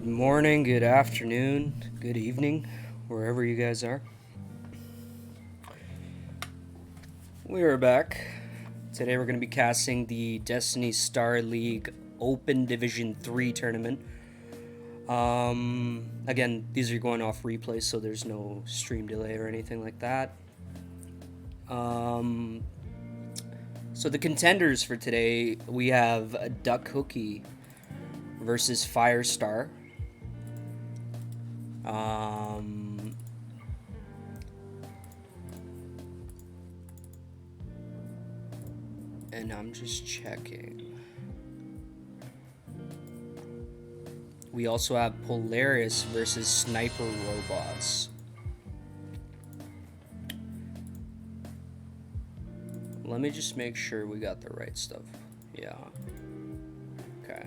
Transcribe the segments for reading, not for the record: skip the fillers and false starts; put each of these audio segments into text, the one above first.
Good morning, good afternoon, good evening, wherever you guys are. We are back. Today we're going to be casting the Destiny Star League Open Division 3 tournament. Again, these are going off replay, so there's no stream delay or anything like that. So the contenders for today, we have Duck Hookie versus Firestar. And I'm just checking. We also have Polaris versus Sniper Robots. Let me just make sure we got the right stuff. Yeah. Okay.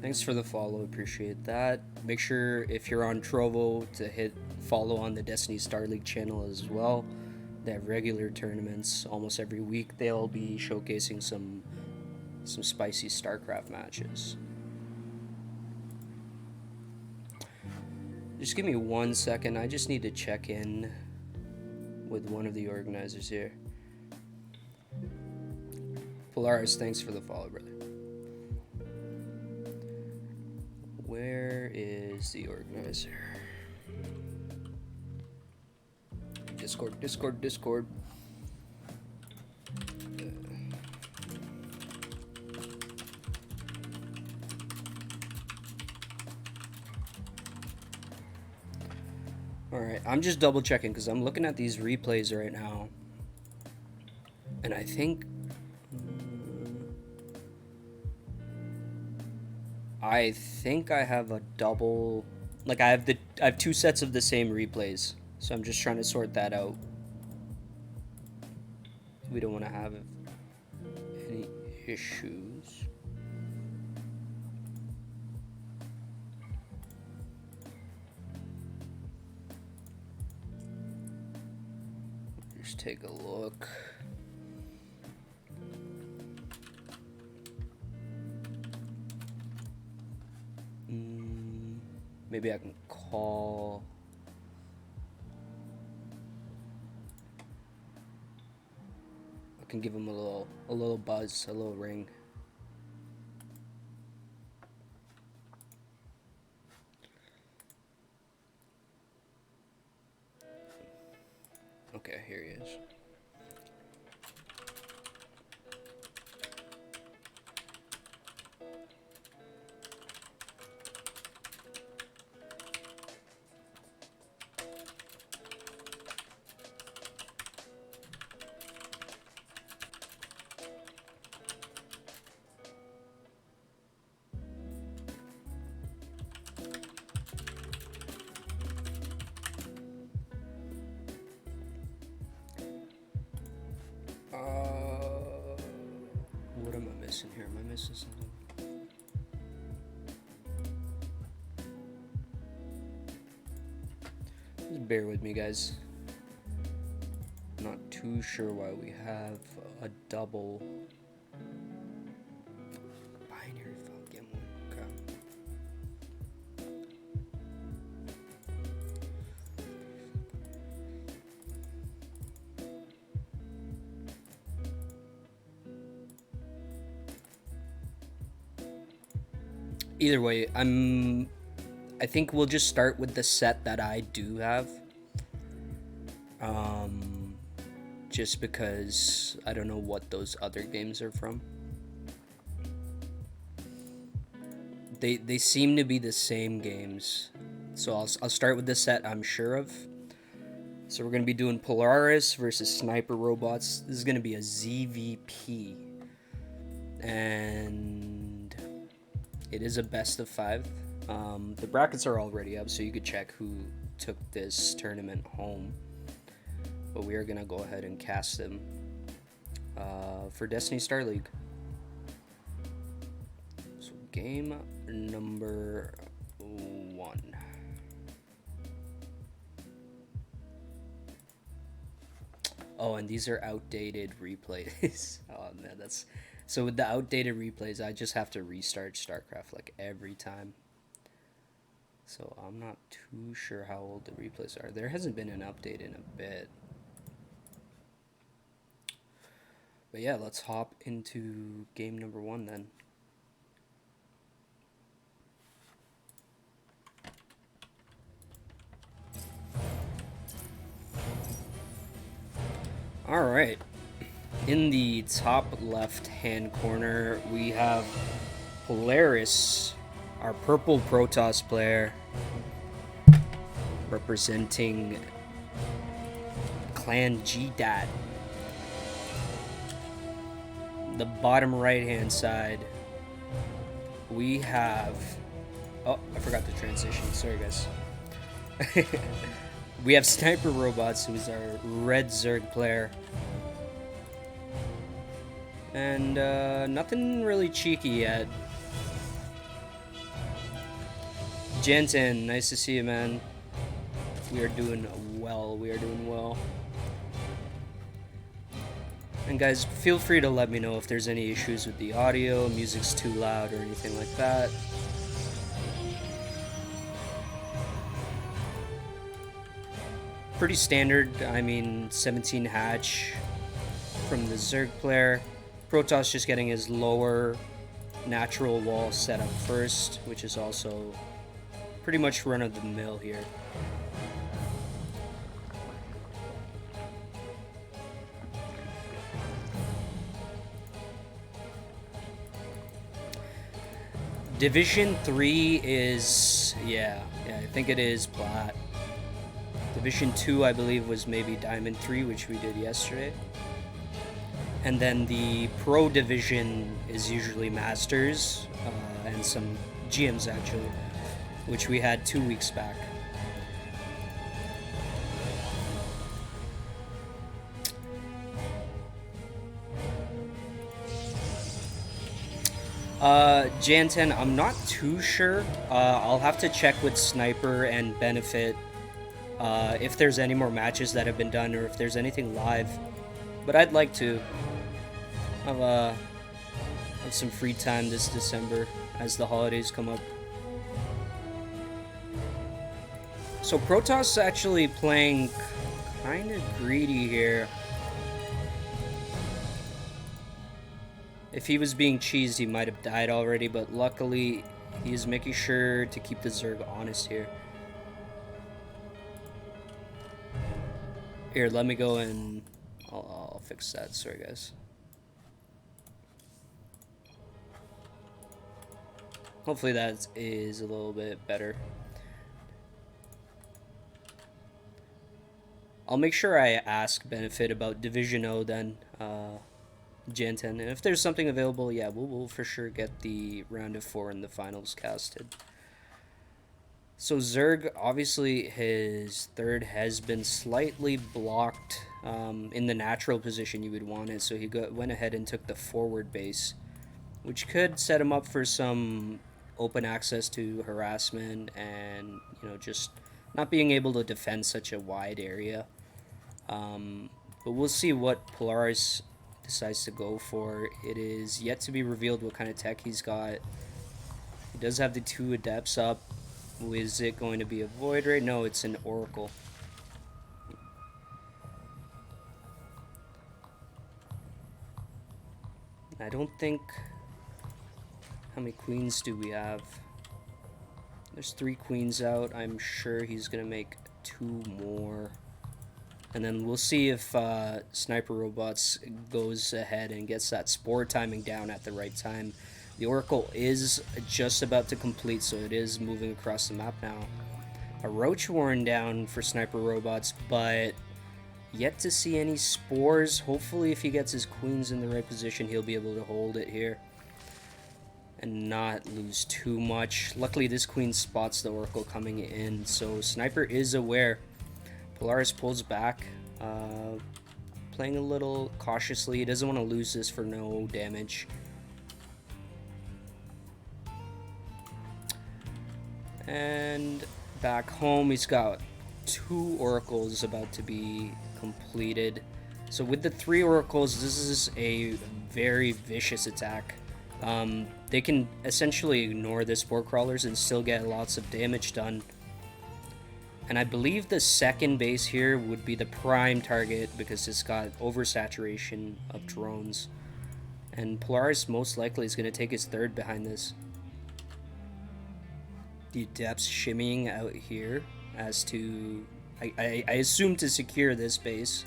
Thanks for the follow, appreciate that. Make sure if you're on Trovo to hit follow on the Destiny Star League channel as well. They have regular tournaments almost every week. They'll be showcasing some spicy StarCraft matches. Just give me 1 second. I just need to check in with one of the organizers here. Polaris, thanks for the follow, brother. Where is the organizer? Discord. Alright, I'm just double checking because I'm looking at these replays right now. And I think I have a double, like I have two sets of the same replays. So I'm just trying to sort that out. We don't want to have any issues. Just take a look. Maybe I can call. I can give him a little buzz, a little ring. Okay, here he is. What am I missing here? Am I missing something? Just bear with me, guys. Not too sure why we have a double binary fucking one. Either way, I think we'll just start with the set that I do have. Just because I don't know what those other games are from. They seem to be the same games. So I'll start with the set I'm sure of. So we're going to be doing Polaris versus Sniper Robots. This is going to be a ZVP. And it is a best of 5. The brackets are already up, so you could check who took this tournament home. But we are going to go ahead and cast them for Destiny Star League. So game number 1. Oh, and these are outdated replays. Oh man, that's So with the outdated replays, I just have to restart StarCraft like every time. So I'm not too sure how old the replays are. There hasn't been an update in a bit. But yeah, let's hop into game number 1 then. Alright. In the top left-hand corner, we have Polaris, our purple Protoss player, representing Clan GDAT. The bottom right-hand side, we have... Oh, I forgot the transition. Sorry, guys. We have Sniper Robots, who's our red Zerg player. And nothing really cheeky yet. Jensen, nice to see you, man. We are doing well. We are doing well. And guys, feel free to let me know if there's any issues with the audio, music's too loud, or anything like that. Pretty standard, I mean, 17 hatch from the Zerg player. Protoss just getting his lower natural wall set up first, which is also pretty much run-of-the-mill here. Division 3 is, yeah, I think it is Plat. Division 2, I believe, was maybe Diamond 3, which we did yesterday. And then the Pro Division is usually Masters, and some GMs, actually, which we had 2 weeks back. Jan10, I'm not too sure. I'll have to check with Sniper and Benefit if there's any more matches that have been done or if there's anything live. But I'd like to have some free time this December as the holidays come up. So Protoss actually playing kind of greedy here. If he was being cheesed, he might have died already, but luckily he is making sure to keep the Zerg honest here. Here, let me go and I'll fix that. Sorry, guys. Hopefully that is a little bit better. I'll make sure I ask Benefit about Division O then, Jan 10. And if there's something available, yeah, we'll for sure get the round of 4 in the finals casted. So Zerg, obviously his third has been slightly blocked in the natural position you would want it, so he went ahead and took the forward base, which could set him up for some open access to harassment and, you know, just not being able to defend such a wide area. But we'll see what Polaris decides to go for. It is yet to be revealed what kind of tech he's got. He does have the 2 adepts up. Is it going to be a Void Ray? No, it's an Oracle. I don't think... How many queens do we have? There's 3 queens out. I'm sure he's going to make 2 more. And then we'll see if Sniper Robots goes ahead and gets that spore timing down at the right time. The Oracle is just about to complete, so it is moving across the map now. A Roach Warren down for Sniper Robots, but yet to see any spores. Hopefully if he gets his queens in the right position, he'll be able to hold it here and not lose too much. Luckily this queen spots the Oracle coming in, so Sniper is aware. Polaris pulls back, playing a little cautiously. He doesn't want to lose this for no damage. And back home, he's got 2 Oracles about to be completed. So with the 3 Oracles, this is a very vicious attack. They can essentially ignore the Spore Crawlers and still get lots of damage done. And I believe the second base here would be the prime target because it's got oversaturation of drones. And Polaris most likely is going to take his third behind this. The Adepts shimmying out here as to... I assume to secure this base.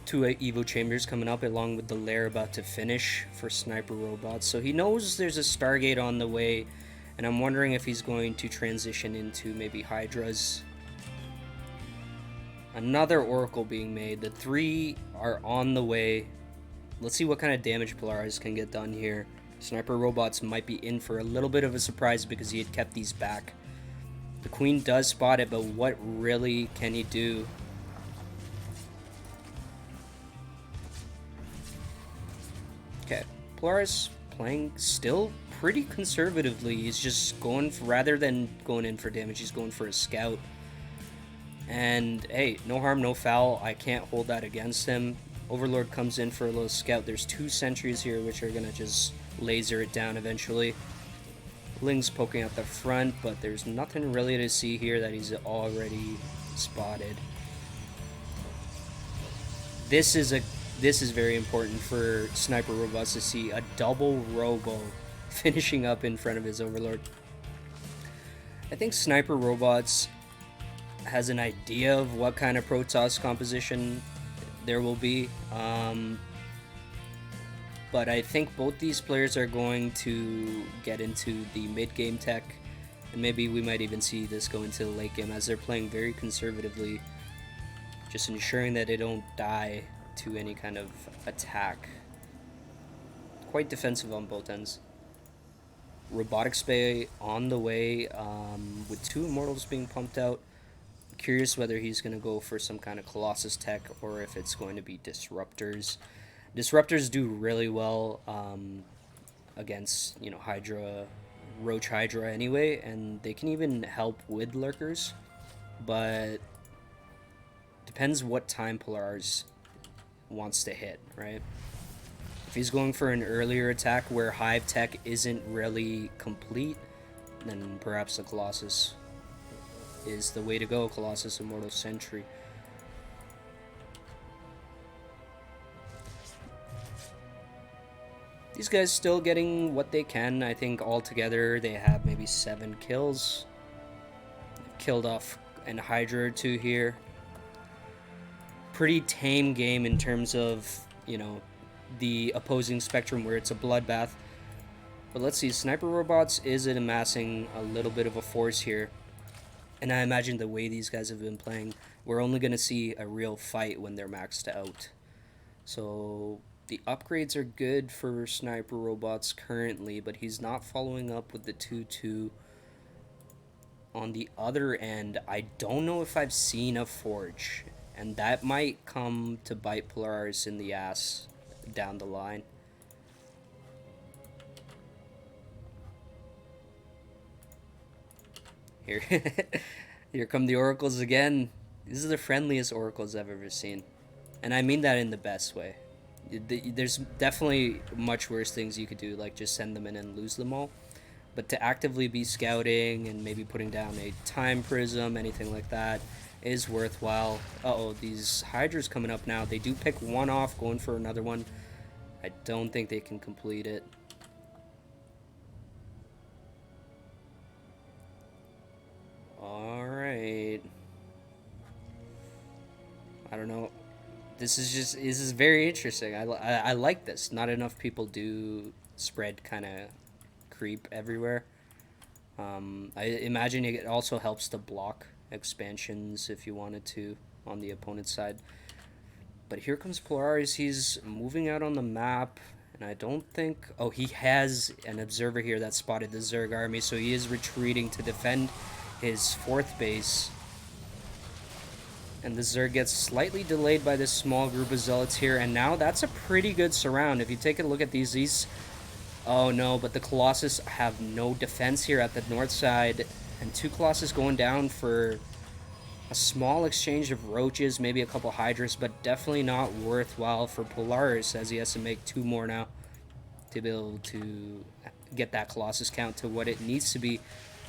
Two Evo Chambers coming up along with the Lair about to finish for Sniper Robots. So he knows there's a Stargate on the way. And I'm wondering if he's going to transition into maybe Hydras. Another Oracle being made. The 3 are on the way. Let's see what kind of damage Polaris can get done here. Sniper Robots might be in for a little bit of a surprise because he had kept these back. The Queen does spot it, but what really can he do? Okay, Polaris playing still pretty conservatively. He's just going for, rather than going in for damage, he's going for a scout. And hey, no harm, no foul. I can't hold that against him. Overlord comes in for a little scout. There's 2 sentries here which are gonna just laser it down eventually. Ling's poking out the front, but there's nothing really to see here that he's already spotted. This is very important for Sniper Robots to see a double Robo finishing up in front of his Overlord. I think Sniper Robots has an idea of what kind of Protoss composition there will be. But I think both these players are going to get into the mid-game tech, and maybe we might even see this go into the late game as they're playing very conservatively, just ensuring that they don't die to any kind of attack. Quite defensive on both ends. Robotics Bay on the way, with 2 Immortals being pumped out. Curious whether he's going to go for some kind of Colossus tech or if it's going to be Disruptors. Disruptors do really well against, you know, Hydra, Roach Hydra anyway, and they can even help with Lurkers, but depends what time Polaris wants to hit, right? If he's going for an earlier attack where Hive Tech isn't really complete, then perhaps the Colossus is the way to go. Colossus Immortal Sentry. These guys still getting what they can. I think altogether they have maybe 7 kills. They've killed off an Hydra or 2 here. Pretty tame game in terms of, you know, the opposing spectrum where it's a bloodbath. But let's see, Sniper Robots is amassing a little bit of a force here. And I imagine the way these guys have been playing, we're only going to see a real fight when they're maxed out. So the upgrades are good for Sniper Robots currently, but he's not following up with the 2-2. On the other end, I don't know if I've seen a Forge, and that might come to bite Polaris in the ass down the line. Here come the Oracles again. These are the friendliest Oracles I've ever seen, and I mean that in the best way. There's definitely much worse things you could do, like just send them in and lose them all. But to actively be scouting and maybe putting down a time prism, anything like that, is worthwhile. Uh-oh, these Hydras coming up now. They do pick one off, going for another one. I don't think they can complete it. Alright. I don't know. This is very interesting. I like this. Not enough people do spread kind of creep everywhere. I imagine it also helps to block expansions if you wanted to on the opponent's side. But here comes Polaris. He's moving out on the map, and I don't think... Oh, he has an observer here that spotted the Zerg army, so he is retreating to defend his 4th base. And the Zerg gets slightly delayed by this small group of Zealots here, and now that's a pretty good surround. If you take a look at these... Oh no, but the Colossus have no defense here at the north side, and 2 Colossus going down for A small exchange of roaches, maybe a couple hydras, but definitely not worthwhile for Polaris, as he has to make 2 more now to be able to get that Colossus count to what it needs to be.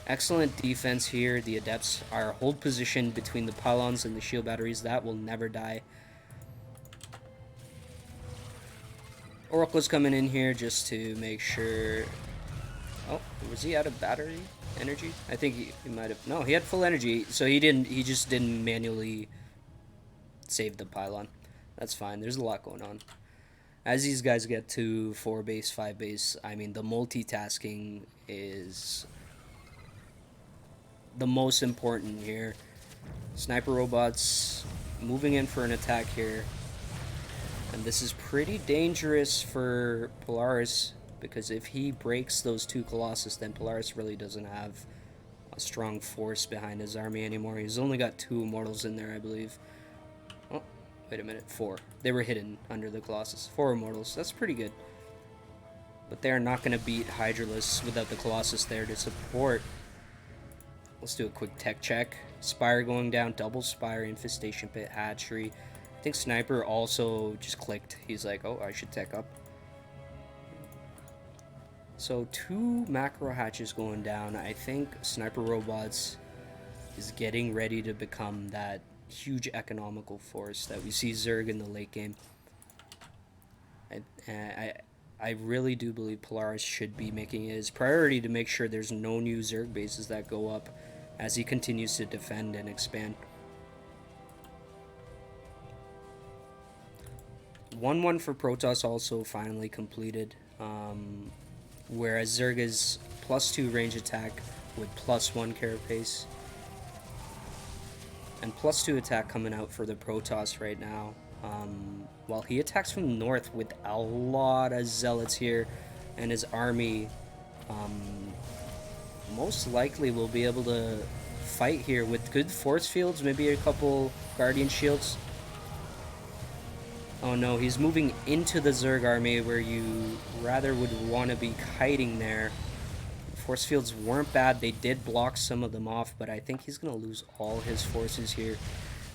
Excellent defense here. The Adepts are hold position between the pylons and the shield batteries. That will never die. Oracle's coming in here just to make sure... Oh, was he out of battery energy? I think he might have... No, he had full energy, so he just didn't manually save the pylon. That's fine. There's a lot going on. As these guys get to 4 base, 5 base, I mean, the multitasking is the most important here. Sniper robots moving in for an attack here. And this is pretty dangerous for Polaris, because if he breaks those 2 Colossus, then Polaris really doesn't have a strong force behind his army anymore. He's only got 2 Immortals in there, I believe. Oh, wait a minute, 4. They were hidden under the Colossus. 4 Immortals, that's pretty good. But they're not going to beat Hydralisk without the Colossus there to support. Let's do a quick tech check. Spire going down, double Spire, Infestation Pit, Hatchery. I think Sniper also just clicked. He's like, oh, I should tech up. So 2 macro hatches going down. I think Sniper Robots is getting ready to become that huge economical force that we see Zerg in the late game. I really do believe Polaris should be making it his priority to make sure there's no new Zerg bases that go up as he continues to defend and expand. 1-1 for Protoss also finally completed, whereas Zerg is +2 range attack with +1 carapace. And +2 attack coming out for the Protoss right now. While he attacks from the north with a lot of Zealots here, and his army most likely will be able to fight here with good force fields, maybe a couple Guardian Shields. Oh no, he's moving into the Zerg army where you rather would want to be kiting there. Force fields weren't bad, they did block some of them off, but I think he's going to lose all his forces here.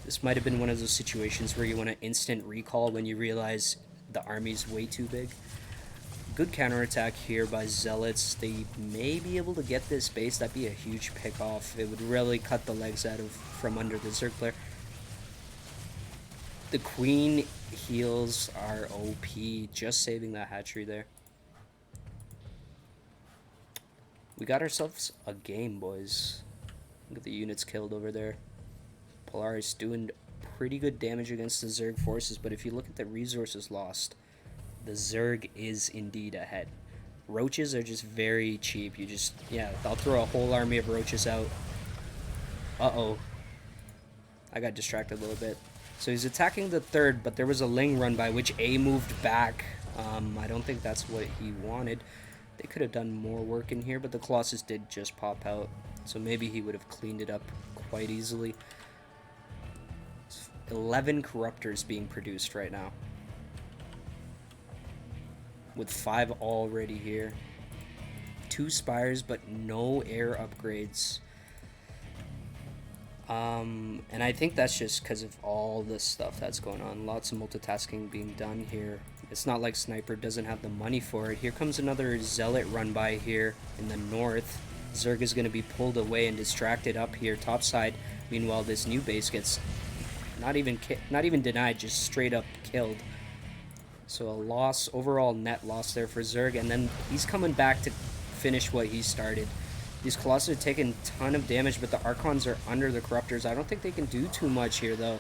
This might have been one of those situations where you want to instant recall when you realize the army's way too big. Good counterattack here by Zealots. They may be able to get this base. That'd be a huge pick off. It would really cut the legs out of from under the Zerg player. The Queen heals are OP, just saving that hatchery there. We got ourselves a game, boys. Look at the units killed over there. Polaris doing pretty good damage against the Zerg forces, but if you look at the resources lost, the Zerg is indeed ahead. Roaches are just very cheap. You just, yeah, I'll throw a whole army of roaches out. Uh-oh. I got distracted a little bit. So he's attacking the 3rd, but there was a Ling run by which A moved back. I don't think that's what he wanted. They could have done more work in here, but the Colossus did just pop out. So maybe he would have cleaned it up quite easily. 11 Corruptors being produced right now, with 5 already here. 2 Spires, but no air upgrades. And I think that's just because of all this stuff that's going on. Lots of multitasking being done here. It's not like Sniper doesn't have the money for it. Here comes another Zealot run by here in the north. Zerg is going to be pulled away and distracted up here topside. Meanwhile, this new base gets not even denied, just straight up killed. So a loss, overall net loss there for Zerg, and then he's coming back to finish what he started. These Colossus are taking a ton of damage, but the Archons are under the Corruptors. I don't think they can do too much here, though.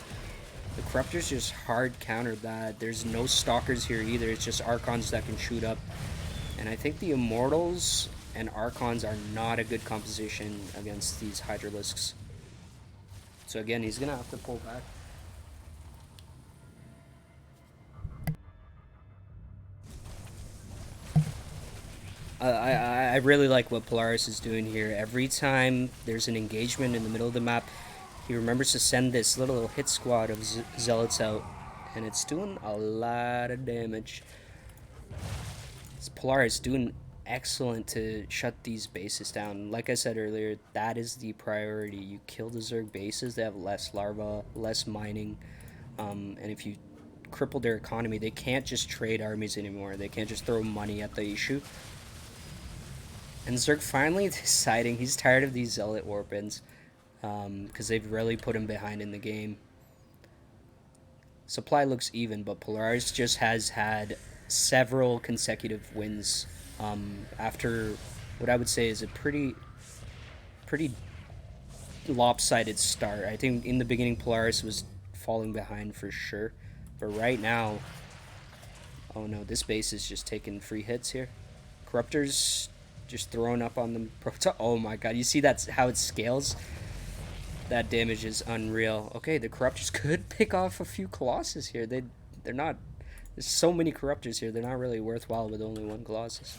The Corruptors just hard countered that. There's no Stalkers here either. It's just Archons that can shoot up. And I think the Immortals and Archons are not a good composition against these Hydralisks. So again, he's going to have to pull back. I really like what Polaris is doing here. Every time there's an engagement in the middle of the map, he remembers to send this little hit squad of Zealots out, and it's doing a lot of damage. Polaris doing excellent to shut these bases down. Like I said earlier, that is the priority. You kill the Zerg bases, they have less larva, less mining, and if you cripple their economy, they can't just trade armies anymore. They can't just throw money at the issue. And Zerg finally deciding he's tired of these Zealot Warpins, because they've really put him behind in the game. Supply looks even, but Polaris just has had several consecutive wins after what I would say is a pretty lopsided start. I think in the beginning Polaris was falling behind for sure, but right now, oh no, this base is just taking free hits here. Corruptors just throwing up on them. Oh my god, you see that's how it scales? That damage is unreal. Okay, the Corruptors could pick off a few Colossus here. They're not... There's so many Corruptors here. They're not really worthwhile with only one Colossus.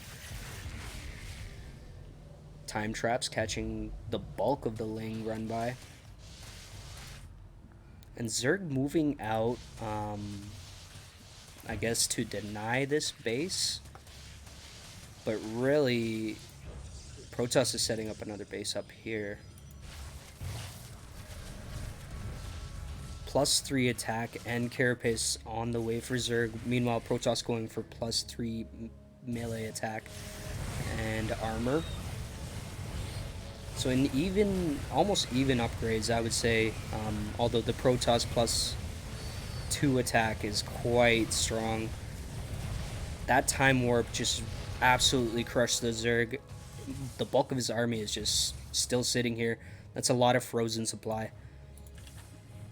Time Traps catching the bulk of the Ling run by. And Zerg moving out, I guess to deny this base. But really, Protoss is setting up another base up here. +3 attack and Carapace on the way for Zerg. Meanwhile, Protoss going for +3 melee attack and armor. So in even, almost even upgrades, I would say. Although the Protoss +2 attack is quite strong. That Time Warp just absolutely crushed the Zerg. The bulk of his army is just still sitting here. That's a lot of frozen supply.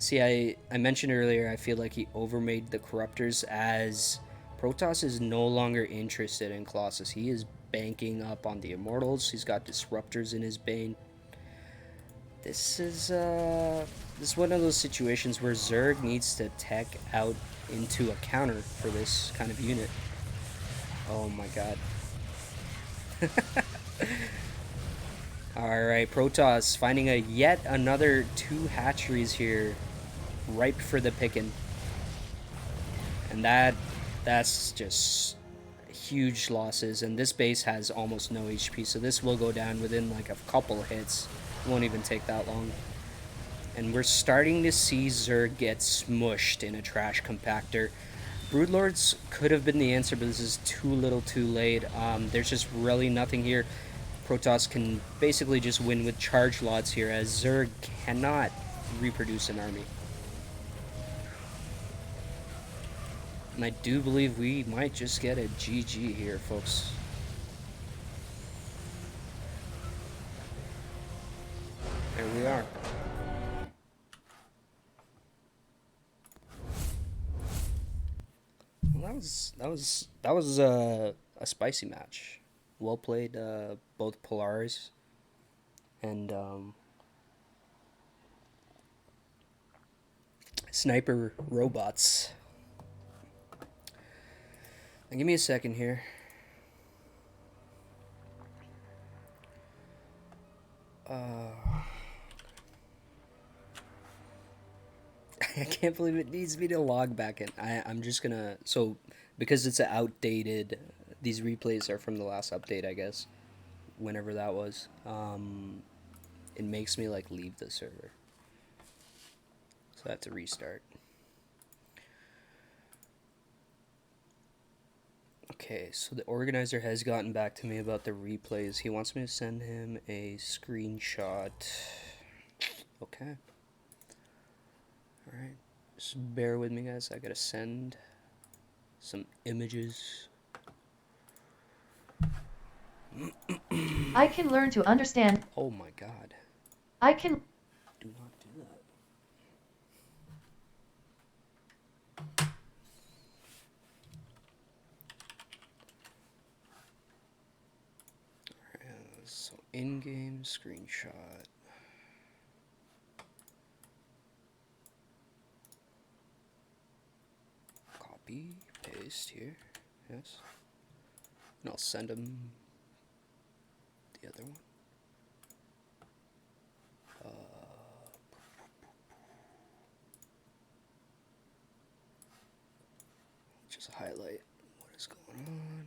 See, I mentioned earlier, I feel like he overmade the Corruptors, as Protoss is no longer interested in Colossus. He is banking up on the Immortals. He's got Disruptors in his Bane. This is one of those situations where Zerg needs to tech out into a counter for this kind of unit. Oh my god. Alright, Protoss finding yet another 2 hatcheries here, ripe for the picking. And that's just huge losses, and this base has almost no HP, so this will go down within like a couple hits. It won't even take that long. And we're starting to see Zerg get smushed in a trash compactor. Broodlords could have been the answer, but this is too little too late. There's just really nothing here. Protoss can basically just win with charge lots here, as Zerg cannot reproduce an army. And I do believe we might just get a GG here, folks. There we are. Well, that was a spicy match. Well played, both Polaris and Sniper robots. Now give me a second here. I can't believe it needs me to log back in. I'm just gonna... So, because it's outdated, these replays are from the last update, I guess. Whenever that was. It makes me, like, leave the server. So I have to restart. Okay, so the organizer has gotten back to me about the replays. He wants me to send him a screenshot. Okay. Alright, just bear with me, guys. I gotta send some images. I can learn to understand. Oh my god. I can... Do not do that. Alright, so in-game screenshot. Copy, paste here, yes. And I'll send him the other one. Just highlight what is going on.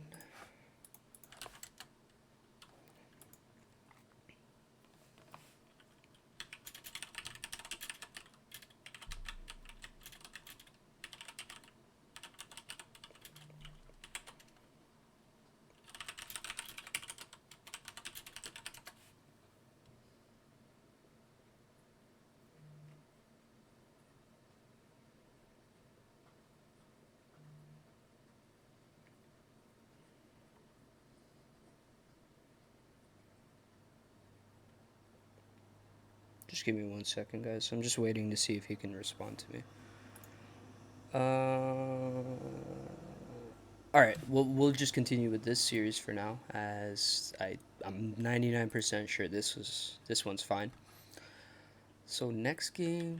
Just give me 1 second, guys. I'm just waiting to see if he can respond to me. All right, we'll just continue with this series for now, as I'm 99% sure this one's fine. So next game,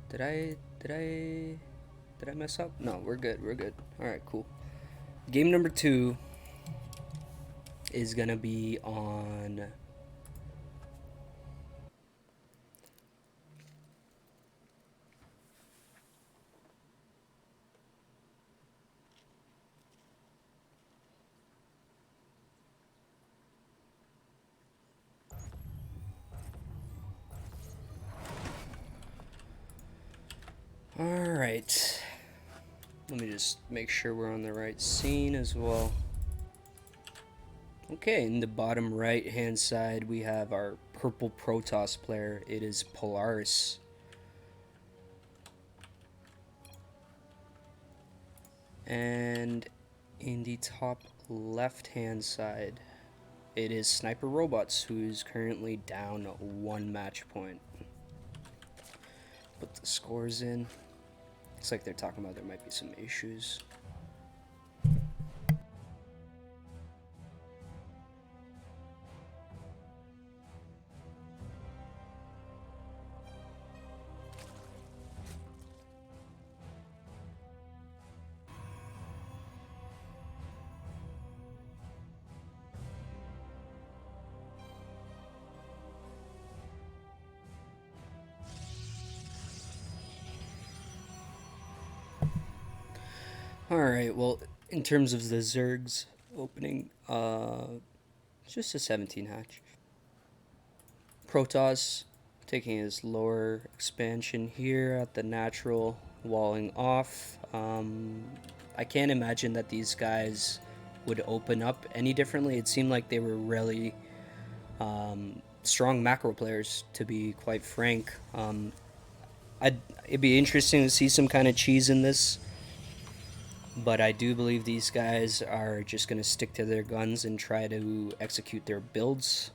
did I mess up? No, we're good. All right, cool. Game number 2 is gonna be on. All right. Let me just make sure we're on the right scene as well. Okay, in the bottom right hand side we have our purple Protoss player. It is Polaris. And in the top left hand side it is Sniper Robots, who's currently down 1 match point. Put the scores in. Looks like they're talking about there might be some issues. Alright, well, in terms of the Zergs opening, it's just a 17 hatch. Protoss taking his lower expansion here at the natural, walling off. I can't imagine that these guys would open up any differently. It seemed like they were really strong macro players, to be quite frank. It'd be interesting to see some kind of cheese in this. But I do believe these guys are just going to stick to their guns and try to execute their builds.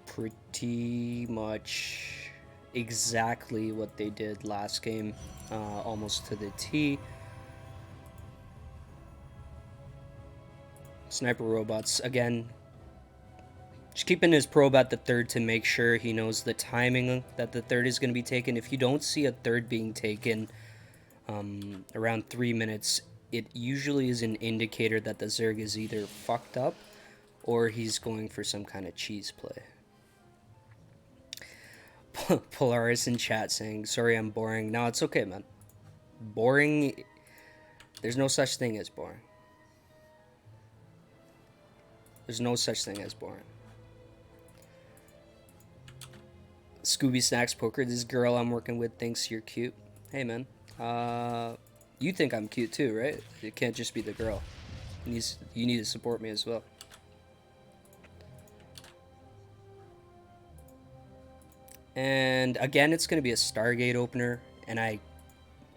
Pretty much exactly what they did last game, almost to the T. Sniper Robots, again, just keeping his probe at the third to make sure he knows the timing that the third is going to be taken. If you don't see a third being taken around 3 minutes, it usually is an indicator that the Zerg is either fucked up or he's going for some kind of cheese play. Polaris in chat saying, sorry I'm boring. No, it's okay, man. Boring, there's no such thing as boring. There's no such thing as boring. Scooby Snacks Poker, this girl I'm working with thinks you're cute. Hey, man. You think I'm cute too, right? It can't just be the girl. You need to support me as well. And again, it's going to be a Stargate opener. And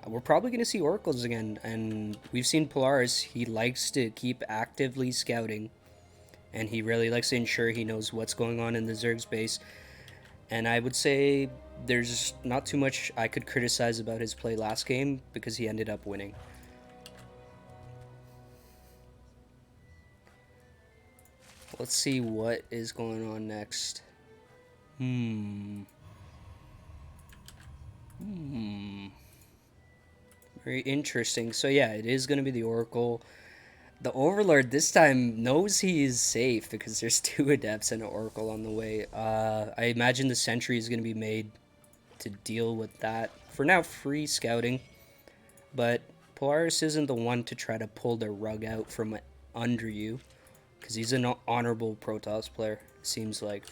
we're probably going to see Oracles again. And we've seen Polaris. He likes to keep actively scouting. And he really likes to ensure he knows what's going on in the Zerg space. And I would say there's not too much I could criticize about his play last game because he ended up winning. Let's see what is going on next. Very interesting. So yeah, it is going to be the Oracle. The Overlord this time knows he is safe because there's 2 Adepts and an Oracle on the way. I imagine the Sentry is going to be made to deal with that. For now, free scouting. But Polaris isn't the one to try to pull the rug out from under you. Because he's an honorable Protoss player, seems like.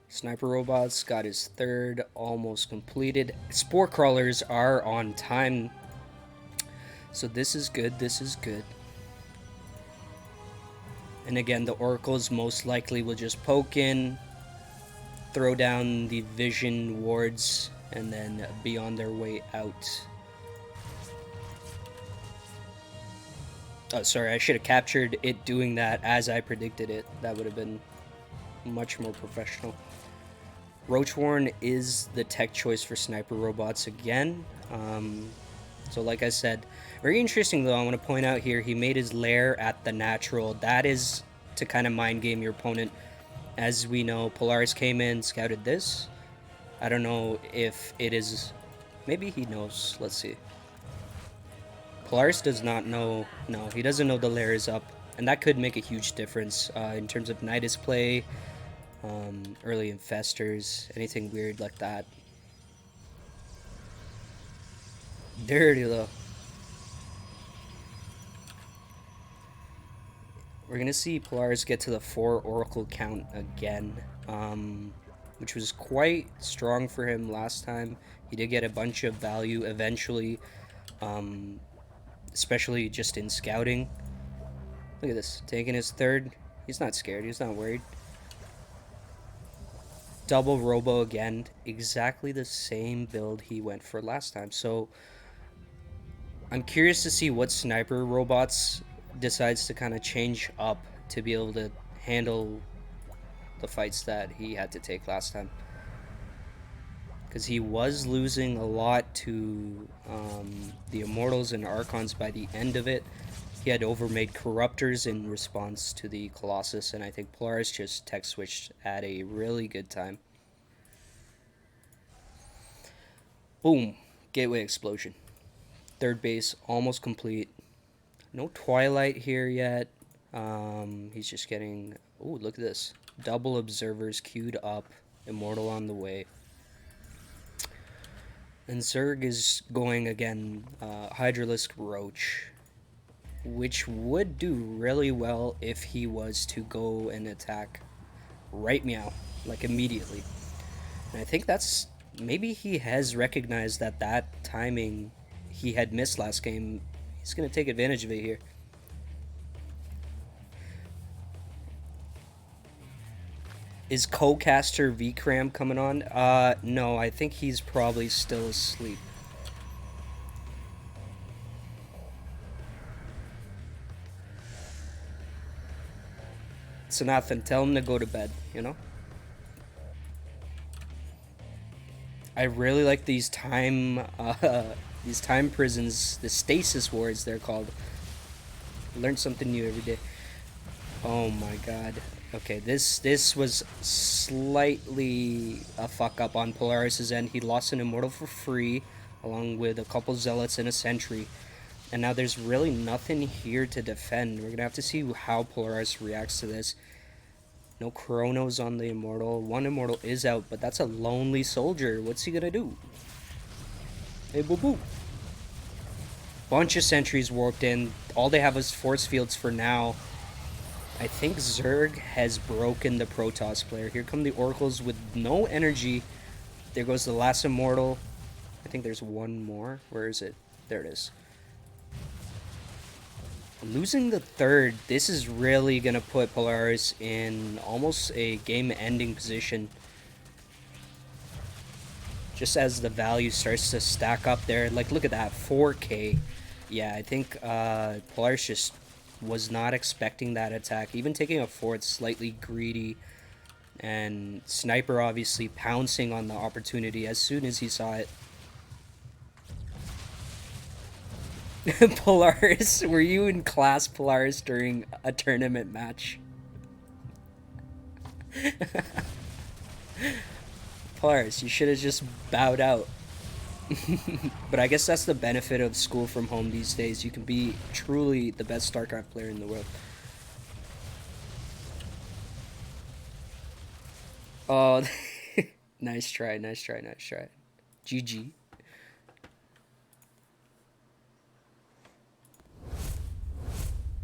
Sniper Robots got his 3rd almost completed. Spore Crawlers are on time. So this is good, this is good. And again, the oracles most likely will just poke in, throw down the vision wards, and then be on their way out. Oh, sorry, I should have captured it doing that as I predicted it. That would have been much more professional. Roachwarren is the tech choice for sniper robots again. So like I said, very interesting though, I want to point out here, he made his lair at the natural. That is to kind of mind game your opponent. As we know, Polaris came in, scouted this. I don't know if it is... Maybe he knows. Let's see. Polaris does not know. No, he doesn't know the lair is up. And that could make a huge difference in terms of Nidus play, early infestors, anything weird like that. Dirty though. We're gonna see Polaris get to the 4 Oracle count again, which was quite strong for him last time. He did get a bunch of value eventually, especially just in scouting. Look at this, taking his 3rd. He's not scared, he's not worried. Double Robo again, exactly the same build he went for last time. So I'm curious to see what sniper robots decides to kind of change up to be able to handle the fights that he had to take last time, because he was losing a lot to the Immortals and Archons by the end of it. He had overmade Corruptors in response to the Colossus, and I think Polaris just tech switched at a really good time. Boom, Gateway Explosion. 3rd base almost complete. No Twilight here yet. He's just getting... Oh, look at this. Double Observers queued up. Immortal on the way. And Zerg is going again. Hydralisk Roach. Which would do really well if he was to go and attack right meow. Like immediately. And I think that's... Maybe he has recognized that that timing he had missed last game. He's going to take advantage of it here. Is co-caster Vikram coming on? No, I think he's probably still asleep. So nothing, tell him to go to bed, you know? I really like these time prisons, the stasis wards they're called. Learn something new every day. Oh my god. Okay, this was slightly a fuck up on Polaris's end. He lost an Immortal for free, along with a couple Zealots and a Sentry. And now there's really nothing here to defend. We're gonna have to see how Polaris reacts to this. No Chronos on the Immortal. One Immortal is out, but that's a lonely soldier. What's he gonna do? Hey, boo boo. Bunch of sentries warped in. All they have is force fields for now. I think Zerg has broken the Protoss player. Here come the Oracles with no energy. There goes the last Immortal. I think there's one more. Where is it? There it is. Losing the 3rd, this is really going to put Polaris in almost a game-ending position. Just as the value starts to stack up there. Like, look at that, 4K. Yeah, I think Polaris just was not expecting that attack. Even taking a 4th, slightly greedy. And Sniper obviously pouncing on the opportunity as soon as he saw it. Polaris, were you in class, Polaris, during a tournament match? Polaris, you should have just bowed out. But I guess that's the benefit of school from home these days. You can be truly the best StarCraft player in the world. Oh, nice try, nice try, nice try. GG.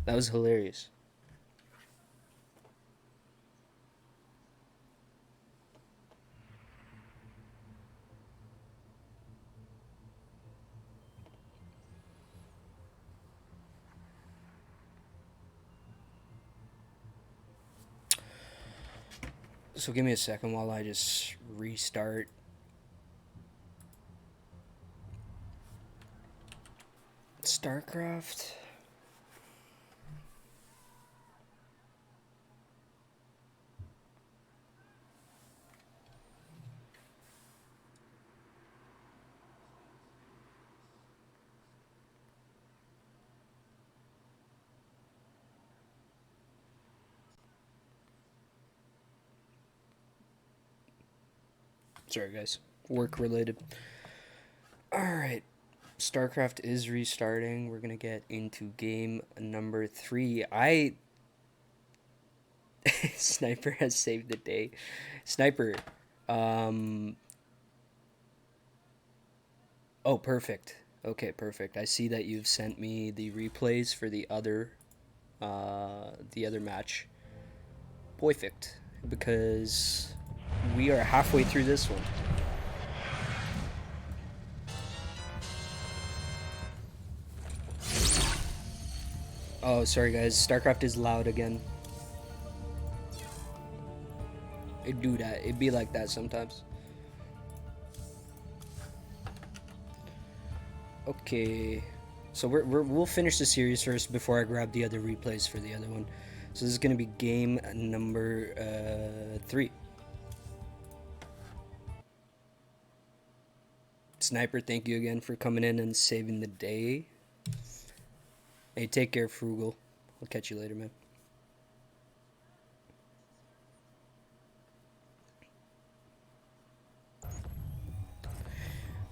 That was hilarious. So give me a second while I just restart. StarCraft. Sorry, guys. Work related. Alright. StarCraft is restarting. We're going to get into game number 3. Sniper has saved the day. Sniper. Oh, perfect. Okay, perfect. I see that you've sent me the replays for the other match. Perfect. Because we are halfway through this one. Oh, sorry guys. StarCraft is loud again. It do that. It be like that sometimes. Okay. So we'll finish the series first before I grab the other replays for the other one. So this is going to be game number 3. Sniper, thank you again for coming in and saving the day. Hey, take care, Frugal. I'll catch you later, man.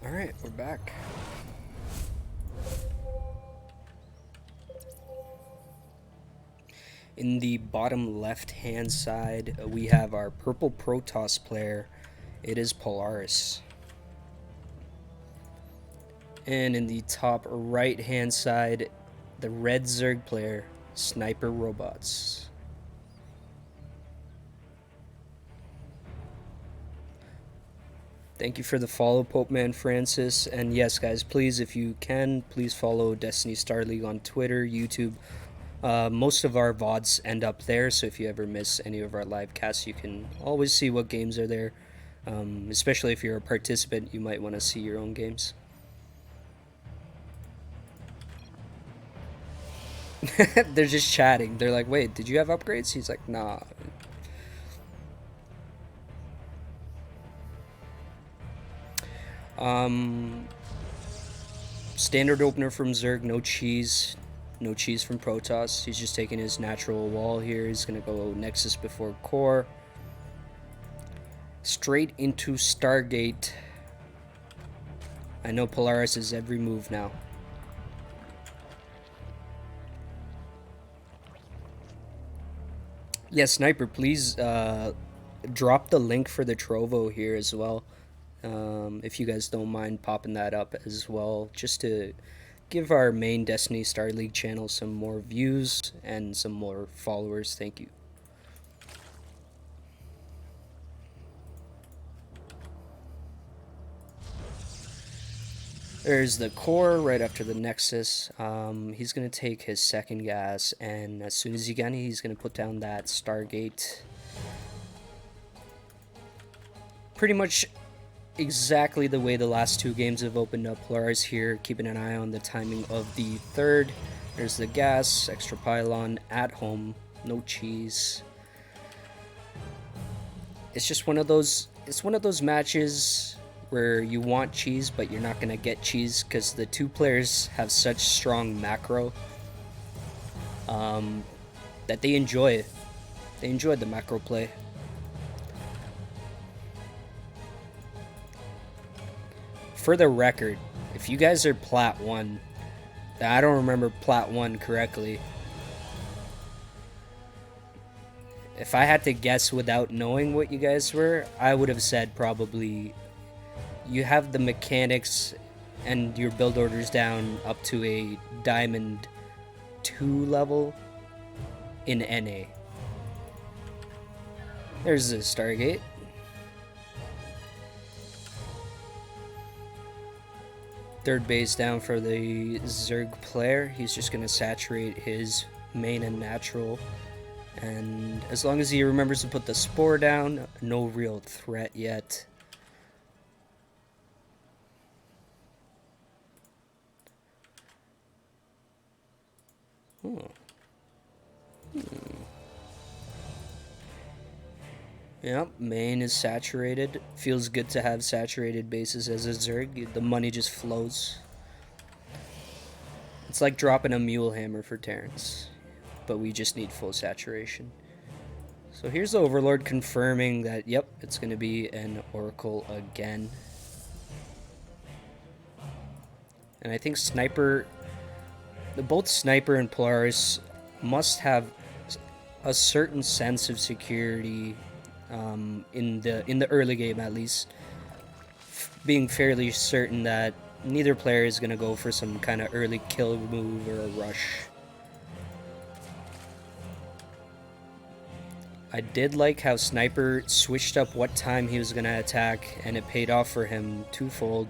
Alright, we're back. In the bottom left-hand side, we have our purple Protoss player. It is Polaris. And in the top right-hand side, the red Zerg player, Sniper Robots. Thank you for the follow, Pope Man Francis. And yes, guys, please, if you can, please follow Destiny Star League on Twitter, YouTube. Most of our VODs end up there, so if you ever miss any of our live casts, you can always see what games are there. Especially if you're a participant, you might want to see your own games. They're just chatting. They're like, wait, did you have upgrades? He's like, nah. Standard opener from Zerg, no cheese. No cheese from Protoss. He's just taking his natural wall here. He's going to go Nexus before Core. Straight into Stargate. I know Polaris is every move now. Yeah, Sniper, please drop the link for the Trovo here as well. If you guys don't mind popping that up as well, just to give our main Destiny Star League channel some more views and some more followers. Thank you. There's the core right after the Nexus. He's going to take his second gas, and as soon as he can, he's going to put down that Stargate. Pretty much exactly the way the last 2 games have opened up. Polaris here, keeping an eye on the timing of the third. There's the gas, extra pylon, at home, no cheese. It's just one of those matches where you want cheese, but you're not gonna get cheese because the 2 players have such strong macro that they enjoy it. They enjoy the macro play. For the record, if you guys are Plat 1, I don't remember Plat 1 correctly. If I had to guess without knowing what you guys were, I would have said probably you have the mechanics and your build orders down up to a Diamond 2 level in NA. There's the Stargate. Third base down for the Zerg player. He's just going to saturate his main and natural And as long as he remembers to put the spore down, no real threat yet. Yep, main is saturated. Feels good to have saturated bases as a Zerg. The money just flows. It's like dropping a mule hammer for Terrence, but we just need full saturation. So here's the Overlord confirming that, yep, it's going to be an Oracle again. And I think Sniper, both Sniper and Polaris must have a certain sense of security in the early game, at least, being fairly certain that neither player is going to go for some kind of early kill move or a rush. I did like how Sniper switched up what time he was going to attack, and it paid off for him twofold.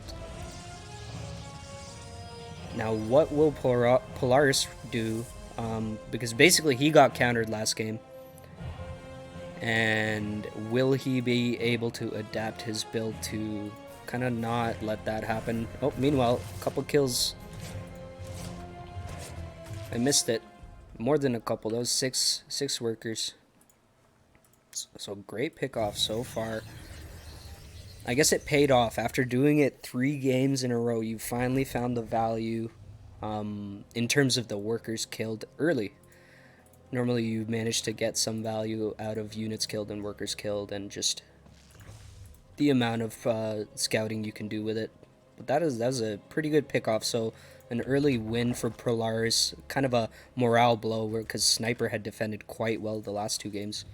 Now, what will Polaris do? Because basically he got countered last game. And will he be able to adapt his build to kind of not let that happen? Oh, meanwhile, a couple kills. I missed it. More than a couple. Those six workers. So great pickoff so far. I guess it paid off. After doing it 3 games in a row, you finally found the value in terms of the workers killed early. Normally you manage to get some value out of units killed and workers killed and just the amount of scouting you can do with it. But that was a pretty good pickoff. So an early win for Polaris, kind of a morale blow because Sniper had defended quite well the last 2 games.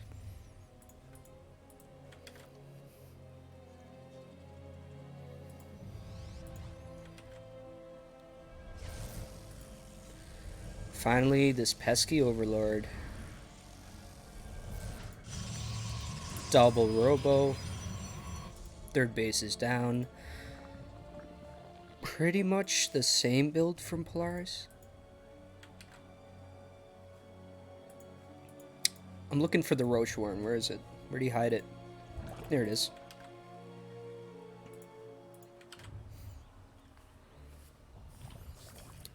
Finally, this pesky Overlord. Double Robo. Third base is down. Pretty much the same build from Polaris. I'm looking for the Roche Warren. Where is it? Where do you hide it? There it is.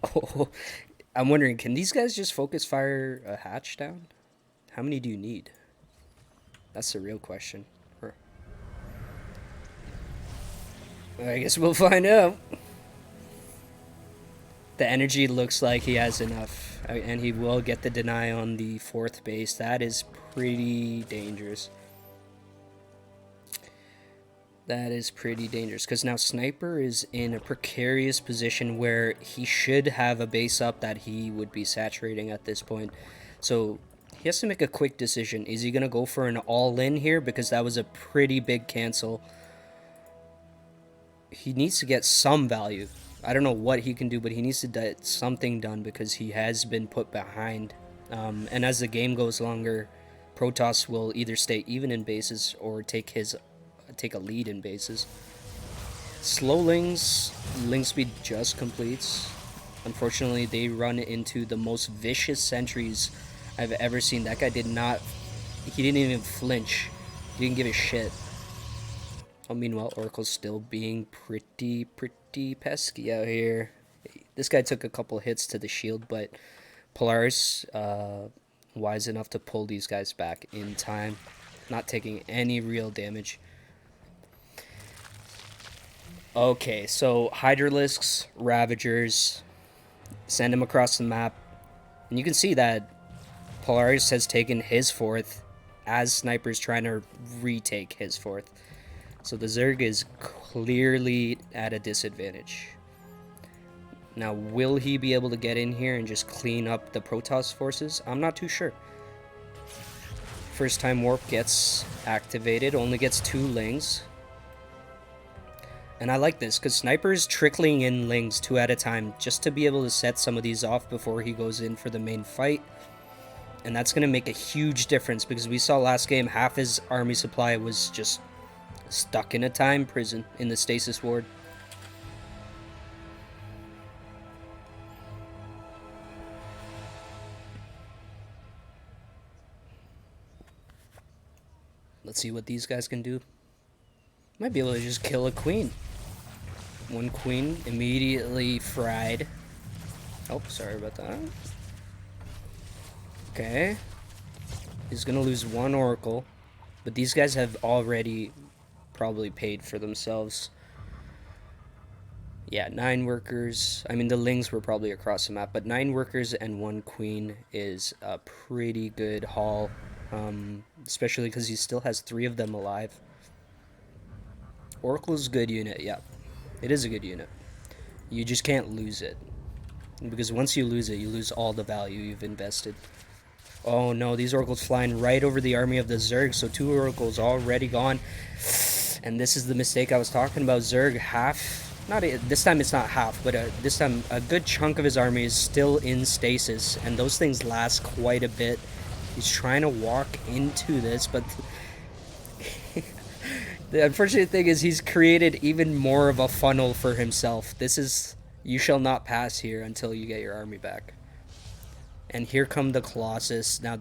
Oh, I'm wondering, can these guys just focus fire a hatch down? How many do you need? That's the real question. I guess we'll find out. The energy looks like he has enough, and he will get the deny on the 4th base. That is pretty dangerous. That is pretty dangerous, because now Sniper is in a precarious position where he should have a base up that he would be saturating at this point. So he has to make a quick decision. Is he going to go for an all-in here? Because that was a pretty big cancel. He needs to get some value. I don't know what he can do, but he needs to get something done because he has been put behind. And as the game goes longer, Protoss will either stay even in bases or take a lead in bases. Slow Lings, Ling speed just completes. Unfortunately, they run into the most vicious sentries I've ever seen. That guy didn't even flinch. He didn't give a shit. Oh, meanwhile, Oracle's still being pretty pesky out here. This guy took a couple hits to the shield, but Polaris wise enough to pull these guys back in time, not taking any real damage. Okay, so Hydralisks, Ravagers, send him across the map, and you can see that Polaris has taken his 4th as Sniper's trying to retake his 4th. So the Zerg is clearly at a disadvantage. Now, will he be able to get in here and just clean up the Protoss forces? I'm not too sure. First time Warp gets activated, only gets 2 Lings. And I like this, because Sniper's trickling in Lings 2 at a time, just to be able to set some of these off before he goes in for the main fight. And that's going to make a huge difference, because we saw last game half his army supply was just stuck in a time prison in the stasis ward. Let's see what these guys can do. Might be able to just kill a queen. One queen immediately fried. Oh, sorry about that. Okay. He's gonna lose one oracle. But these guys have already probably paid for themselves. Yeah, 9 workers. I mean, the lings were probably across the map, but 9 workers and 1 queen is a pretty good haul. Especially because he still has 3 of them alive. Oracle's a good unit, yeah. It is a good unit. You just can't lose it. Because once you lose it, you lose all the value you've invested. Oh no, these oracles flying right over the army of the Zerg, so 2 oracles already gone. And this is the mistake I was talking about. Zerg this time it's not half, but this time a good chunk of his army is still in stasis, and those things last quite a bit. He's trying to walk into this, but the unfortunate thing is he's created even more of a funnel for himself. This is, you shall not pass here until you get your army back. And here come the Colossus. Now,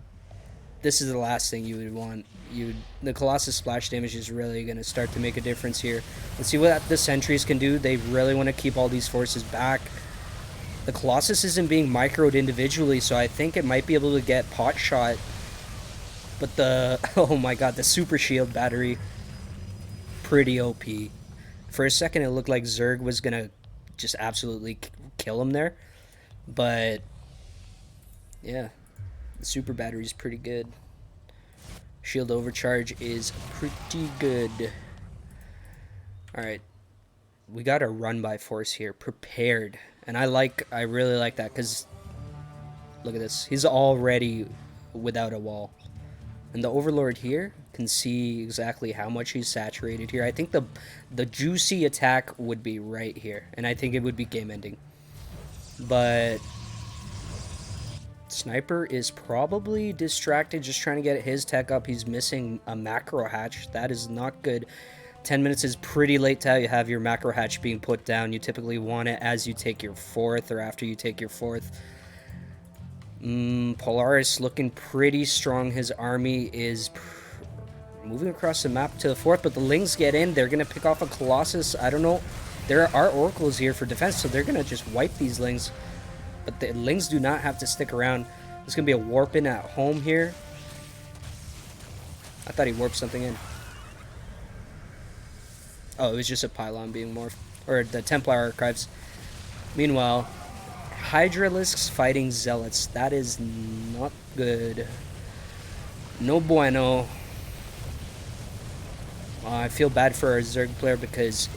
this is the last thing you would want. The Colossus splash damage is really going to start to make a difference here. Let's see what the sentries can do. They really want to keep all these forces back. The Colossus isn't being microed individually, so I think it might be able to get pot shot. But the, oh my god, the super shield battery, pretty OP. For a second, it looked like Zerg was going to just absolutely kill him there. But, yeah, the super battery is pretty good. Shield overcharge is pretty good. Alright. We got a run by force here. Prepared. And I really like that, because look at this. He's already without a wall. And the Overlord here can see exactly how much he's saturated here. I think the juicy attack would be right here. And I think it would be game ending. But Sniper is probably distracted, just trying to get his tech up. He's missing a macro hatch. That is not good. 10 minutes is pretty late to have your macro hatch being put down. You typically want it as you take your 4th or after you take your 4th. Polaris looking pretty strong. His army is moving across the map to the 4th, but the Lings get in. They're going to pick off a Colossus. I don't know. There are Oracles here for defense, so they're going to just wipe these Lings. But the Lings do not have to stick around. There's going to be a warp in at home here. I thought he warped something in. Oh, it was just a pylon being morphed. Or the Templar Archives. Meanwhile, Hydralisks fighting Zealots. That is not good. No bueno. I feel bad for our Zerg player because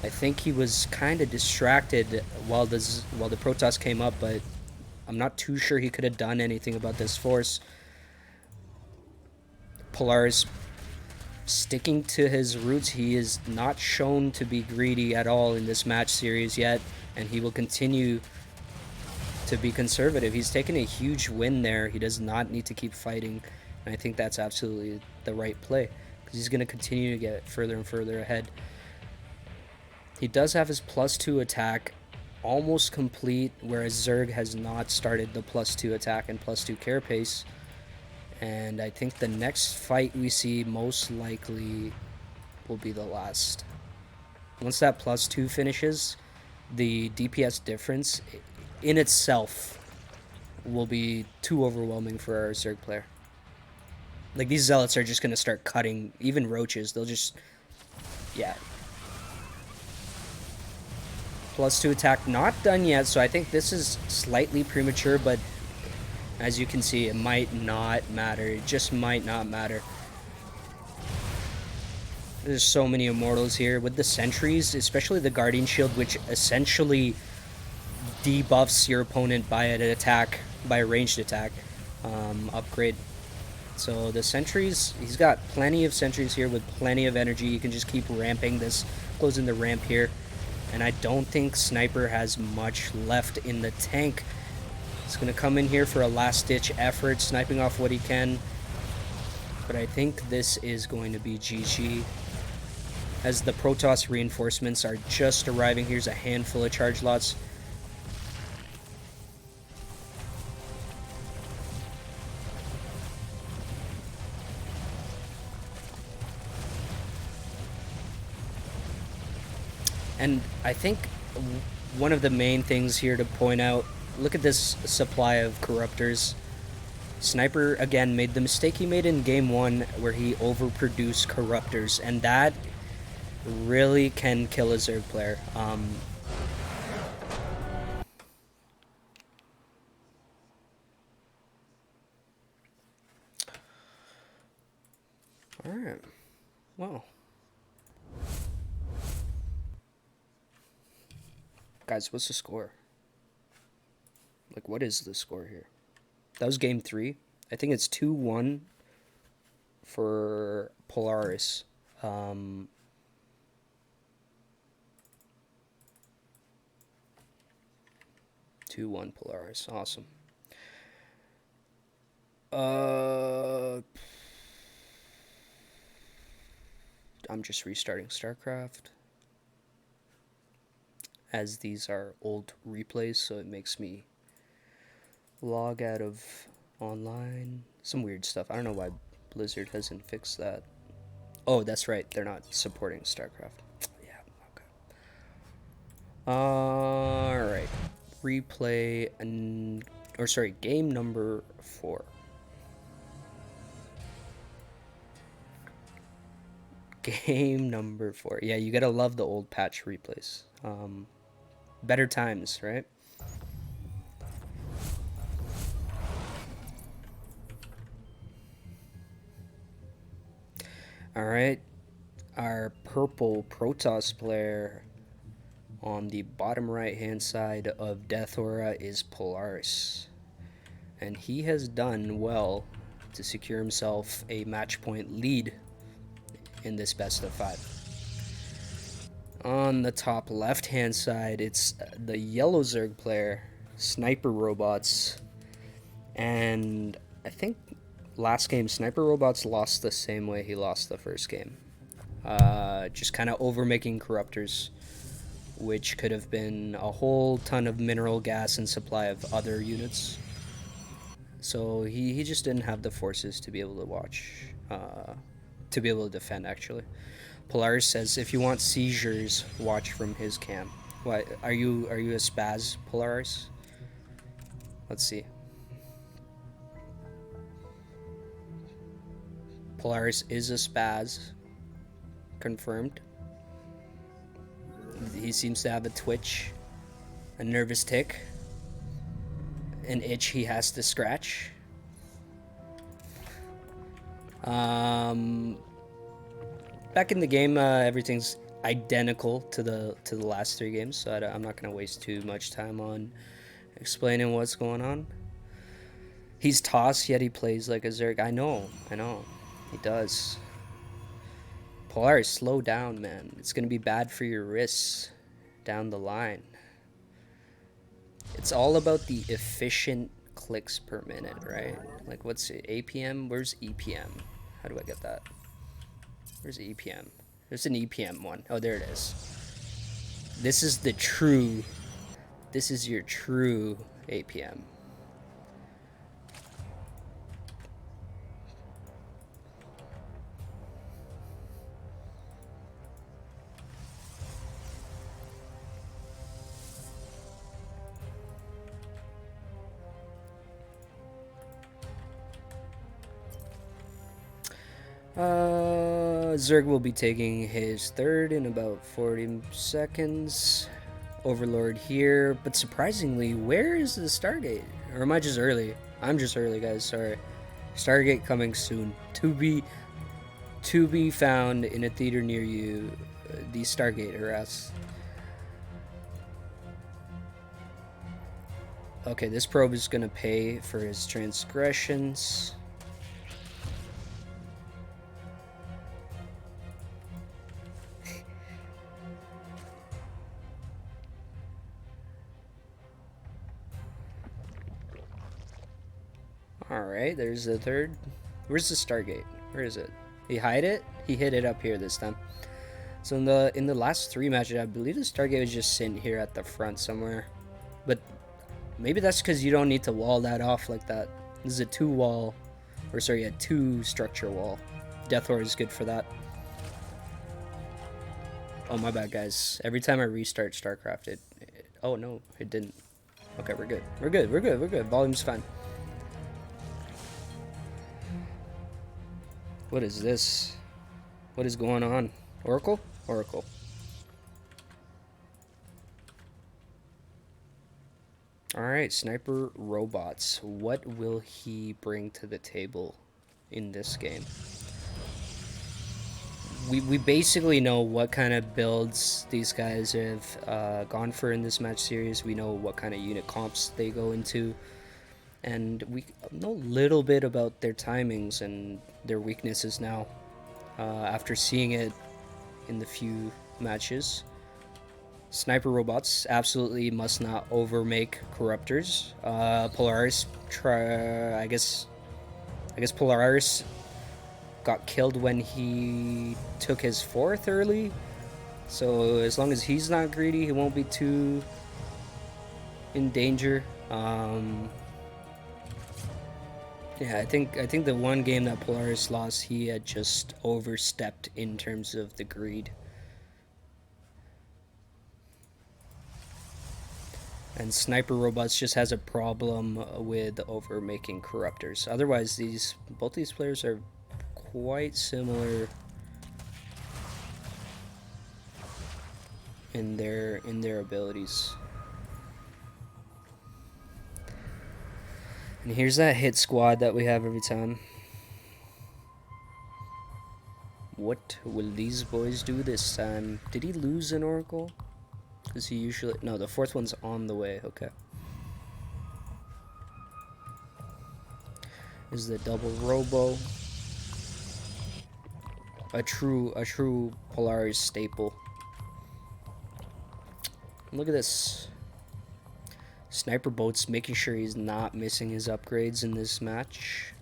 I think he was kind of distracted while the Protoss came up, but I'm not too sure he could have done anything about this force. Polaris sticking to his roots. He is not shown to be greedy at all in this match series yet, and he will continue to be conservative. He's taken a huge win there. He does not need to keep fighting, and I think that's absolutely the right play, because he's going to continue to get further and further ahead. He does have his +2 attack almost complete, whereas Zerg has not started the +2 attack and +2 carapace. And I think the next fight we see most likely will be the last. Once that +2 finishes, the DPS difference in itself will be too overwhelming for our Zerg player. Like, these Zealots are just going to start cutting, even roaches. They'll just, yeah. +2 attack not done yet, so I think this is slightly premature, but as you can see, it might not matter. It just might not matter. There's so many Immortals here with the sentries, especially the Guardian Shield, which essentially debuffs your opponent by an attack, by a ranged attack upgrade. So the sentries, he's got plenty of sentries here with plenty of energy. You can just keep ramping this, closing the ramp here. And I don't think Sniper has much left in the tank. He's going to come in here for a last-ditch effort, sniping off what he can. But I think this is going to be GG, as the Protoss reinforcements are just arriving. Here's a handful of charge lots. And I think one of the main things here to point out, look at this supply of Corruptors. Sniper, again, made the mistake he made in Game 1 where he overproduced Corruptors, and that really can kill a Zerg player. Alright. Well. Guys, what's the score? Like, what is the score here? That was game 3. I think it's 2-1 for Polaris. 2-1 Polaris. Awesome. I'm just restarting StarCraft, as these are old replays, so it makes me log out of online. Some weird stuff. I don't know why Blizzard hasn't fixed that. Oh, that's right. They're not supporting StarCraft. Yeah, okay. Alright. Replay, game number 4. Game number 4. Yeah, you gotta love the old patch replays. Better times, right? Alright. Our purple Protoss player on the bottom right hand side of Death Aura is Polaris. And he has done well to secure himself a match point lead in this best of 5. On the top left hand side, it's the yellow Zerg player, Sniper Robots. And I think last game Sniper Robots lost the same way he lost the first game. Just kind of overmaking Corruptors, which could have been a whole ton of mineral gas and supply of other units. So he just didn't have the forces to be able to watch, to be able to defend, actually. Polaris says, if you want seizures, watch from his cam. What, are you a spaz, Polaris? Let's see. Polaris is a spaz. Confirmed. He seems to have a twitch, a nervous tick, an itch he has to scratch. Back in the game, everything's identical to the last 3 games, so I'm not gonna waste too much time on explaining what's going on. He's tossed, yet he plays like a Zerg. I know, he does. Polaris, slow down, man. It's gonna be bad for your wrists down the line. It's all about the efficient clicks per minute, right? Like, what's it? APM? Where's EPM? How do I get that? Where's the EPM? There's an EPM one. Oh, there it is. This is the true. This is your true APM. Zerg will be taking his 3rd in about 40 seconds. Overlord here, but surprisingly, where is the Stargate? Or am I just early? I'm just early, guys, sorry. Stargate coming soon. To be found in a theater near you. The Stargate harass. Okay, this probe is gonna pay for his transgressions. Alright, there's the 3rd. Where's the Stargate? Where is it? He hide it? He hid it up here this time. So in the last 3 matches, I believe the Stargate was just sitting here at the front somewhere. But maybe that's because you don't need to wall that off like that. This is a 2 structure wall. Death Aura is good for that. Oh, my bad, guys. Every time I restart StarCraft, oh, no, it didn't. Okay, we're good. We're good. We're good. We're good. Volume's fine. What is this? What is going on? Oracle? Oracle. Alright, Sniper Robots. What will he bring to the table in this game? We basically know what kind of builds these guys have gone for in this match series. We know what kind of unit comps they go into. And we know a little bit about their timings and their weaknesses now. After seeing it in the few matches. Sniper Robots absolutely must not overmake Corruptors. Polaris, I guess Polaris got killed when he took his 4th early. So as long as he's not greedy, he won't be too in danger. Yeah, I think the one game that Polaris lost, he had just overstepped in terms of the greed. And Sniper Robots just has a problem with overmaking Corruptors. Otherwise, both these players are quite similar in their abilities. And here's that hit squad that we have every time. What will these boys do this time? Did he lose an Oracle? Because he usually... No, the 4th one's on the way. Okay. Is the double Robo. A true Polaris staple. Look at this. Sniper Boat's making sure he's not missing his upgrades in this match.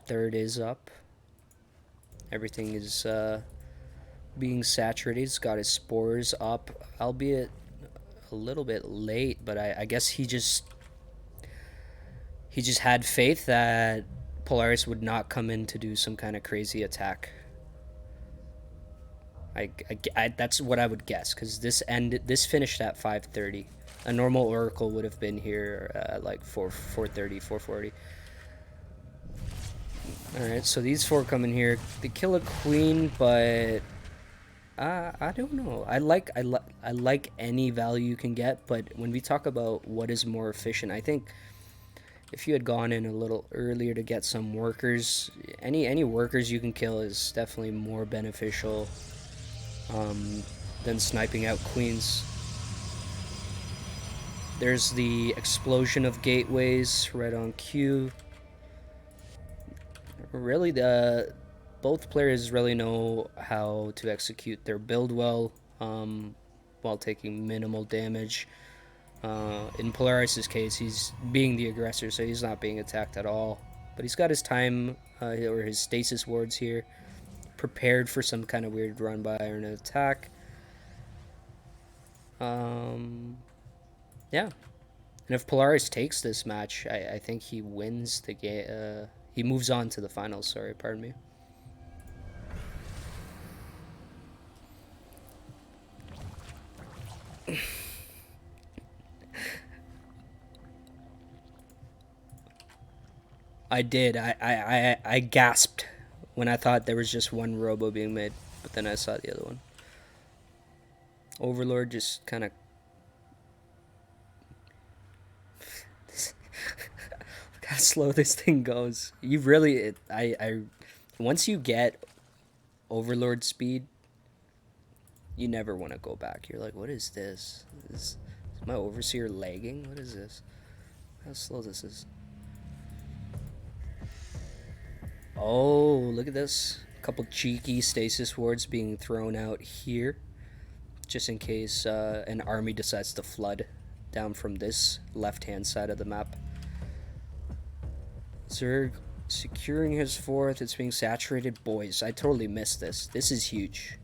3rd is up. Everything is being saturated. He's got his spores up, albeit a little bit late, but I guess he just had faith that Polaris would not come in to do some kind of crazy attack. That's what I would guess, because this finished at 5:30. A normal Oracle would have been here at like 4:30, 4:40. Alright, so these 4 come in here. They kill a queen, but I don't know. I like any value you can get, but when we talk about what is more efficient, I think if you had gone in a little earlier to get some workers, any workers you can kill is definitely more beneficial than sniping out queens. There's the explosion of gateways right on cue. Really, both players really know how to execute their build well while taking minimal damage. In Polaris' case, he's being the aggressor, so he's not being attacked at all. But he's got his time, or his stasis wards here, prepared for some kind of weird run by or an attack. Yeah. And if Polaris takes this match, I think he wins the game. He moves on to the finals, sorry, pardon me. I did. I gasped when I thought there was just one Robo being made, but then I saw the other one. Overlord just kind of... Look how slow this thing goes. You really... Once you get Overlord speed, you never want to go back. You're like, what is this? Is my Overseer lagging? What is this? How slow this is. Oh, look at this. A couple cheeky stasis wards being thrown out here. Just in case an army decides to flood down from this left-hand side of the map. Zerg securing his 4th. It's being saturated. Boys, I totally missed this. This is huge.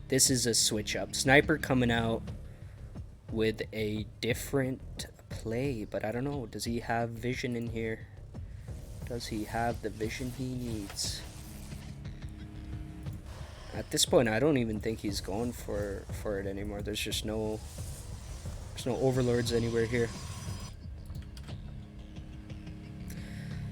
This is a switch up. Sniper coming out with a different play, but I don't know. Does he have vision in here? Does he have the vision he needs? At this point, I don't even think he's going for it anymore. There's just no overlords anywhere here.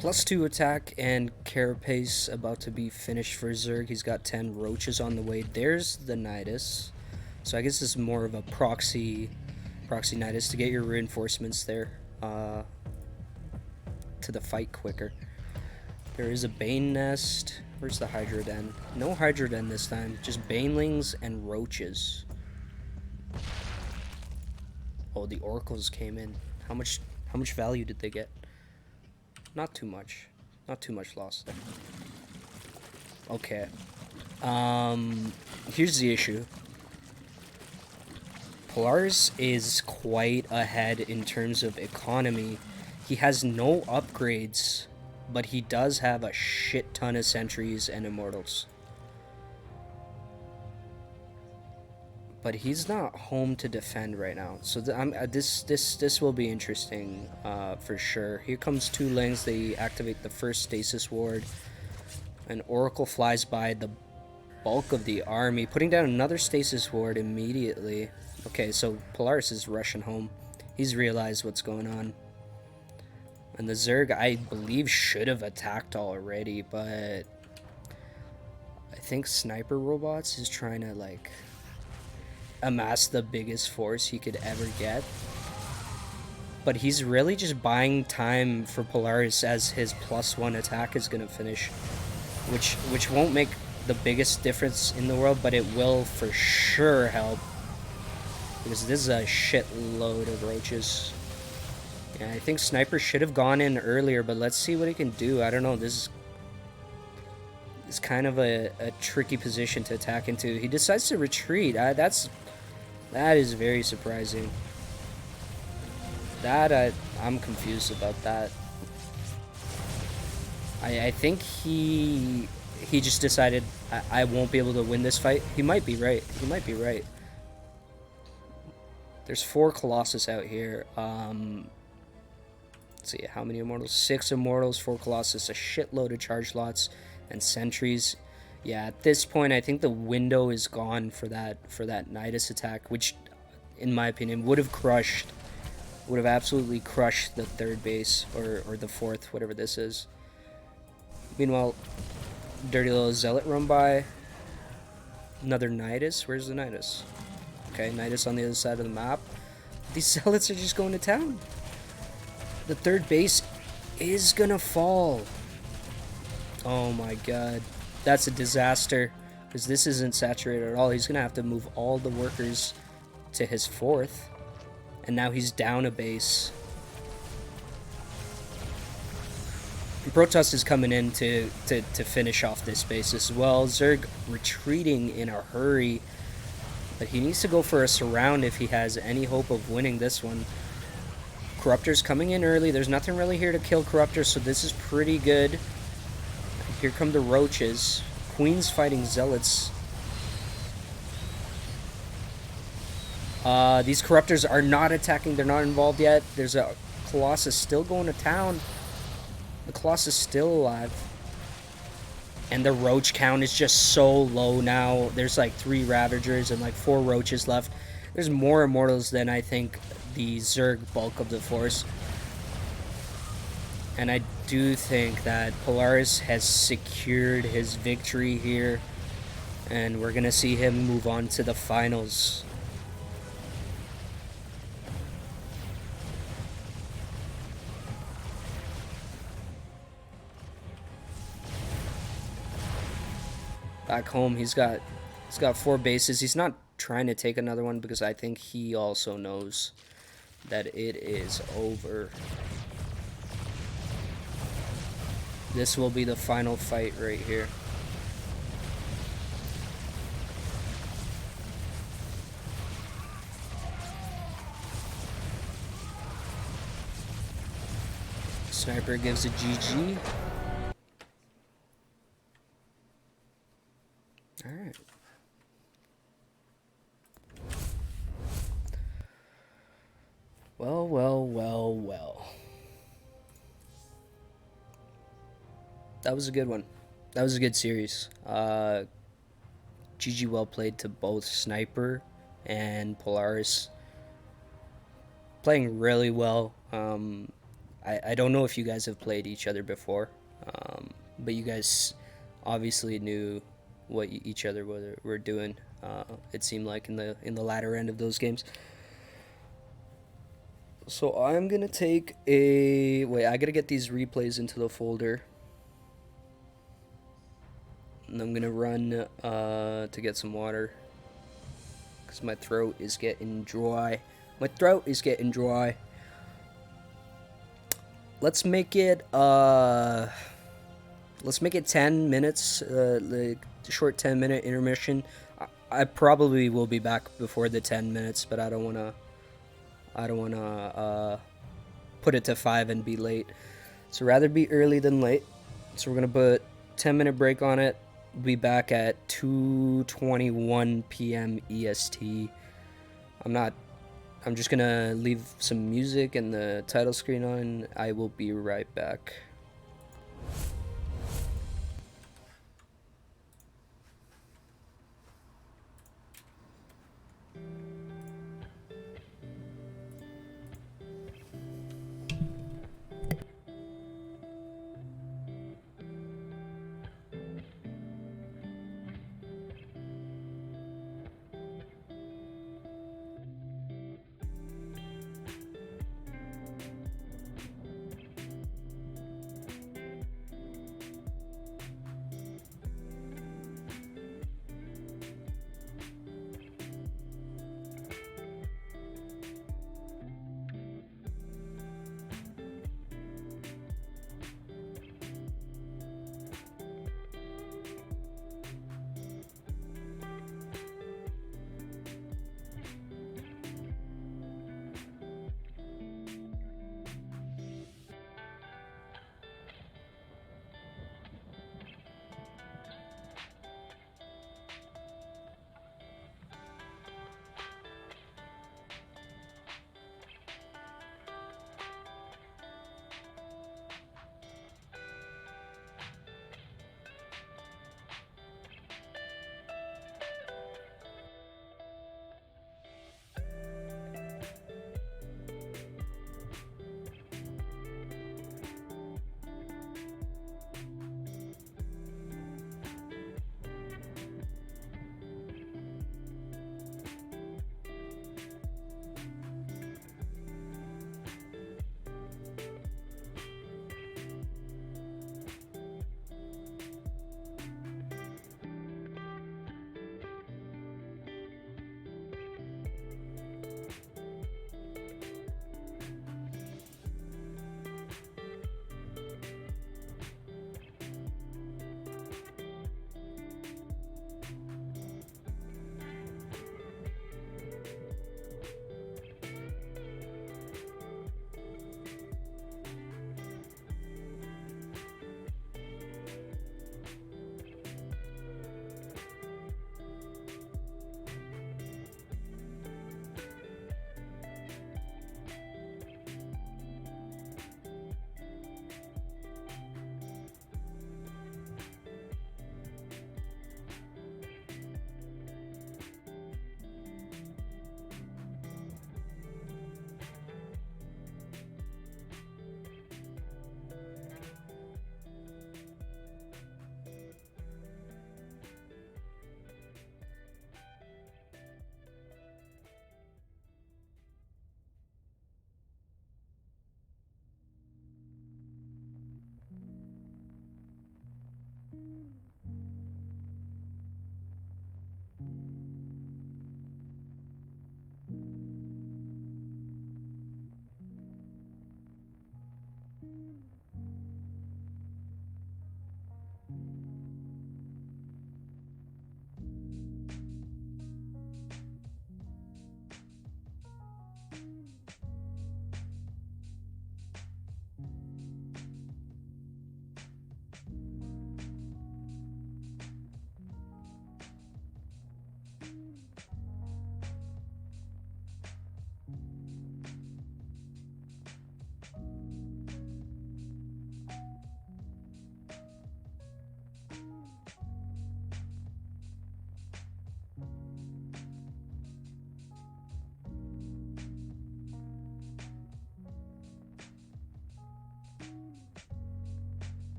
+2 attack and Carapace about to be finished for Zerg. He's got 10 roaches on the way. There's the Nidus. So I guess this is more of a proxy Nidus to get your reinforcements there to the fight quicker. There is a Bane nest. Where's the Hydra Den? No Hydra Den this time. Just Banelings and roaches. Oh, the Oracles came in. How much value did they get? Not too much. Not too much loss there. Okay. Here's the issue. Polaris is quite ahead in terms of economy. He has no upgrades, but he does have a shit ton of sentries and immortals. But he's not home to defend right now, so this will be interesting for sure. Here comes 2 lanes. They activate the first stasis ward. An Oracle flies by the bulk of the army, putting down another stasis ward immediately. Okay, so Polaris is rushing home. He's realized what's going on. And the Zerg, I believe, should have attacked already, but I think Sniper Robots is trying to, like, amass the biggest force he could ever get. But he's really just buying time for Polaris as his +1 attack is going to finish. Which won't make the biggest difference in the world, but it will for sure help. Because this is a shitload of roaches. Yeah, I think Sniper should have gone in earlier, but let's see what he can do. I don't know, this is kind of a tricky position to attack into. He decides to retreat. That is very surprising. I'm confused about that. I think he just decided I won't be able to win this fight. He might be right. He might be right. There's 4 Colossus out here. Let's see, how many immortals? 6 immortals, 4 Colossus, a shitload of charge lots, and sentries. Yeah, at this point, I think the window is gone for that Nidus attack, which, in my opinion, would have absolutely crushed the 3rd base, or the 4th, whatever this is. Meanwhile, dirty little Zealot run by. Another Nidus? Where's the Nidus? Okay, Nidus on the other side of the map. These Zealots are just going to town. The 3rd base is gonna fall. Oh my god. That's a disaster. Because this isn't saturated at all. He's gonna have to move all the workers to his 4th. And now he's down a base. And Protoss is coming in to finish off this base as well. Zerg retreating in a hurry. But he needs to go for a surround if he has any hope of winning this one. Corruptor's coming in early. There's nothing really here to kill Corruptor, so this is pretty good. Here come the roaches. Queen's fighting Zealots. These Corruptors are not attacking. They're not involved yet. There's a Colossus still going to town. The Colossus is still alive. And the roach count is just so low now. There's like 3 Ravagers and like 4 roaches left. There's more Immortals than I think the Zerg bulk of the force. And I do think that Polaris has secured his victory here. And we're going to see him move on to the finals. Back home, he's got 4 bases. He's not trying to take another one because I think he also knows that it is over. This will be the final fight right here. Sniper gives a GG. Alright. Well, well, well, well. That was a good one. That was a good series. GG well played to both Sniper and Polaris. Playing really well. I don't know if you guys have played each other before, but you guys obviously knew what each other were doing. It seemed like in the latter end of those games. So I'm gonna take a wait. I gotta get these replays into the folder, and I'm gonna run to get some water because my throat is getting dry. My throat is getting dry. Let's make it 10 minutes, like a short 10-minute intermission. I probably will be back before the 10 minutes, but I don't wanna put it to 5 and be late. So rather be early than late. So we're gonna put 10-minute break on it. We'll be back at 2:21 p.m. EST. I'm just gonna leave some music and the title screen on. I will be right back.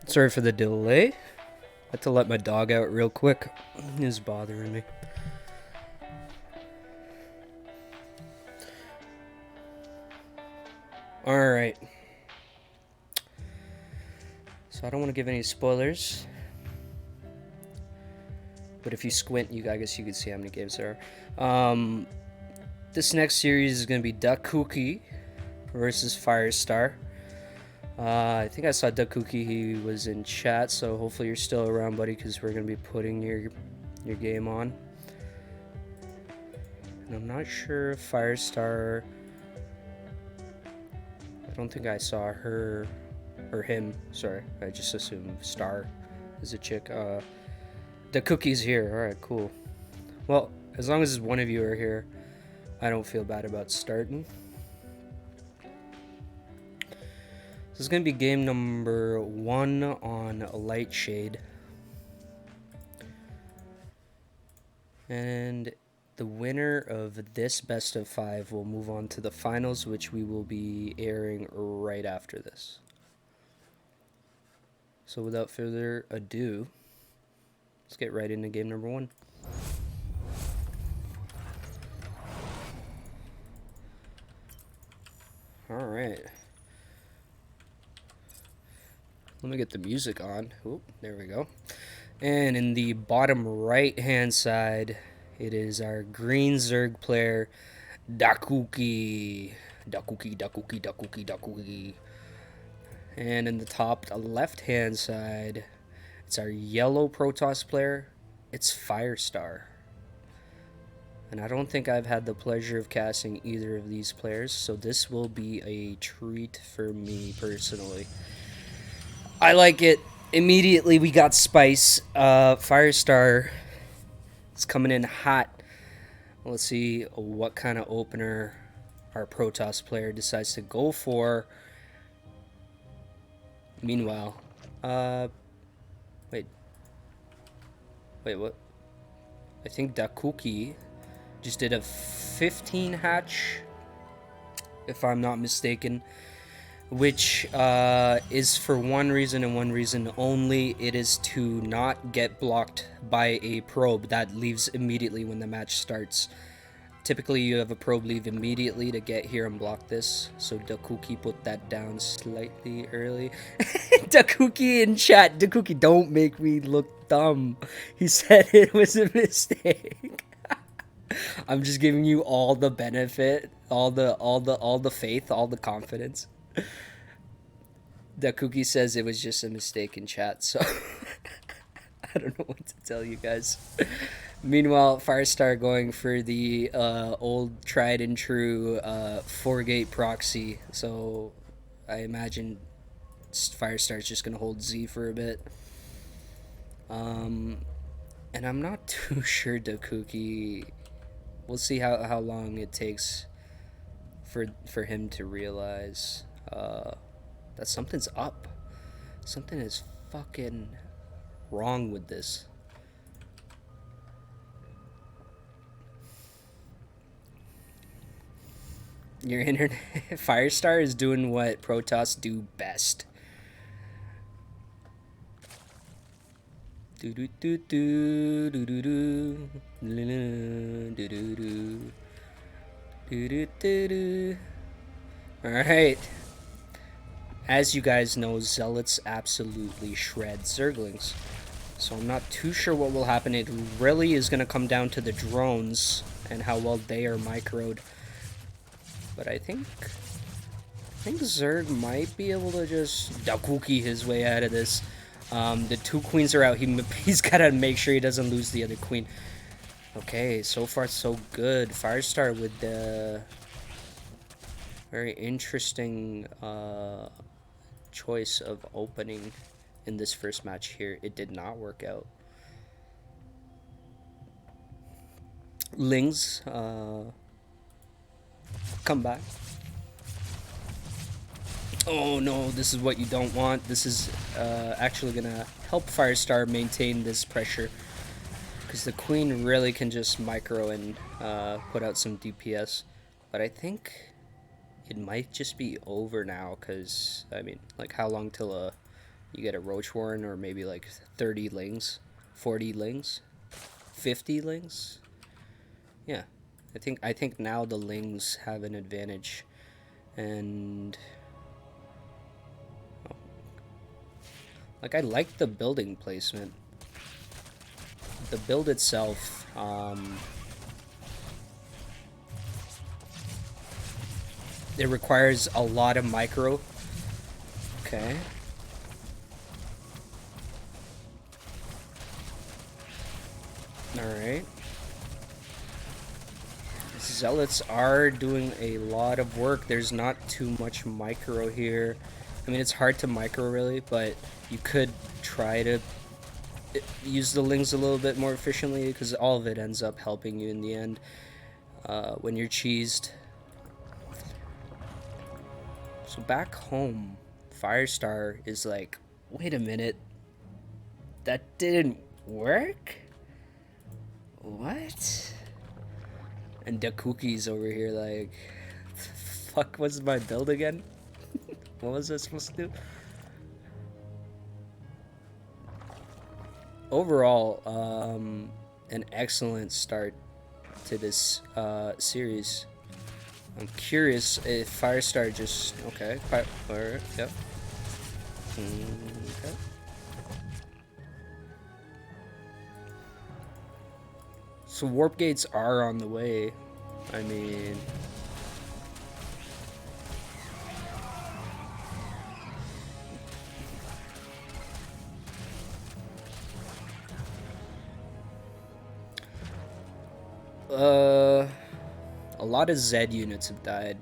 Sorry for the delay. Had to let my dog out real quick. He's bothering me. Alright. So I don't want to give any spoilers. But if you squint, I guess you can see how many games there are. This next series is going to be Dakuki versus Firestar. I think I saw Dakuki, he was in chat, so hopefully you're still around, buddy, because we're going to be putting your game on. And I'm not sure if Firestar... I don't think I saw her, or him, sorry. I just assumed Star is a chick. Dakuki's here, alright, cool. Well, as long as one of you are here, I don't feel bad about starting. This is going to be game number 1 on Lightshade. And the winner of this best of 5 will move on to the finals, which we will be airing right after this. So without further ado, let's get right into game number 1. Alright. Let me get the music on. Oop, there we go. And in the bottom right hand side, it is our green Zerg player, Dakuki. Dakuki. And in the top left hand side, it's our yellow Protoss player. It's Firestar. And I don't think I've had the pleasure of casting either of these players, so this will be a treat for me personally. I like it. Immediately we got spice. Firestar is coming in hot. Let's see what kind of opener our Protoss player decides to go for. Meanwhile, wait, what? I think Dakuki just did a 15 hatch, if I'm not mistaken, which is for one reason and one reason only. It is to not get blocked by a probe that leaves immediately when the match starts. Typically you have a probe leave immediately to get here and block this, so Dakuki put that down slightly early. Dakuki in chat, Dakuki, don't make me look dumb. He said it was a mistake. I'm just giving you all the benefit, all the faith, all the confidence. Dakuki says it was just a mistake in chat, so I don't know what to tell you guys. Meanwhile, Firestar going for the old tried and true 4-gate proxy, so I imagine Firestar's just gonna hold Z for a bit. And I'm not too sure Dakuki. We'll see how long it takes for him to realize that something's up. Something is fucking wrong with this. Your internet Firestar is doing what Protoss do best. Alright. As you guys know, Zealots absolutely shred Zerglings. So I'm not too sure what will happen. It really is going to come down to the drones and how well they are microed. But I think Zerg might be able to just Dakuki his way out of this. The 2 queens are out. He's got to make sure he doesn't lose the other queen. Okay, so far so good. Firestar with the very interesting choice of opening in this first match here. It did not work out. Lings come back. Oh no, this is what you don't want. This is actually gonna help Firestar maintain this pressure, because the queen really can just micro and put out some DPS. But I think it might just be over now, because I mean, like, how long till a you get a Roach Warren or maybe like 30 lings, 40 lings, 50 lings. Yeah, I think now the lings have an advantage, and like I like the building placement. The build itself, it requires a lot of micro. Okay. Alright. Zealots are doing a lot of work. There's not too much micro here. I mean, it's hard to micro really, but you could try to use the lings a little bit more efficiently because all of it ends up helping you in the end when you're cheesed. So back home, Firestar is like, wait a minute, that didn't work? What? And Dakuki's over here like, fuck was my build again? What was I supposed to do? Overall, an excellent start to this series. I'm curious if Firestar just... Okay, Fire, yep. Okay. So warp gates are on the way. I mean... a lot of Z units have died.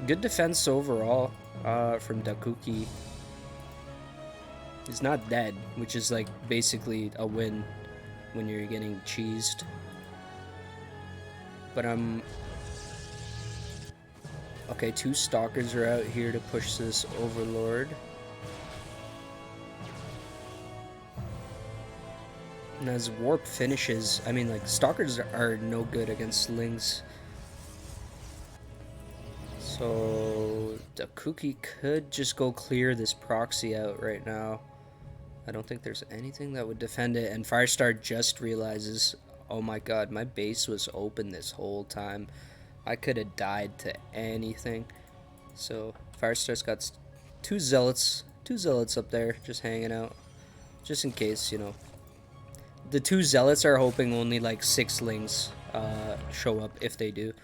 Good defense overall from Dakuki. He's not dead, which is like basically a win when you're getting cheesed. But okay, 2 stalkers are out here to push this overlord. And as warp finishes, I mean, like, stalkers are no good against lings. So Dakuki could just go clear this proxy out right now. I don't think there's anything that would defend it. And Firestar just realizes, oh my god, my base was open this whole time. I could have died to anything. So Firestar's got 2 zealots up there just hanging out, just in case, you know. The 2 zealots are hoping only like 6 lings show up if they do.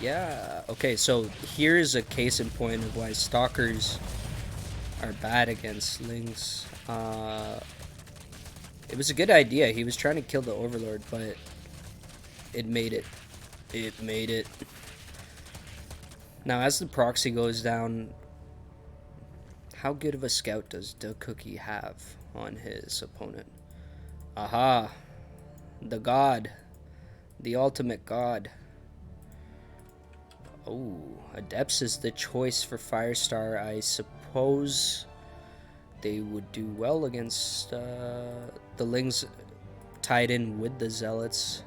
Yeah. Okay, so here's a case in point of why stalkers are bad against lings. It was a good idea. He was trying to kill the overlord, but it made it. It made it. Now, as the proxy goes down, how good of a scout does Dakuki have on his opponent? Aha! The god. The ultimate god. Oh, Adepts is the choice for Firestar. I suppose they would do well against the lings tied in with the zealots.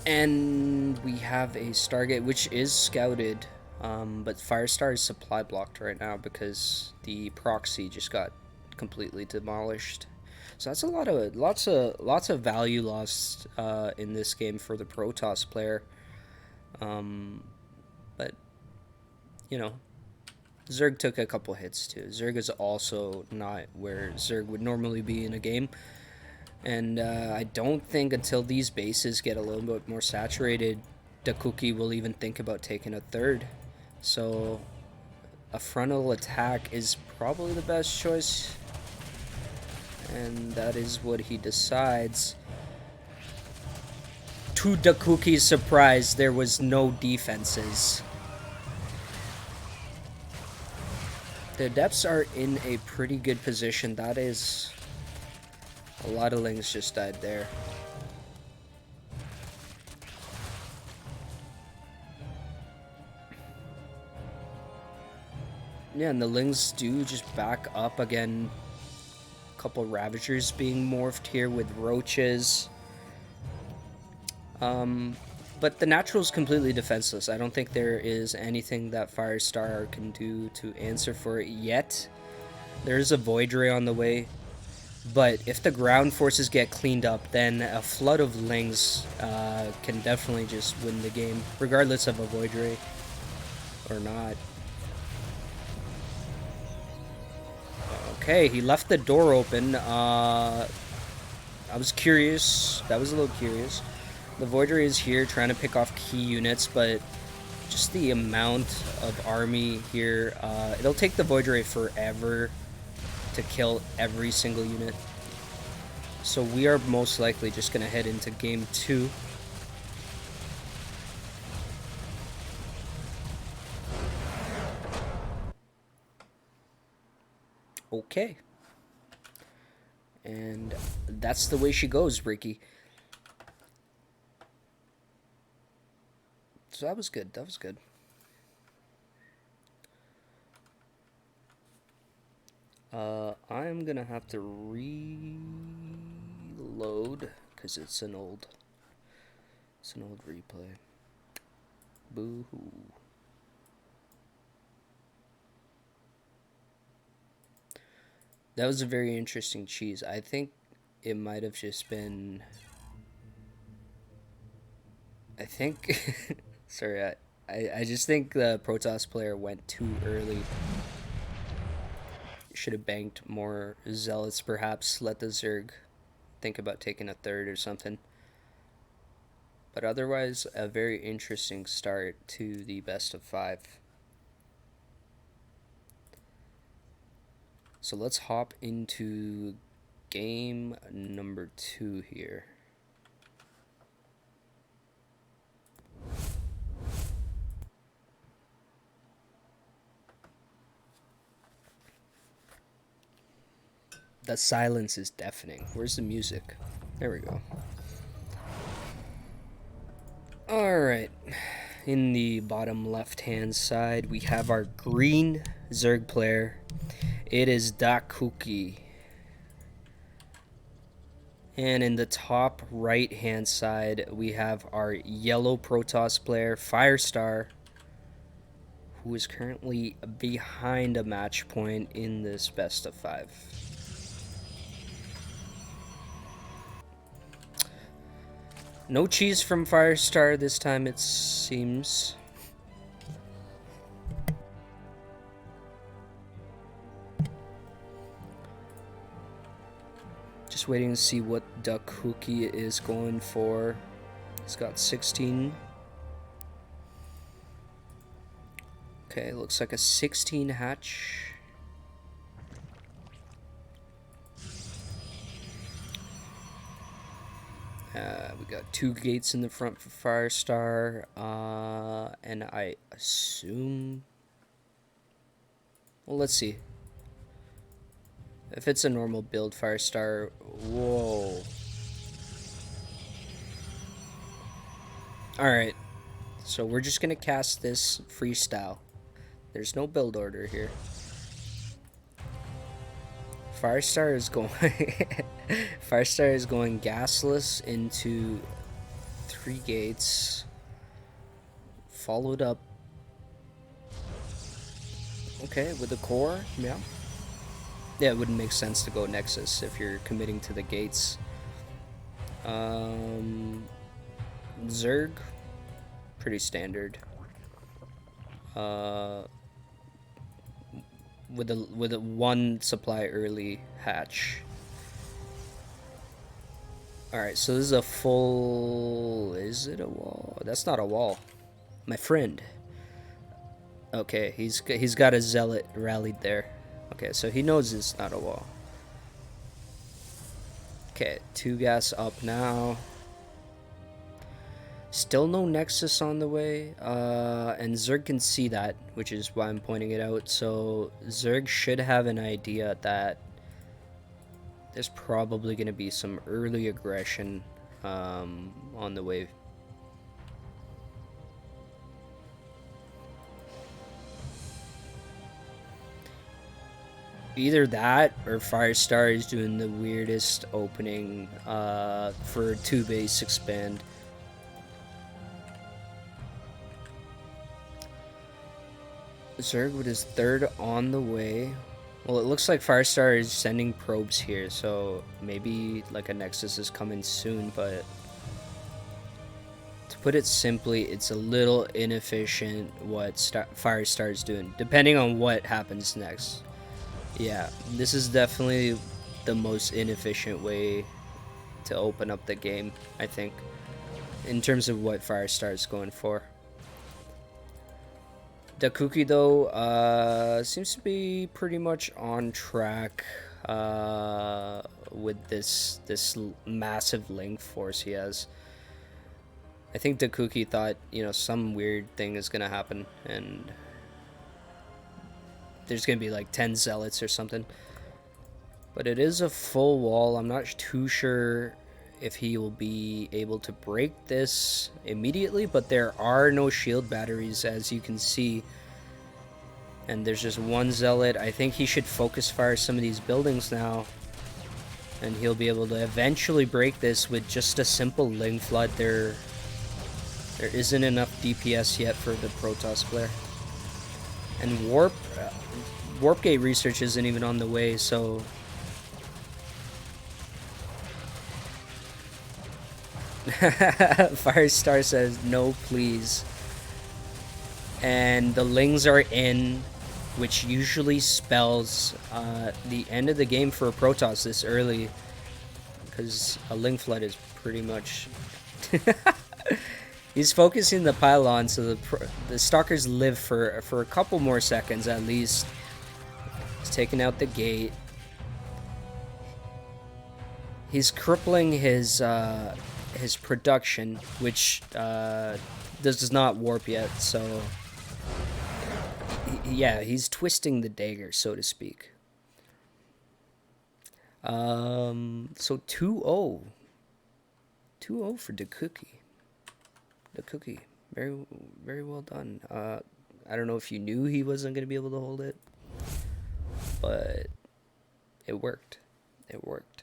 And we have a Stargate, which is scouted, but Firestar is supply blocked right now because the proxy just got completely demolished. So that's a lot of lots of value lost in this game for the Protoss player. But you know, Zerg took a couple hits too. Zerg is also not where Zerg would normally be in a game. And I don't think until these bases get a little bit more saturated, Dakuki will even think about taking a third. So a frontal attack is probably the best choice. And that is what he decides. To Dakuki's surprise, there was no defenses. The Adepts are in a pretty good position. That is... a lot of lings just died there. Yeah, and the lings do just back up again couple Ravagers being morphed here with Roaches. But the natural is completely defenseless. I don't think there is anything that Firestar can do to answer for it yet. There is a Void Ray on the way. But if the ground forces get cleaned up, then a flood of Lings can definitely just win the game, regardless of a Void Ray or not. Okay, he left the door open. I was curious. That was a little curious. The Void Ray is here trying to pick off key units, but just the amount of army here, it'll take the Void Ray forever to kill every single unit. So we are most likely just going to head into game 2. Okay. And that's the way she goes, Ricky. So that was good. That was good. I'm gonna have to reload because it's an old replay. Boo-hoo. That was a very interesting cheese. I think it might have just been. I think. Sorry, I just think the Protoss player went too early. Should have banked more Zealots, perhaps. Let the Zerg think about taking a third or something. But otherwise, a very interesting start to the best of 5. So let's hop into game number 2 here. The silence is deafening. Where's the music? There we go. Alright. In the bottom left-hand side, we have our green Zerg player. It is Dakuki. And in the top right-hand side, we have our yellow Protoss player, Firestar, who is currently behind a match point in this best of 5. No cheese from Firestar this time, it seems. Just waiting to see what Dakuki is going for. He's got 16. Okay, looks like a 16 hatch. We got 2 gates in the front for Firestar, and I assume... Well, let's see. If it's a normal build, Firestar... Whoa. Alright, so we're just gonna cast this freestyle. There's no build order here. Firestar is going Firestar is going gasless into 3 gates, followed up with the core. Yeah, it wouldn't make sense to go Nexus if you're committing to the gates. Zerg, pretty standard. With a 1 supply early hatch. Alright, so this is a full... Is it a wall? That's not a wall. My friend. Okay, he's got a Zealot rallied there. Okay, so he knows it's not a wall. Okay, 2 gas up now. Still no Nexus on the way, and Zerg can see that, which is why I'm pointing it out. So Zerg should have an idea that there's probably going to be some early aggression on the way. Either that or Firestar is doing the weirdest opening for 2-base expand. Zerg with his third on the way. Well, it looks like Firestar is sending probes here, so maybe like a Nexus is coming soon, but to put it simply, it's a little inefficient what Firestar is doing, depending on what happens next. Yeah, this is definitely the most inefficient way to open up the game, I think, in terms of what Firestar is going for. Dakuki, though, seems to be pretty much on track with this massive link force he has. I think Dakuki thought, some weird thing is gonna happen, and there's gonna be like 10 zealots or something. But it is a full wall. I'm not too sure if he will be able to break this immediately, but there are no shield batteries, as you can see. And there's just one zealot. I think he should focus fire some of these buildings now, and he'll be able to eventually break this with just a simple Ling Flood. There isn't enough DPS yet for the Protoss player. And Warp Gate research isn't even on the way, so Firestar says no please. And the Lings are in, which usually spells the end of the game for a Protoss this early, because a Ling Flood is pretty much he's focusing the pylon so the Stalkers live for a couple more seconds at least. He's taking out the gate. He's crippling his production, which does not warp yet, so yeah, he's twisting the dagger, so to speak. So 2-0. 2-0 for Dakuki. Dakuki, very, very well done. I don't know if you knew he wasn't going to be able to hold it, but it worked. It worked.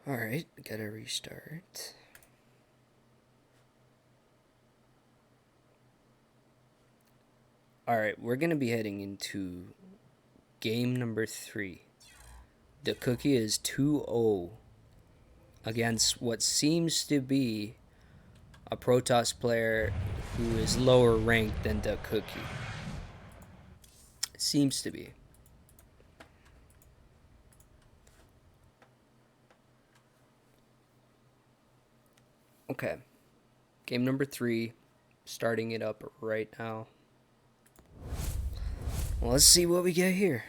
Alright, gotta restart. Alright, we're gonna be heading into game number 3. Dakuki is 2-0 against what seems to be a Protoss player who is lower ranked than Dakuki. It seems to be. Okay, game number 3, starting it up right now. Well, let's see what we get here.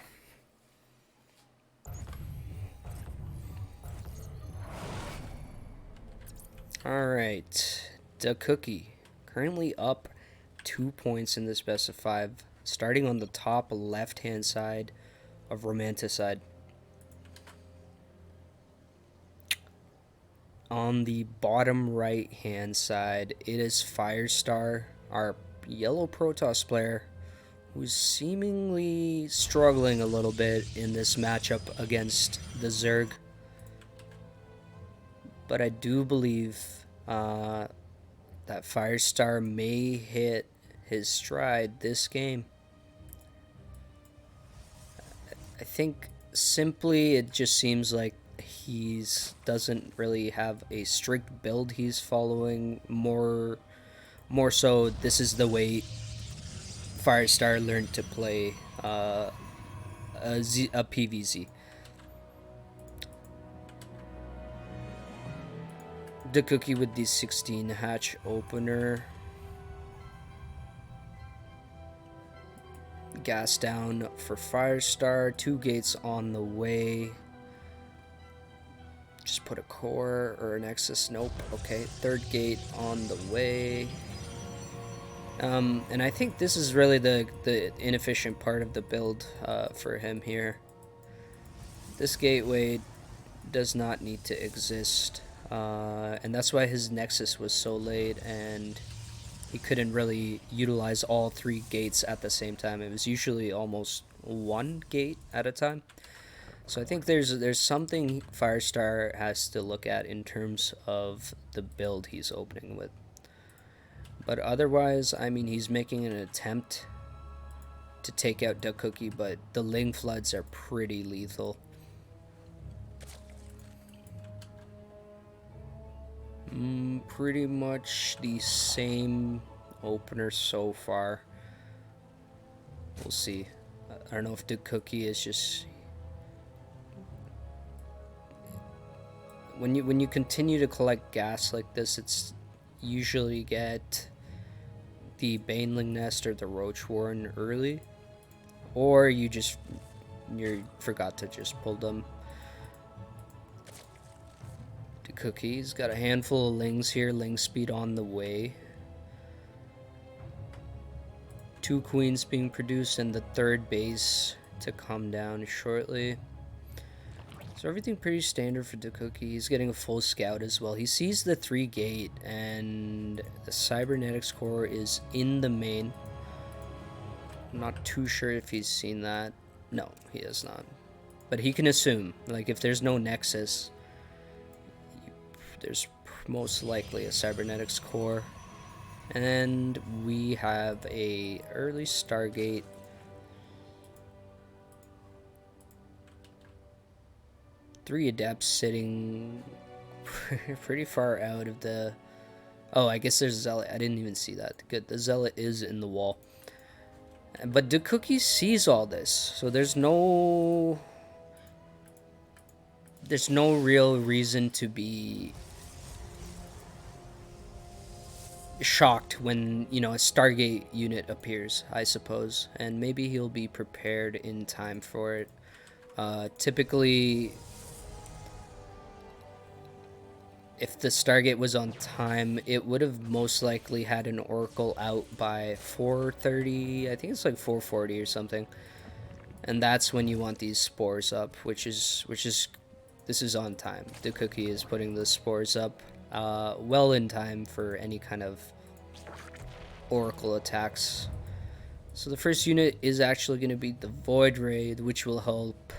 Alright, Dakuki, currently up 2 points in this best of 5, starting on the top left-hand side of Romanticide. On the bottom right-hand side, it is Firestar, our yellow Protoss player, who's seemingly struggling a little bit in this matchup against the Zerg. But I do believe that Firestar may hit his stride this game. I think simply it just seems like he's doesn't really have a strict build he's following. More so, this is the way Firestar learned to play a PvZ. Dakuki with the 16 hatch opener. Gas down for Firestar. 2 gates on the way. Just put a core or a Nexus. Nope. Okay, 3rd gate on the way. And I think this is really the inefficient part of the build for him here. This gateway does not need to exist. And that's why his Nexus was so late, and he couldn't really utilize all 3 gates at the same time. It was usually almost 1 gate at a time. So I think there's something Firestar has to look at in terms of the build he's opening with. But otherwise, I mean, he's making an attempt to take out Duck Cookie, but the Ling Floods are pretty lethal. Pretty much the same opener so far. We'll see. I don't know if Duck Cookie is just... When you continue to collect gas like this, it's usually get the Baneling Nest or the Roach Warren early, or you forgot to just pull them. The Cookie's got a handful of Lings here, Ling speed on the way. 2 queens being produced and the 3rd base to come down shortly. So everything pretty standard for the Cookie. He's getting a full scout as well. He sees the 3 gate and the Cybernetics core is in the main. I'm not too sure if he's seen that. No, he has not. But he can assume, like, if there's no Nexus, there's most likely a Cybernetics core. And we have a early Stargate. Three Adepts sitting pretty far out of the... Oh, I guess there's Zealot. I didn't even see that. Good, the Zealot is in the wall. But the Cookie sees all this, so there's no real reason to be shocked when, you know, a Stargate unit appears, I suppose. And maybe he'll be prepared in time for it. Typically, if the Stargate was on time, it would have most likely had an Oracle out by 4:30. I think it's like 4:40 or something. And that's when you want these spores up, which is this is on time. The Cookie is putting the spores up well in time for any kind of Oracle attacks. So the first unit is actually going to be the Void Ray, which will help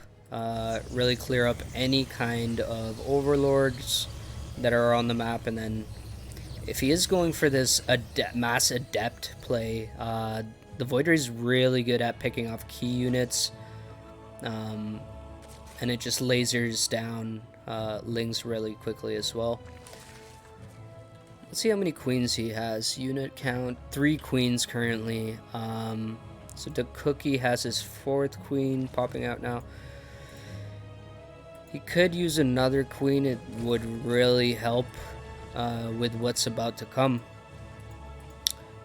really clear up any kind of Overlords that are on the map. And then if he is going for this mass adept play, the Void Ray is really good at picking off key units, and it just lasers down Lings really quickly as well. Let's see how many queens he has. Unit count 3 queens currently. So the Cookie has his 4th queen popping out now. He could use another queen. It would really help with what's about to come.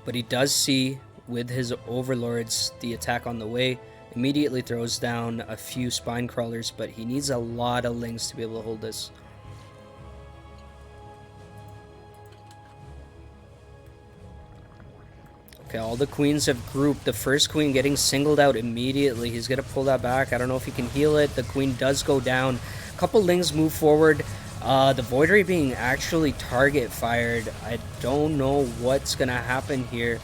But he does see, with his Overlords, the attack on the way. Immediately throws down a few Spine Crawlers, but he needs a lot of Lings to be able to hold this. Okay, all the queens have grouped. The first queen getting singled out immediately. He's going to pull that back. I don't know if he can heal it. The queen does go down. A couple Lings move forward. The Void Ray being actually target fired. I don't know what's going to happen here.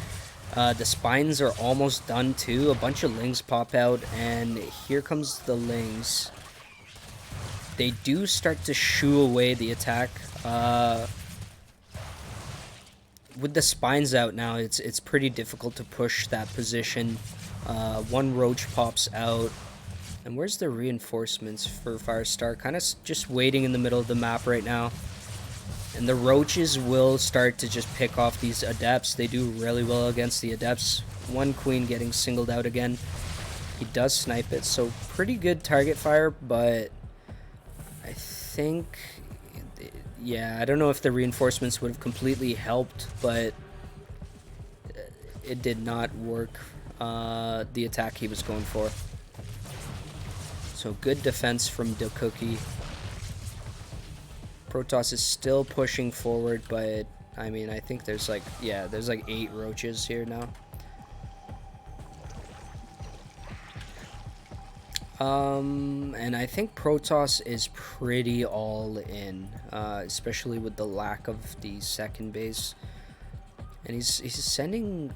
The Spines are almost done too. A bunch of Lings pop out, and here comes the Lings. They do start to shoo away the attack. With the Spines out now, it's pretty difficult to push that position. 1 Roach pops out. And where's the reinforcements for Firestar? Kind of just waiting in the middle of the map right now. And the Roaches will start to just pick off these Adepts. They do really well against the Adepts. 1 queen getting singled out again. He does snipe it, so pretty good target fire, but I think... Yeah, I don't know if the reinforcements would have completely helped, but it did not work, the attack he was going for. So good defense from the Cookie. Protoss is still pushing forward, but I mean, I think there's like, yeah, there's like 8 Roaches here now. And I think Protoss is pretty all in, especially with the lack of the second base. And he's sending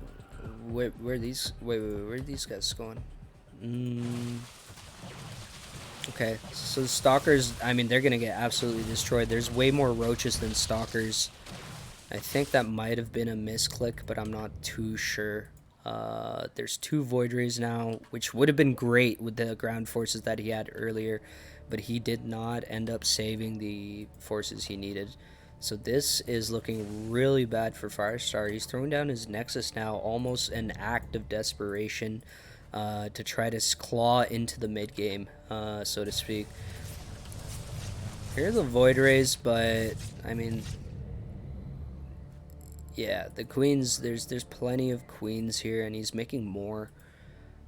where are these where are these guys going? Okay, so the stalkers, I mean, they're gonna get absolutely destroyed. There's way more roaches than stalkers. I think that might have been a misclick, but I'm not too sure. There's 2 Void Rays now, which would have been great with the ground forces that he had earlier, but he did not end up saving the forces he needed. So this is looking really bad for Firestar. He's throwing down his Nexus now, almost an act of desperation, to try to claw into the mid game, so to speak. Here are the Void Rays, but I mean, yeah, the queens. There's plenty of queens here, and he's making more.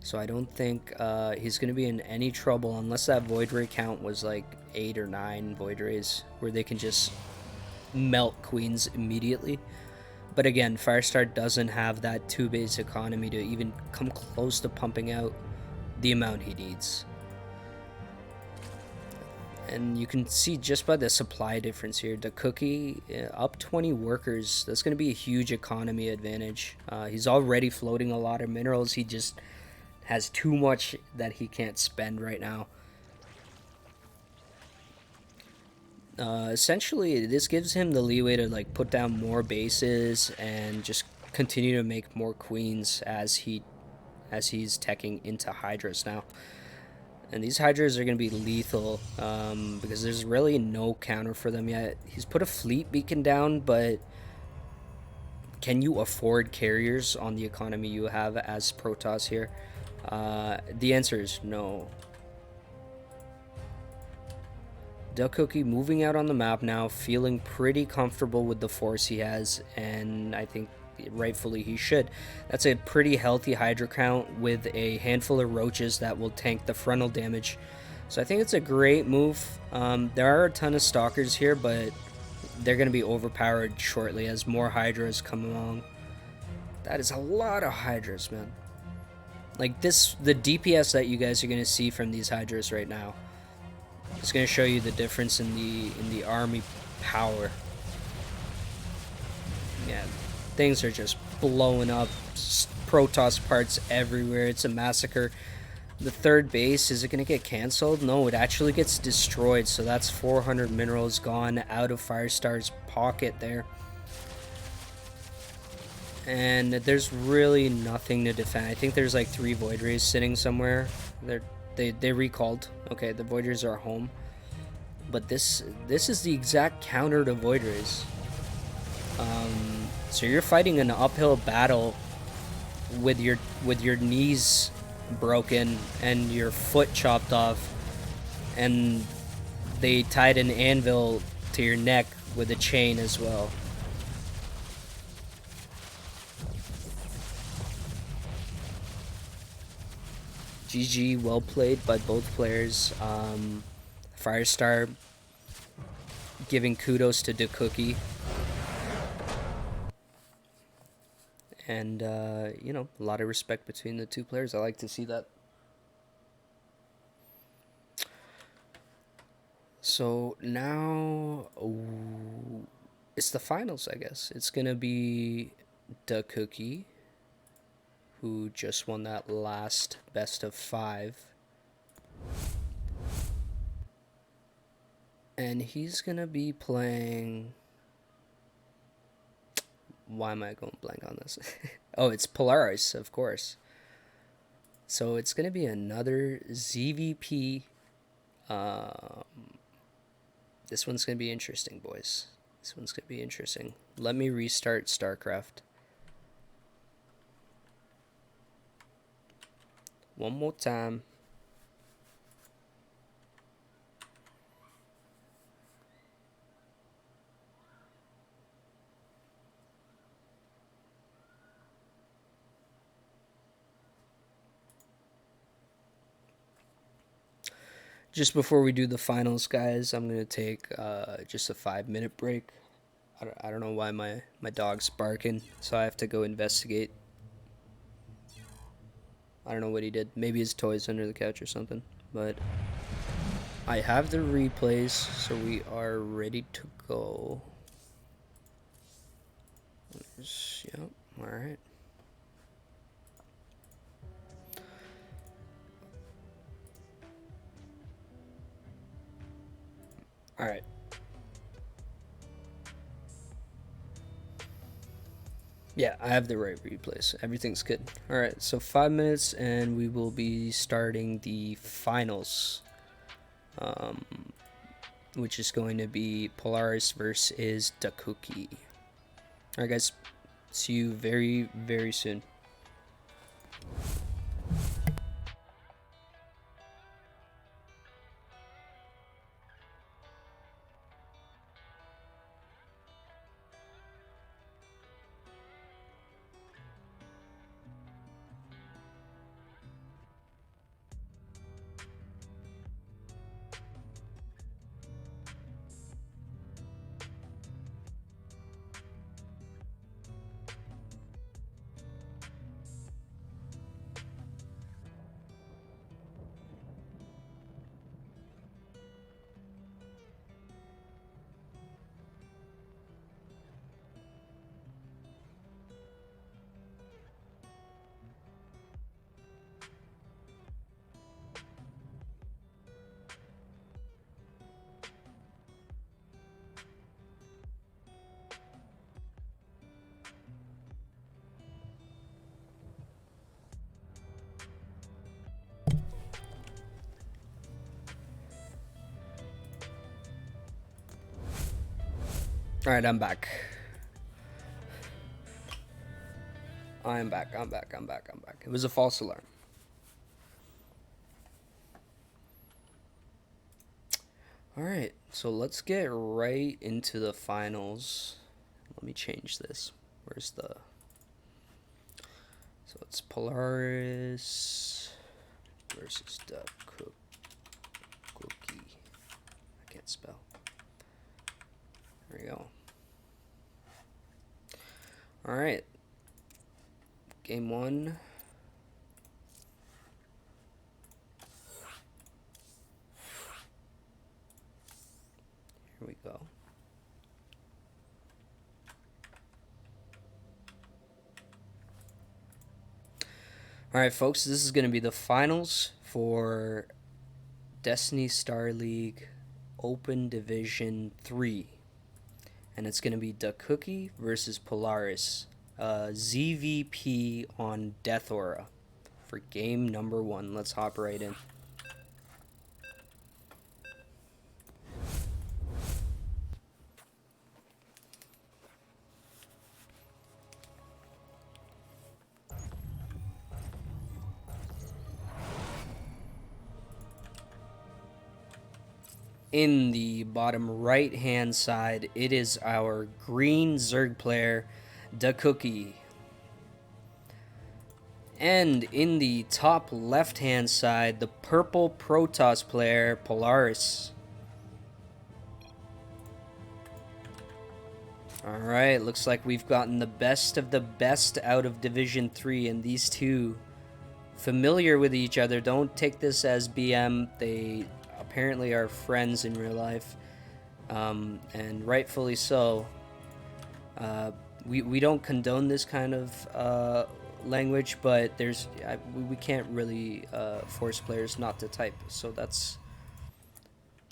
So I don't think he's gonna be in any trouble unless that Void Ray count was like 8 or 9 Void Rays, where they can just melt queens immediately. But again, Firestar doesn't have that 2-base economy to even come close to pumping out the amount he needs. And you can see just by the supply difference here, the cookie up 20 workers, that's going to be a huge economy advantage. He's already floating a lot of minerals. He just has too much that he can't spend right now. Essentially, this gives him the leeway to like put down more bases and just continue to make more queens as he's teching into Hydras now. And these Hydras are going to be lethal because there's really no counter for them yet. He's put a fleet beacon down, but can you afford carriers on the economy you have as Protoss here? The answer is no. Duck Cookie moving out on the map now, feeling pretty comfortable with the force he has, and I think rightfully he should. That's a pretty healthy Hydra count with a handful of roaches that will tank the frontal damage. So I think it's a great move. There are a ton of stalkers here, but they're going to be overpowered shortly as more Hydras come along. That is a lot of Hydras, man. Like this, the DPS that you guys are going to see from these Hydras right now, it's going to show you the difference in the army power. Yeah, things are just blowing up. Protoss parts everywhere. It's a massacre. The third base, is it going to get canceled? No, it actually gets destroyed. So that's 400 minerals gone out of Firestar's pocket there. And there's really nothing to defend. I think there's like 3 Void Rays sitting somewhere. They recalled. Okay, the Void Rays are home. But this is the exact counter to Void Rays. So you're fighting an uphill battle with your knees broken and your foot chopped off, and they tied an anvil to your neck with a chain as well. GG, well played by both players. Firestar giving kudos to DeCookie. And, you know, a lot of respect between the two players. I like to see that. So now, it's the finals, I guess. It's going to be DeCookie, who just won that last best of 5. And he's going to be playing... Why am I going blank on this? Oh, it's Polaris, of course. So it's going to be another ZVP. This one's going to be interesting, boys. This one's going to be interesting. Let me restart StarCraft. One more time. Just before we do the finals, guys, I'm going to take just a 5-minute break. I don't know why my dog's barking, so I have to go investigate. I don't know what he did. Maybe his toy's under the couch or something. But I have the replays, so we are ready to go. Yep. All right. All right. Yeah, I have the right replays. Everything's good. All right, so 5 minutes, and we will be starting the finals, which is going to be Polaris versus Dakuki. All right, guys. See you very, very soon. All right, I'm back. I'm back. It was a false alarm. All right, so let's get right into the finals. Let me change this. Where's the... So it's Polaris versus Dakuki. I can't spell. There we go. All right. Game 1. Here we go. All right, folks, this is going to be the finals for Destiny Star League Open Division 3. And it's going to be Dakuki versus Polaris. ZVP on Death Aura for game number 1. Let's hop right in. In the bottom right hand side, it is our green Zerg player, Dakuki. And in the top left hand side, the purple Protoss player, Polaris. Alright, looks like we've gotten the best of the best out of Division 3, and these two familiar with each other. Don't take this as BM. They apparently are friends in real life, and rightfully so. We don't condone this kind of language, but we can't really force players not to type, so that's,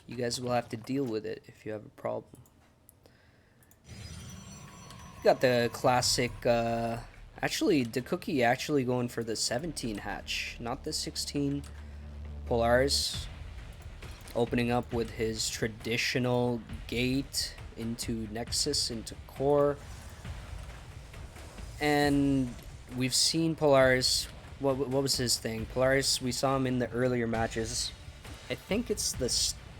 you guys will have to deal with it if you have a problem. Got the classic, actually Dakuki actually going for the 17 hatch, not the 16. Polaris opening up with his traditional gate into Nexus, into core. And we've seen Polaris, what was his thing? Polaris, we saw him in the earlier matches. I think it's the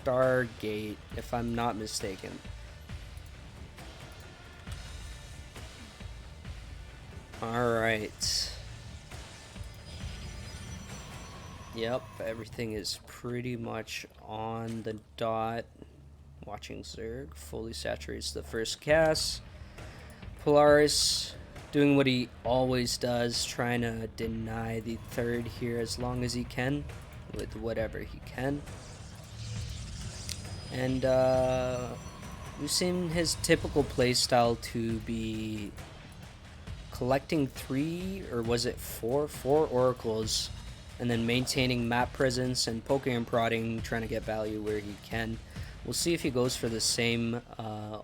Stargate, if I'm not mistaken. Alright. Yep, everything is pretty much on the dot. Watching Zerg, fully saturates the first cast. Polaris doing what he always does, trying to deny the third here as long as he can, with whatever he can. And we've seen his typical playstyle to be collecting 3, or was it 4 oracles, and then maintaining map presence and poking and prodding, trying to get value where he can. We'll see if he goes for the same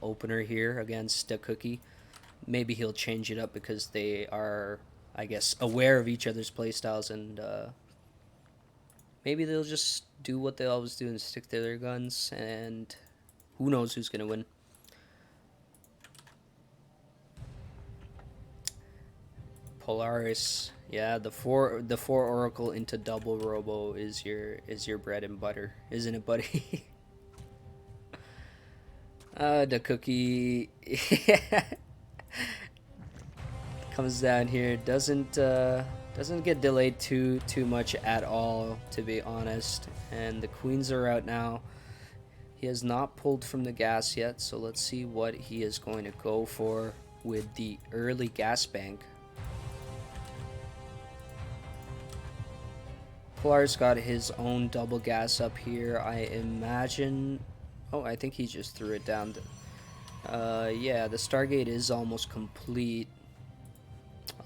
opener here against the Cookie. Maybe he'll change it up because they are, I guess, aware of each other's playstyles, and maybe they'll just do what they always do and stick to their guns, and who knows who's going to win. Polaris, yeah, the four oracle into double robo is your bread and butter, isn't it, buddy? The Cookie comes down here, doesn't get delayed too much at all, to be honest. And the queens are out now. He has not pulled from the gas yet, so let's see what he is going to go for with the early gas bank. Polaris got his own double gas up here, I imagine. Oh, I think he just threw it down. Yeah, the Stargate is almost complete,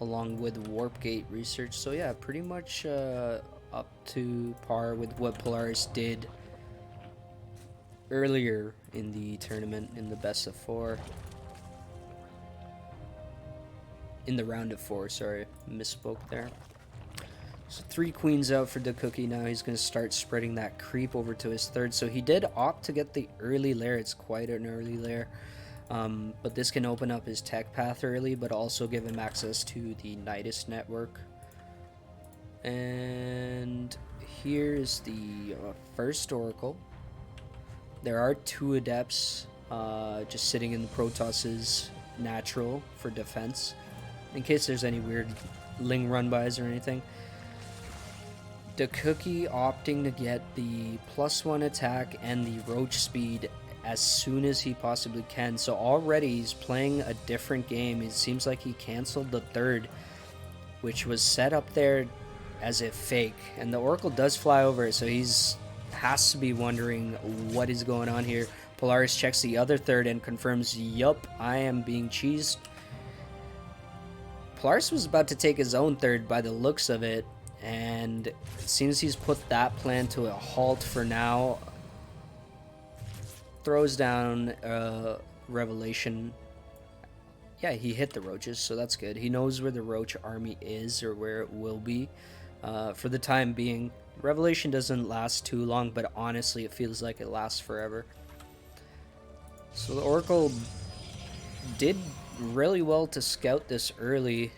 along with Warp Gate research. So yeah, pretty much up to par with what Polaris did earlier in the tournament, in the best of 4. In the round of 4, sorry, misspoke there. So 3 queens out for the Cookie. Now he's going to start spreading that creep over to his 3rd. So he did opt to get the early lair. It's quite an early lair. But this can open up his tech path early, but also give him access to the Nidus network. And here's the first oracle. There are 2 adepts just sitting in the Protoss's natural for defense, in case there's any weird Ling run-bys or anything. The Cookie opting to get the +1 attack and the roach speed as soon as he possibly can. So already he's playing a different game. It seems like he canceled the 3rd, which was set up there as if fake. And the Oracle does fly over it, so he's has to be wondering what is going on here. Polaris checks the other 3rd and confirms, yup, I am being cheesed. Polaris was about to take his own 3rd by the looks of it, and it seems he's put that plan to a halt for now. Throws down Revelation. Yeah, he hit the roaches, so that's good. He knows where the roach army is, or where it will be for the time being. Revelation doesn't last too long, but honestly it feels like it lasts forever. So the Oracle did really well to scout this early,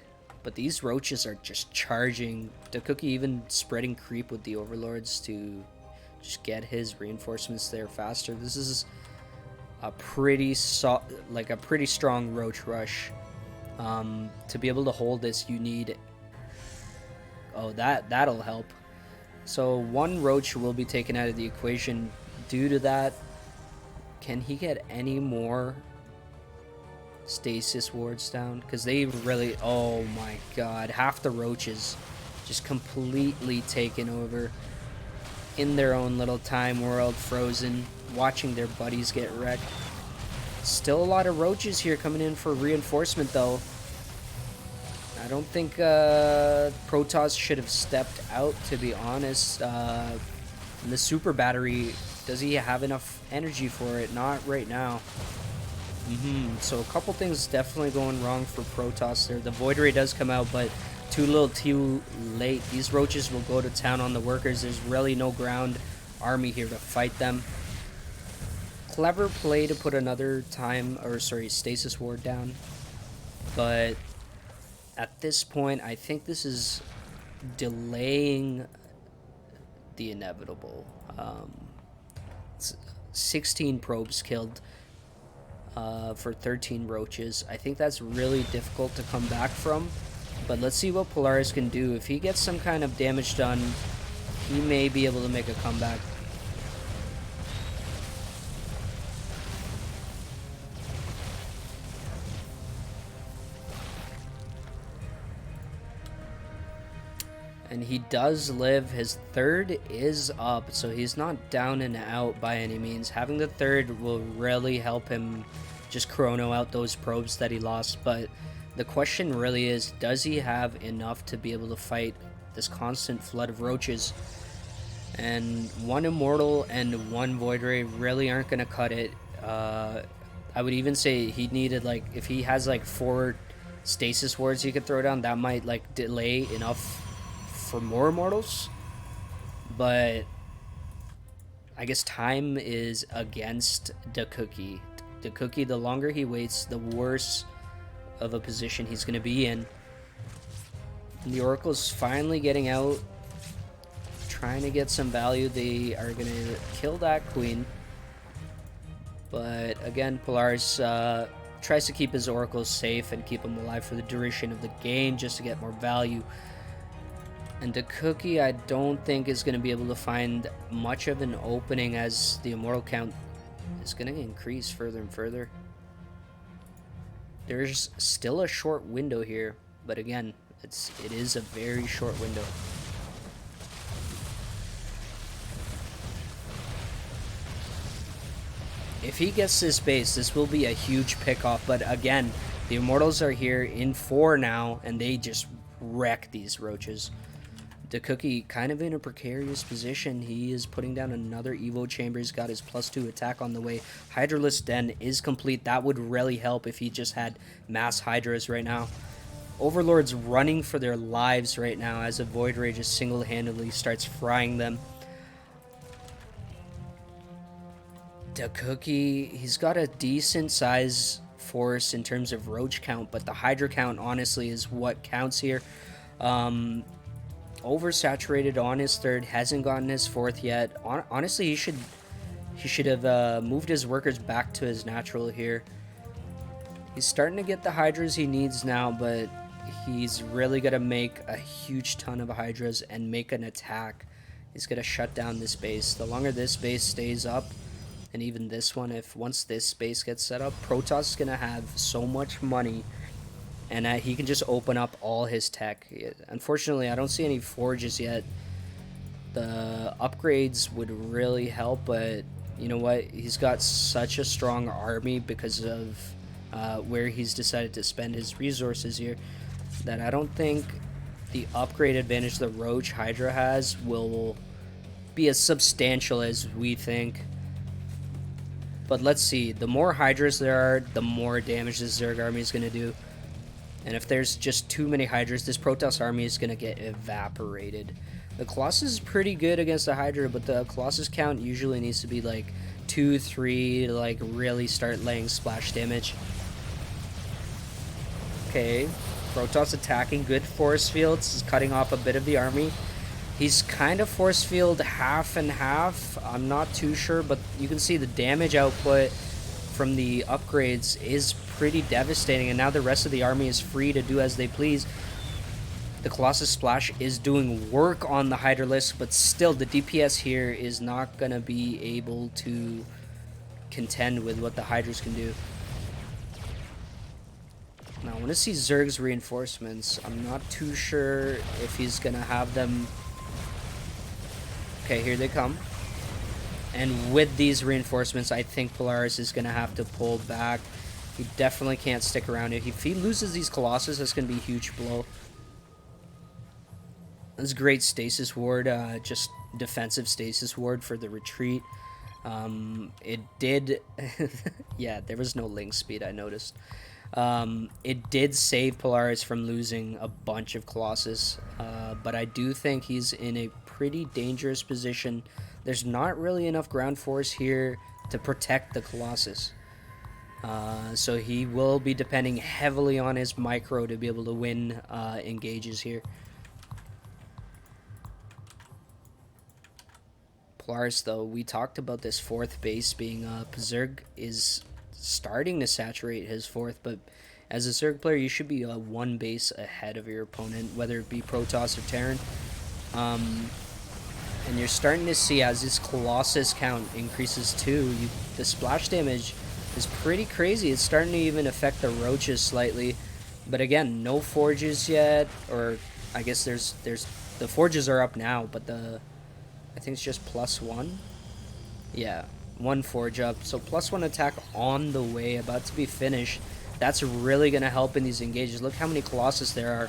but these roaches are just charging. The Cookie even spreading creep with the Overlords to just get his reinforcements there faster. This is a pretty strong roach rush. To be able to hold this, you need, oh, that'll help. So 1 roach will be taken out of the equation due to that. Can he get any more stasis wards down? Because they really, oh my god, half the roaches just completely taken over in their own little time world, frozen, watching their buddies get wrecked. Still a lot of roaches here coming in for reinforcement though. I don't think Protoss should have stepped out, to be honest. The super battery, does he have enough energy for it? Not right now. So a couple things definitely going wrong for Protoss there. The Void Ray does come out, but too little too late. These roaches will go to town on the workers. There's really no ground army here to fight them. Clever play to put another stasis ward down, but at this point I think this is delaying the inevitable. 16 probes killed for 13 roaches. I think that's really difficult to come back from, but let's see what Polaris can do. If he gets some kind of damage done, he may be able to make a comeback. And he does live. His 3rd is up, so he's not down and out by any means. Having the 3rd will really help him just chrono out those probes that he lost, but The question really is, does he have enough to be able to fight this constant flood of roaches? And one Immortal and one Void Ray really aren't going to cut it. I would even say he needed, like, if he has like 4 Stasis Wards he could throw down, that might like delay enough for more Immortals. But I guess time is against the Cookie. The Cookie, the longer he waits, the worse of a position he's going to be in. And the Oracle's finally getting out, trying to get some value. They are going to kill that Queen. But again, Polaris tries to keep his Oracles safe and keep them alive for the duration of the game just to get more value. And the Cookie, I don't think is going to be able to find much of an opening, as the Immortal count is going to increase further and further. There's still a short window here, but again, it is a very short window. If he gets this base, this will be a huge pickoff, but again, the Immortals are here in 4 now, and they just wreck these roaches. The Cookie kind of in a precarious position. He is putting down another Evo Chamber. He's got his +2 attack on the way. Hydralisk Den is complete. That would really help if he just had mass Hydras right now. Overlord's running for their lives right now as a Void Ray just single-handedly starts frying them. The Cookie, he's got a decent size force in terms of roach count, but the Hydra count honestly is what counts here. Oversaturated on his 3rd, hasn't gotten his 4th yet. Honestly, he should have moved his workers back to his natural here. He's starting to get the Hydras he needs now, but he's really gonna make a huge ton of Hydras and make an attack. He's gonna shut down this base. The longer this base stays up, and even this one, once this base gets set up, Protoss is gonna have so much money, and he can just open up all his tech. Unfortunately, I don't see any forges yet. The upgrades would really help, but you know what? He's got such a strong army because of where he's decided to spend his resources here, that I don't think the upgrade advantage the Roach Hydra has will be as substantial as we think. But let's see. The more Hydras there are, the more damage this Zerg army is going to do. And if there's just too many Hydras, this Protoss army is going to get evaporated. The Colossus is pretty good against the Hydra, but the Colossus count usually needs to be like 2, 3 to like really start laying splash damage. Okay, Protoss attacking, good force fields, is cutting off a bit of the army. He's kind of force field half and half. I'm not too sure, but you can see the damage output from the upgrades is pretty devastating, and now the rest of the army is free to do as they please. The Colossus Splash is doing work on the Hydralisk, but still the DPS here is not going to be able to contend with what the Hydras can do. Now I want to see Zerg's reinforcements. I'm not too sure if he's going to have them. Okay, here they come. And with these reinforcements, I think Polaris is going to have to pull back. He definitely can't stick around. If he loses these Colossus, that's going to be a huge blow. That's great stasis ward, just defensive stasis ward for the retreat. It did... yeah, there was no link speed, I noticed. It did save Polaris from losing a bunch of Colossus, but I do think he's in a pretty dangerous position. There's not really enough ground force here to protect the Colossus. So he will be depending heavily on his micro to be able to win engages here. Polaris, though, we talked about this 4th base being up. Zerg is starting to saturate his 4th, but as a Zerg player, you should be 1 base ahead of your opponent, whether it be Protoss or Terran. And you're starting to see, as this Colossus count increases too, the splash damage is pretty crazy. It's starting to even affect the Roaches slightly. But again, no forges yet, or I guess there's the forges are up now, but I think it's just +1. Yeah, 1 forge up. So +1 attack on the way, about to be finished. That's really going to help in these engages. Look how many Colossus there are.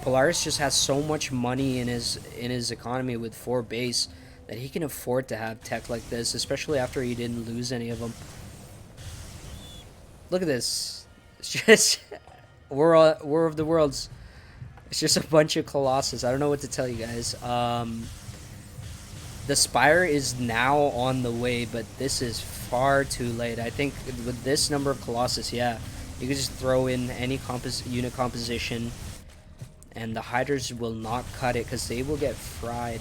Polaris just has so much money in his economy with 4 base that he can afford to have tech like this, especially after he didn't lose any of them. Look at this. It's just War of the Worlds. It's just a bunch of Colossus. I don't know what to tell you guys. The Spire is now on the way, but this is far too late. I think with this number of Colossus, yeah, you can just throw in any unit composition, and the Hydras will not cut it because they will get fried.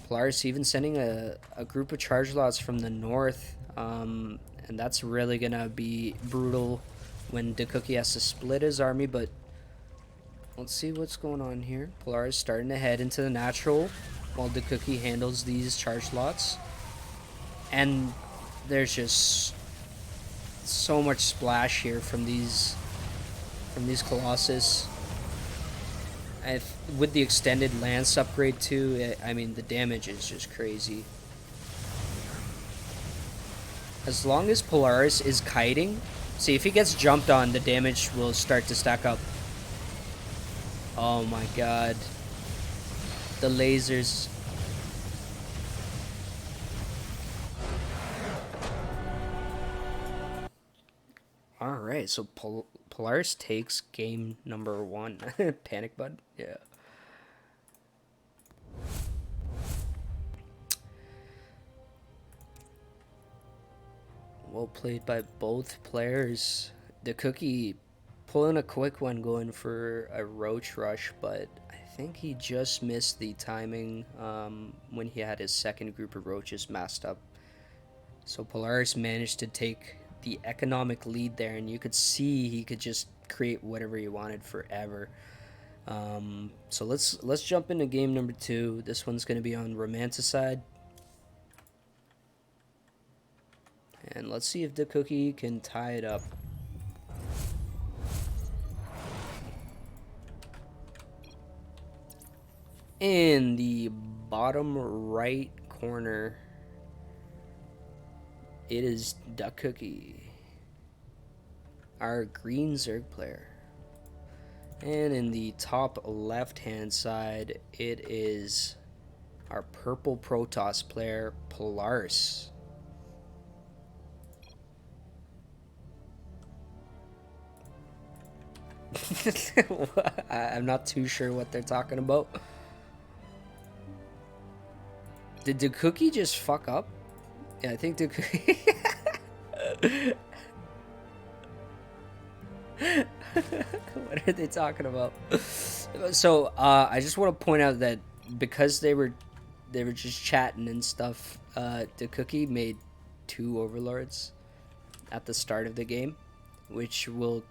Polaris even sending a group of charge lots from the north, and that's really gonna be brutal when DeCookie has to split his army, but let's see what's going on here. Polaris starting to head into the natural while DeCookie handles these charge lots, and there's just so much splash here from these Colossus. With the extended lance upgrade too, I mean, the damage is just crazy. As long as Polaris is kiting, see, if he gets jumped on, the damage will start to stack up. Oh my god. The lasers. Alright, so Polaris takes game number 1. Panic button? Yeah. Well played by both players. DeCookie pulling a quick one, going for a roach rush, but I think he just missed the timing when he had his second group of roaches masked up. So Polaris managed to take the economic lead there, and you could see he could just create whatever he wanted forever. So let's jump into game number 2. This one's going to be on Romanticide. And let's see if DeCookie can tie it up. In the bottom right corner, it is DeCookie, our green Zerg player. And in the top left hand side, it is our purple Protoss player, Polaris. I'm not too sure what they're talking about. Did DeCookie just fuck up? Yeah, I think DeCookie... What are they talking about? So, I just want to point out that because they were just chatting and stuff, DeCookie made 2 overlords at the start of the game, which will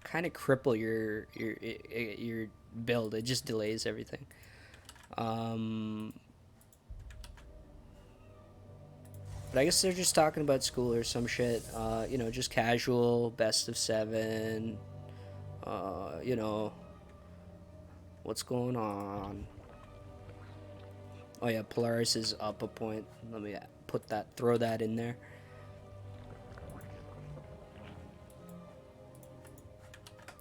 kind of cripple your build. It just delays everything. But I guess they're just talking about school or some shit. You know, just casual, best of 7. You know, what's going on? Oh yeah, Polaris is up a point. Let me throw that in there.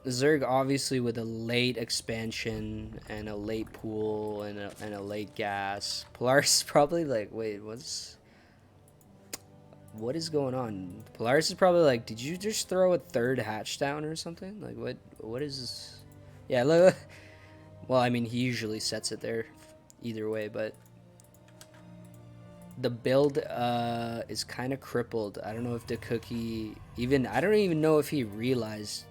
Zerg obviously with a late expansion and a late pool and a late gas. Polaris is probably like, wait, what is going on? Polaris is probably like, did you just throw a 3rd hatch down or something? Like, what is this? Yeah, look. Well, I mean, he usually sets it there either way, but the build is kind of crippled. I don't know if DeCookie I don't even know if he realized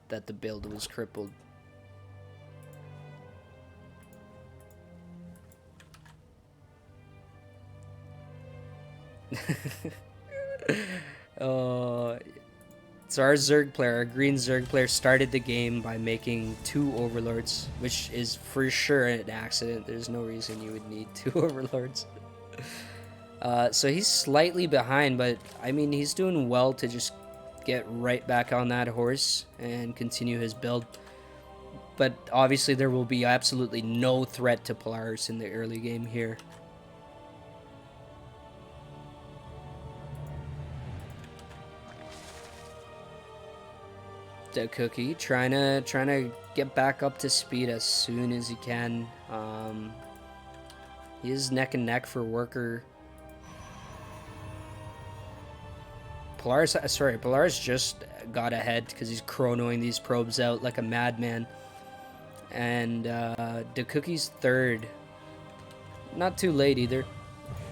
that the build was crippled. So our Zerg player, our green Zerg player, started the game by making 2 overlords, which is for sure an accident. There's no reason you would need 2 overlords. So he's slightly behind, but I mean, he's doing well to just get right back on that horse and continue his build. But obviously there will be absolutely no threat to Polaris in the early game here. The Cookie trying to get back up to speed as soon as he can. He is neck and neck for Worker. Polaris just got ahead because he's chronoing these probes out like a madman. And the Cookie's third. Not too late either.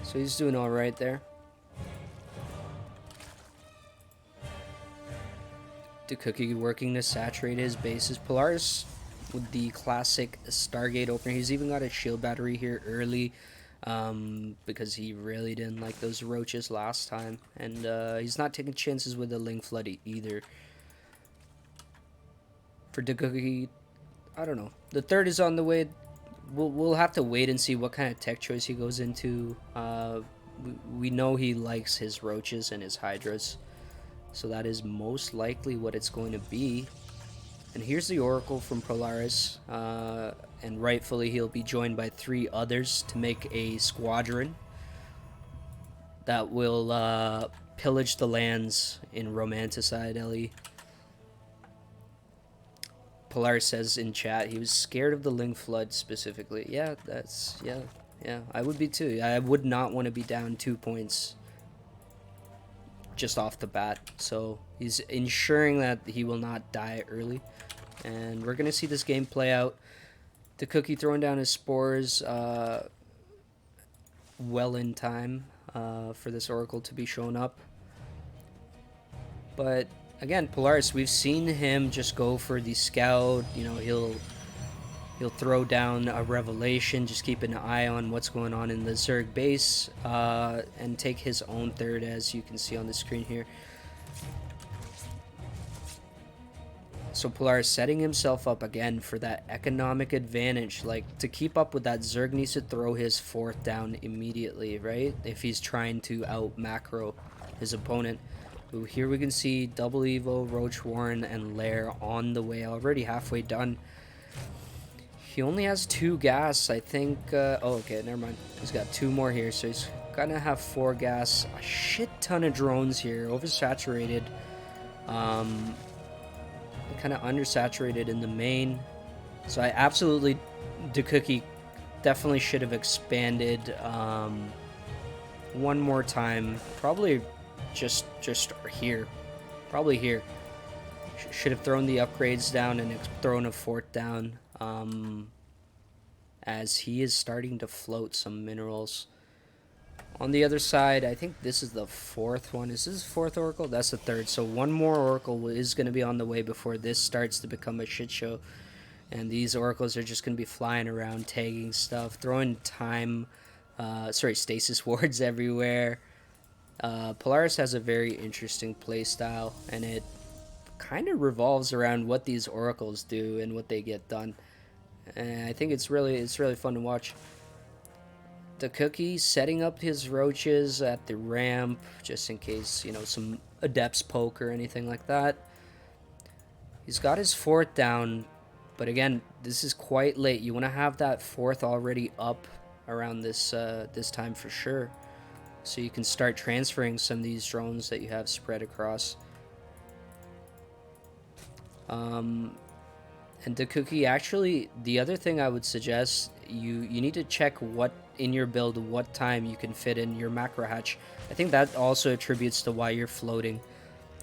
So he's doing alright there. The Cookie working to saturate his bases. Polaris with the classic Stargate opener. He's even got a shield battery here early because he really didn't like those roaches last time. And he's not taking chances with the Ling Flood either. For the Cookie, I don't know. The third is on the way. We'll have to wait and see what kind of tech choice he goes into. We know he likes his roaches and his hydras. So that is most likely what it's going to be. And here's the Oracle from Polaris. And rightfully he'll be joined by 3 others to make a squadron that will pillage the lands in Romanticide, Ellie. Polaris says in chat he was scared of the Ling Flood specifically. Yeah, I would be too. I would not want to be down 2 points just off the bat. So he's ensuring that he will not die early. And we're going to see this game play out. The Cookie throwing down his spores well in time for this Oracle to be shown up. But again, Polaris, we've seen him just go for the scout. You know, he'll throw down a revelation, just keep an eye on what's going on in the Zerg base, and take his own third, as you can see on the screen here. So Polaris setting himself up again for that economic advantage. Like, to keep up with that, Zerg needs to throw his 4th down immediately, right? If he's trying to out macro his opponent. Ooh, here we can see Double Evo, Roach Warren, and Lair on the way, already halfway done. He only has 2 gas, I think. Oh, okay, never mind. He's got 2 more here, so he's gonna have 4 gas. A shit ton of drones here, oversaturated. Kind of undersaturated in the main. So I absolutely, the Cookie definitely should have expanded one more time. Probably just here. Probably here. Should have thrown the upgrades down and thrown a 4th down. As he is starting to float some minerals. On the other side, I think this is the 4th one. Is this the 4th Oracle? That's the 3rd. So one more Oracle is going to be on the way before this starts to become a shit show. And these Oracles are just going to be flying around, tagging stuff, throwing stasis wards everywhere. Polaris has a very interesting playstyle, and it kind of revolves around what these Oracles do and what they get done. And I think it's really fun to watch. The Cookie setting up his roaches at the ramp just in case, you know, some adepts poke or anything like that. He's got his 4th down, but again, this is quite late. You want to have that 4th already up around this this time for sure, so you can start transferring some of these drones that you have spread across. And the Cookie, actually, the other thing I would suggest, you need to check what in your build, what time you can fit in your macro hatch. I think that also attributes to why you're floating.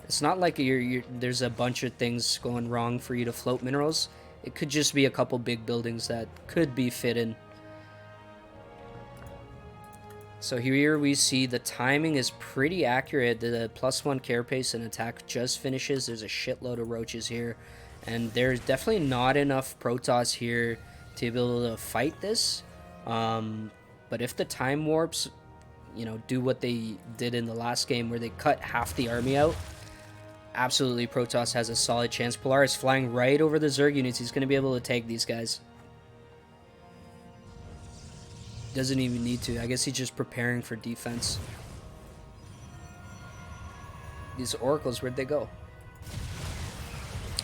It's not like there's a bunch of things going wrong for you to float minerals. It could just be a couple big buildings that could be fit in. So here we see the timing is pretty accurate. The +1 carapace and attack just finishes. There's a shitload of roaches here. And there's definitely not enough Protoss here to be able to fight this. But if the time warps, you know, do what they did in the last game where they cut half the army out, absolutely Protoss has a solid chance. Polaris flying right over the Zerg units. He's going to be able to take these guys. Doesn't even need to. I guess he's just preparing for defense. These Oracles, where'd they go?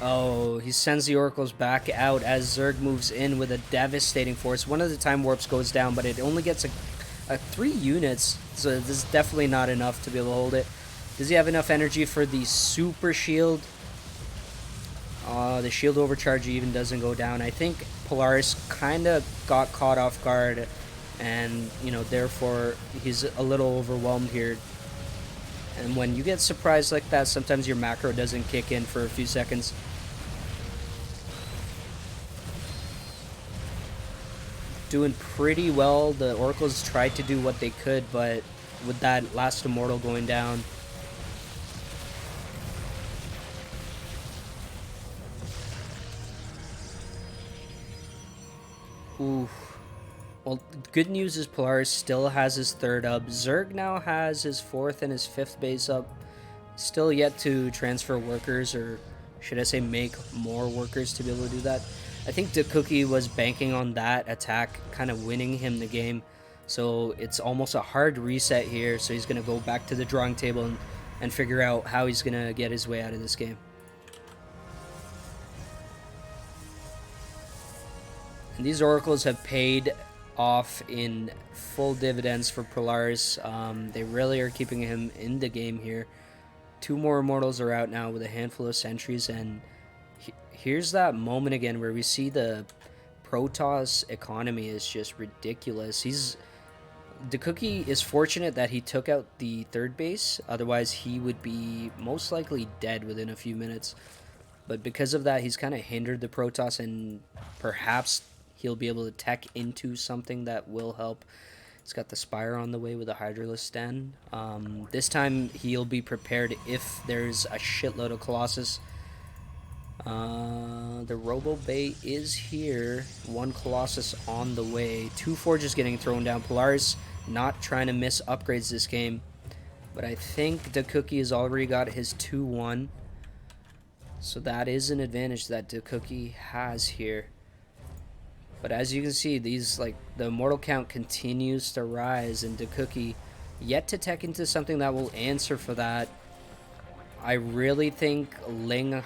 Oh, he sends the Oracles back out as Zerg moves in with a devastating force. One of the time warps goes down, but it only gets a 3 units, so this is definitely not enough to be able to hold it. Does he have enough energy for the super shield? The shield overcharge even doesn't go down. I think Polaris kind of got caught off guard, and you know, therefore he's a little overwhelmed here. And when you get surprised like that, sometimes your macro doesn't kick in for a few seconds. Doing pretty well. The Oracles tried to do what they could, but with that last Immortal going down, ooh. Well, good news is Polaris still has his third up. Zerg now has his fourth and his fifth base up. Still yet to transfer workers, or should I say make more workers to be able to do that. I think DaCookie was banking on that attack kind of winning him the game. So it's almost a hard reset here. So he's going to go back to the drawing table and figure out how he's going to get his way out of this game. And these Oracles have paid off in full dividends for Polaris. They really are keeping him in the game here. 2 more Immortals are out now with a handful of sentries, and here's that moment again where we see the Protoss economy is just ridiculous. DaCookie is fortunate that he took out the third base, otherwise he would be most likely dead within a few minutes. But because of that, he's kind of hindered the Protoss, and perhaps he'll be able to tech into something that will help. He's got the Spire on the way with a Hydralisk Den. This time he'll be prepared if there's a shitload of Colossus. The Robo Bay is here. 1 Colossus on the way. 2 Forges getting thrown down. Polaris not trying to miss upgrades this game. But I think DaCookie has already got his 2-1. So that is an advantage that DaCookie has here. But as you can see, the Immortal count continues to rise, and DaCookie yet to tech into something that will answer for that. I really think Roach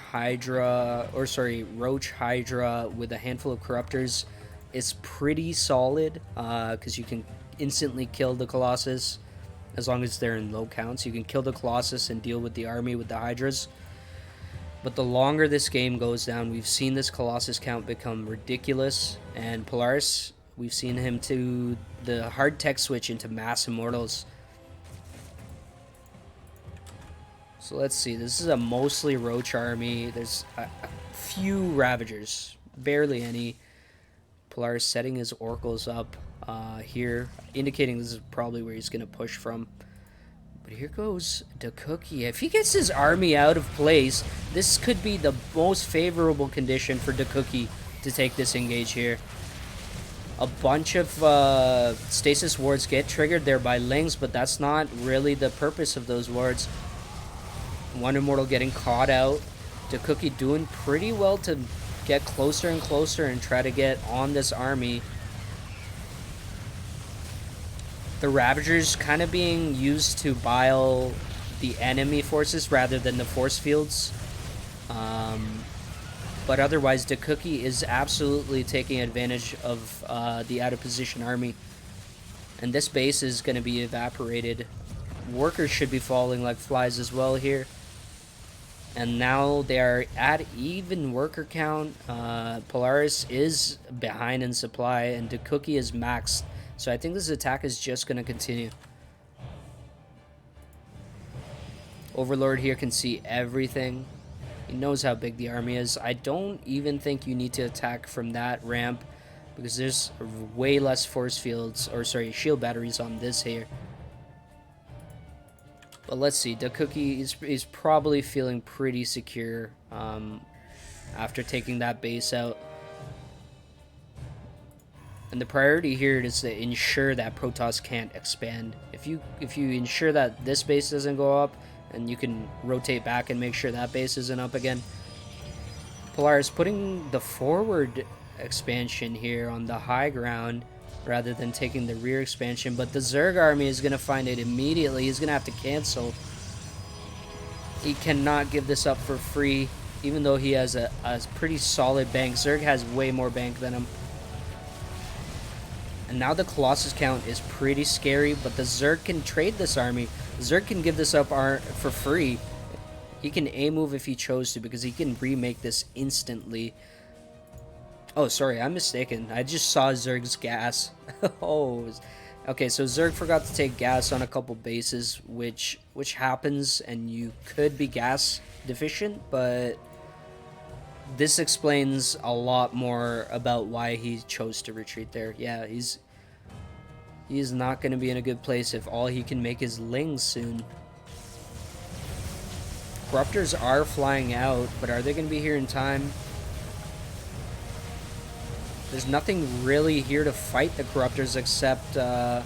Hydra with a handful of Corruptors is pretty solid, because you can instantly kill the Colossus as long as they're in low counts. You can kill the Colossus and deal with the army with the Hydras. But the longer this game goes down, we've seen this Colossus count become ridiculous, and Polaris, we've seen him to the hard tech switch into mass Immortals. So let's see, this is a mostly Roach army. There's a few Ravagers, barely any. Polaris setting his Oracles up here, indicating this is probably where he's going to push from. But here goes DaCookie. If he gets his army out of place, this could be the most favorable condition for DaCookie to take this engage here. A bunch of stasis wards get triggered there by Lings, but that's not really the purpose of those wards. 1 Immortal getting caught out. DaCookie doing pretty well to get closer and closer and try to get on this army. The Ravagers kind of being used to bile the enemy forces rather than the force fields. But otherwise, DaCookie is absolutely taking advantage of the out-of-position army. And this base is going to be evaporated. Workers should be falling like flies as well here. And now they are at even worker count. Polaris is behind in supply, and DaCookie is maxed. So I think this attack is just going to continue. Overlord here can see everything. He knows how big the army is. I don't even think you need to attack from that ramp, because there's way less force fields, or sorry, shield batteries on this here. But let's see, DaCookie is probably feeling pretty secure after taking that base out. And the priority here is to ensure that Protoss can't expand. If you ensure that this base doesn't go up, and you can rotate back and make sure that base isn't up again. Polaris putting the forward expansion here on the high ground rather than taking the rear expansion, but the Zerg army is going to find it immediately. He's going to have to cancel. He cannot give this up for free, even though he has a pretty solid bank. Zerg has way more bank than him. And now the Colossus count is pretty scary, but the Zerg can trade this army. Zerg can give this up for free. He can A move if he chose to, because he can remake this instantly. Oh, sorry, I'm mistaken. I just saw Zerg's gas. Oh, okay. So Zerg forgot to take gas on a couple bases, which happens, and you could be gas deficient, but this explains a lot more about why he chose to retreat there. Yeah, he's not going to be in a good place if all he can make is Lings soon. Corruptors are flying out, but are they going to be here in time? There's nothing really here to fight the Corruptors except a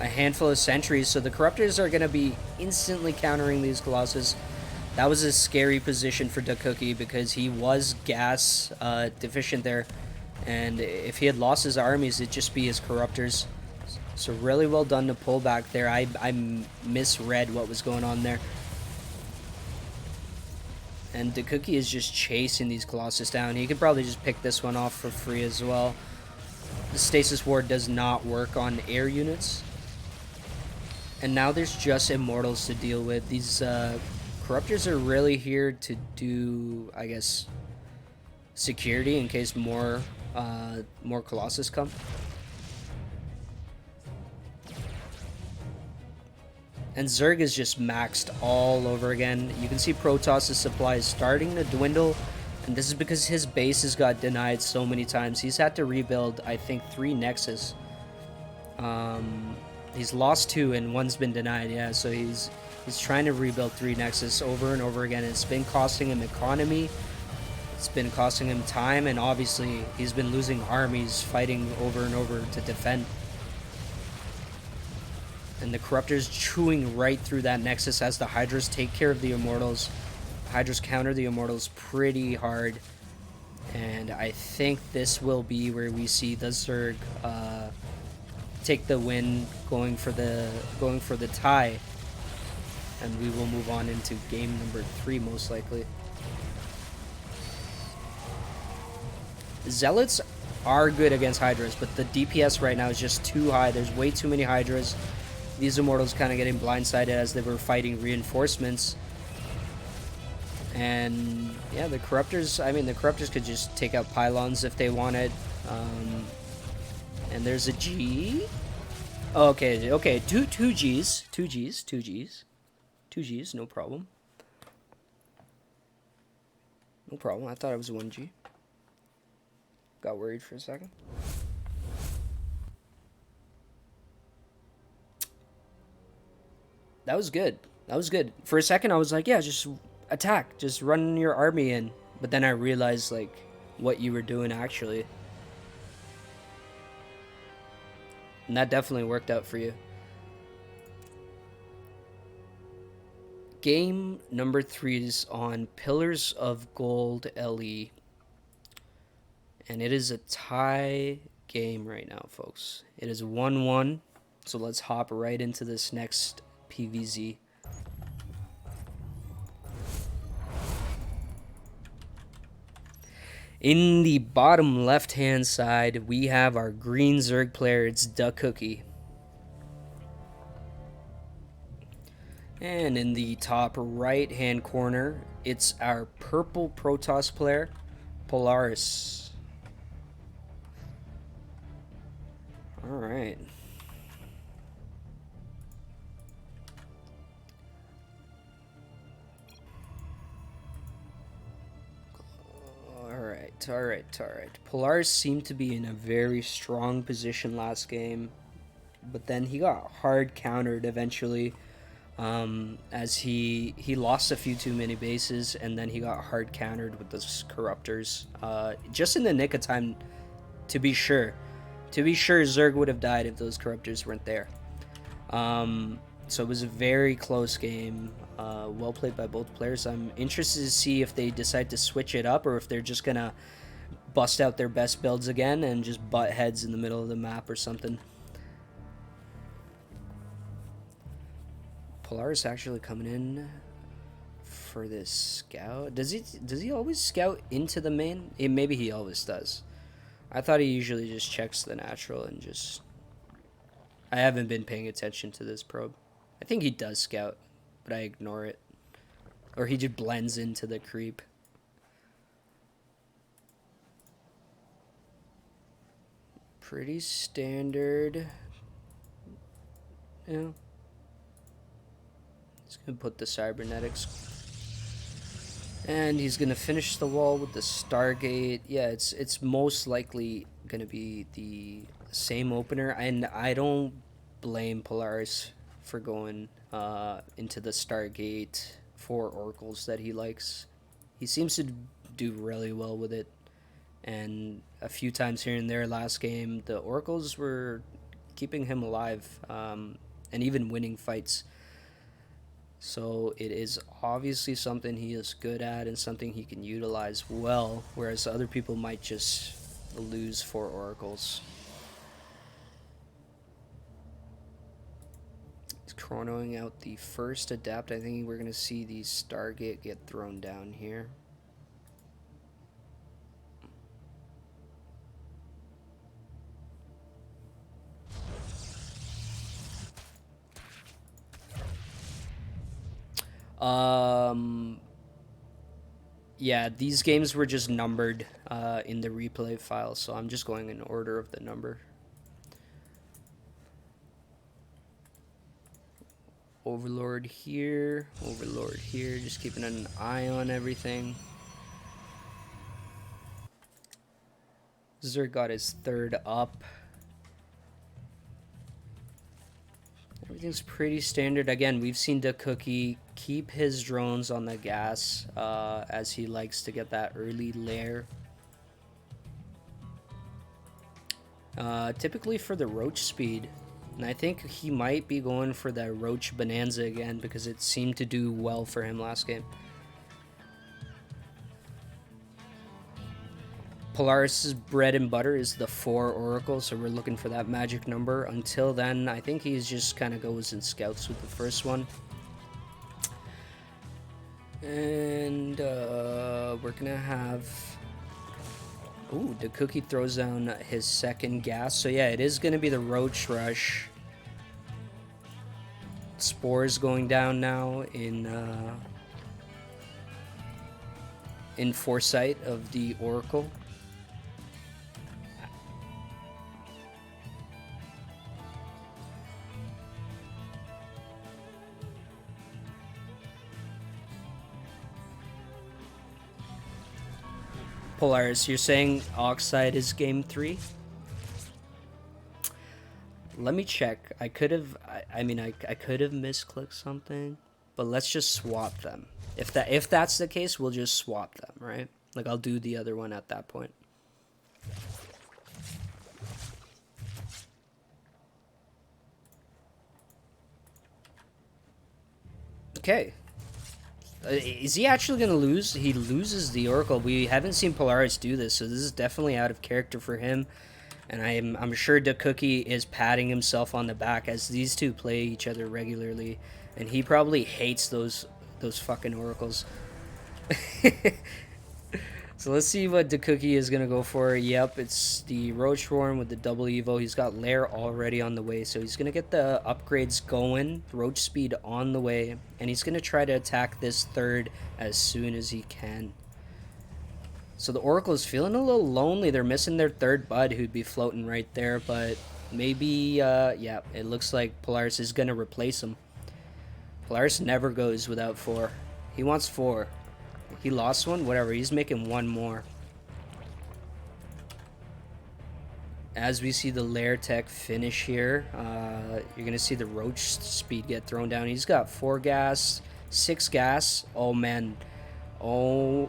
handful of sentries, so the Corruptors are going to be instantly countering these Colossus. That was a scary position for Dakuki because he was gas deficient there, and if he had lost his armies, it'd just be his Corruptors. So really well done to pull back there. I misread what was going on there. And Dakuki is just chasing these Colossus down. He could probably just pick this one off for free as well. The Stasis Ward does not work on air units. And now there's just Immortals to deal with. These Corruptors are really here to do, I guess, security in case more Colossus come. And Zerg is just maxed all over again. You can see Protoss' supply is starting to dwindle, and this is because his bases got denied so many times. He's had to rebuild, I think, 3 Nexus. He's lost 2 and 1's been denied, yeah, so he's trying to rebuild 3 Nexus over and over again. It's been costing him economy, it's been costing him time, and obviously he's been losing armies fighting over and over to defend. And the Corruptors chewing right through that Nexus as the Hydras take care of the Immortals. Hydras counter the Immortals pretty hard. And I think this will be where we see the Zerg take the win, going for the tie. And we will move on into game number 3 most likely. Zealots are good against Hydras, but the DPS right now is just too high. There's way too many Hydras. These Immortals kind of getting blindsided as they were fighting reinforcements. And yeah, the Corruptors, I mean, the Corruptors could just take out pylons if they wanted. And there's a G. Oh, okay, two Gs, no problem. No problem, I thought it was 1 G. Got worried for a second. That was good. That was good. For a second, I was like, yeah, just attack. Just run your army in. But then I realized, like, what you were doing actually. And that definitely worked out for you. Game number 3 is on Pillars of Gold LE. And it is a tie game right now, folks. It is 1-1. So let's hop right into this next PVZ. In the bottom left hand side, we have our green Zerg player. It's Dakuki. And in the top right hand corner, it's our purple Protoss player, Polaris. Alright. Alright. Polaris seemed to be in a very strong position last game, but then he got hard countered eventually, as he lost a few too many bases, and then he got hard countered with those Corruptors, just in the nick of time, to be sure. Zerg would have died if those Corruptors weren't there. So it was a very close game. Well played by both players. I'm interested to see if they decide to switch it up or if they're just gonna bust out their best builds again and just butt heads in the middle of the map or something. Polaris actually coming in for this scout. Does he always scout into the main? Maybe he always does. I thought he usually just checks the natural and just... I haven't been paying attention to this probe. I think he does scout, but I ignore it. Or he just blends into the creep. Pretty standard. Yeah. He's gonna put the cybernetics. And he's gonna finish the wall with the Stargate. Yeah, it's most likely gonna be the same opener, and I don't blame Polaris for going into the Stargate for oracles that he likes. He seems to do really well with it, and a few times here and there last game, the oracles were keeping him alive, and even winning fights. So it is obviously something he is good at and something he can utilize well, whereas other people might just lose for oracles. He's chronoing out the first adept. I think we're going to see the Stargate get thrown down here. Yeah, these games were just numbered in the replay file, so I'm just going in order of the number. Overlord here, just keeping an eye on everything. Zerg got his third up. Everything's pretty standard. Again, we've seen DaCookie keep his drones on the gas as he likes to get that early lair. Typically for the Roach speed. And I think he might be going for the Roach Bonanza again because it seemed to do well for him last game. Polaris' bread and butter is the 4 Oracle, so we're looking for that magic number. Until then, I think he's just kind of goes and scouts with the first one. And we're going to have... Ooh, DaCookie throws down his second gas. So yeah, it is going to be the Roach Rush. Spores going down now in foresight of the Oracle. Polaris, you're saying Oxide is game 3? Let me check. I could have I could have misclicked something, but let's just swap them. If that's the case, we'll just swap them, right? Like I'll do the other one at that point. Okay. Is he actually going to lose? He loses the Oracle. We haven't seen Polaris do this, so this is definitely out of character for him. And I'm sure DaCookie is patting himself on the back as these two play each other regularly. And he probably hates those fucking Oracles. So let's see what DaCookie is going to go for. Yep, it's the Roach Swarm with the double Evo. He's got Lair already on the way, so he's going to get the upgrades going. Roach speed on the way. And he's going to try to attack this third as soon as he can. So the Oracle is feeling a little lonely. They're missing their third bud who'd be floating right there. But maybe, yeah, it looks like Polaris is going to replace him. Polaris never goes without 4. He wants 4. He lost one? Whatever. He's making one more. As we see the Lair Tech finish here, you're going to see the Roach speed get thrown down. He's got 4 gas, 6 gas. Oh, man. Oh,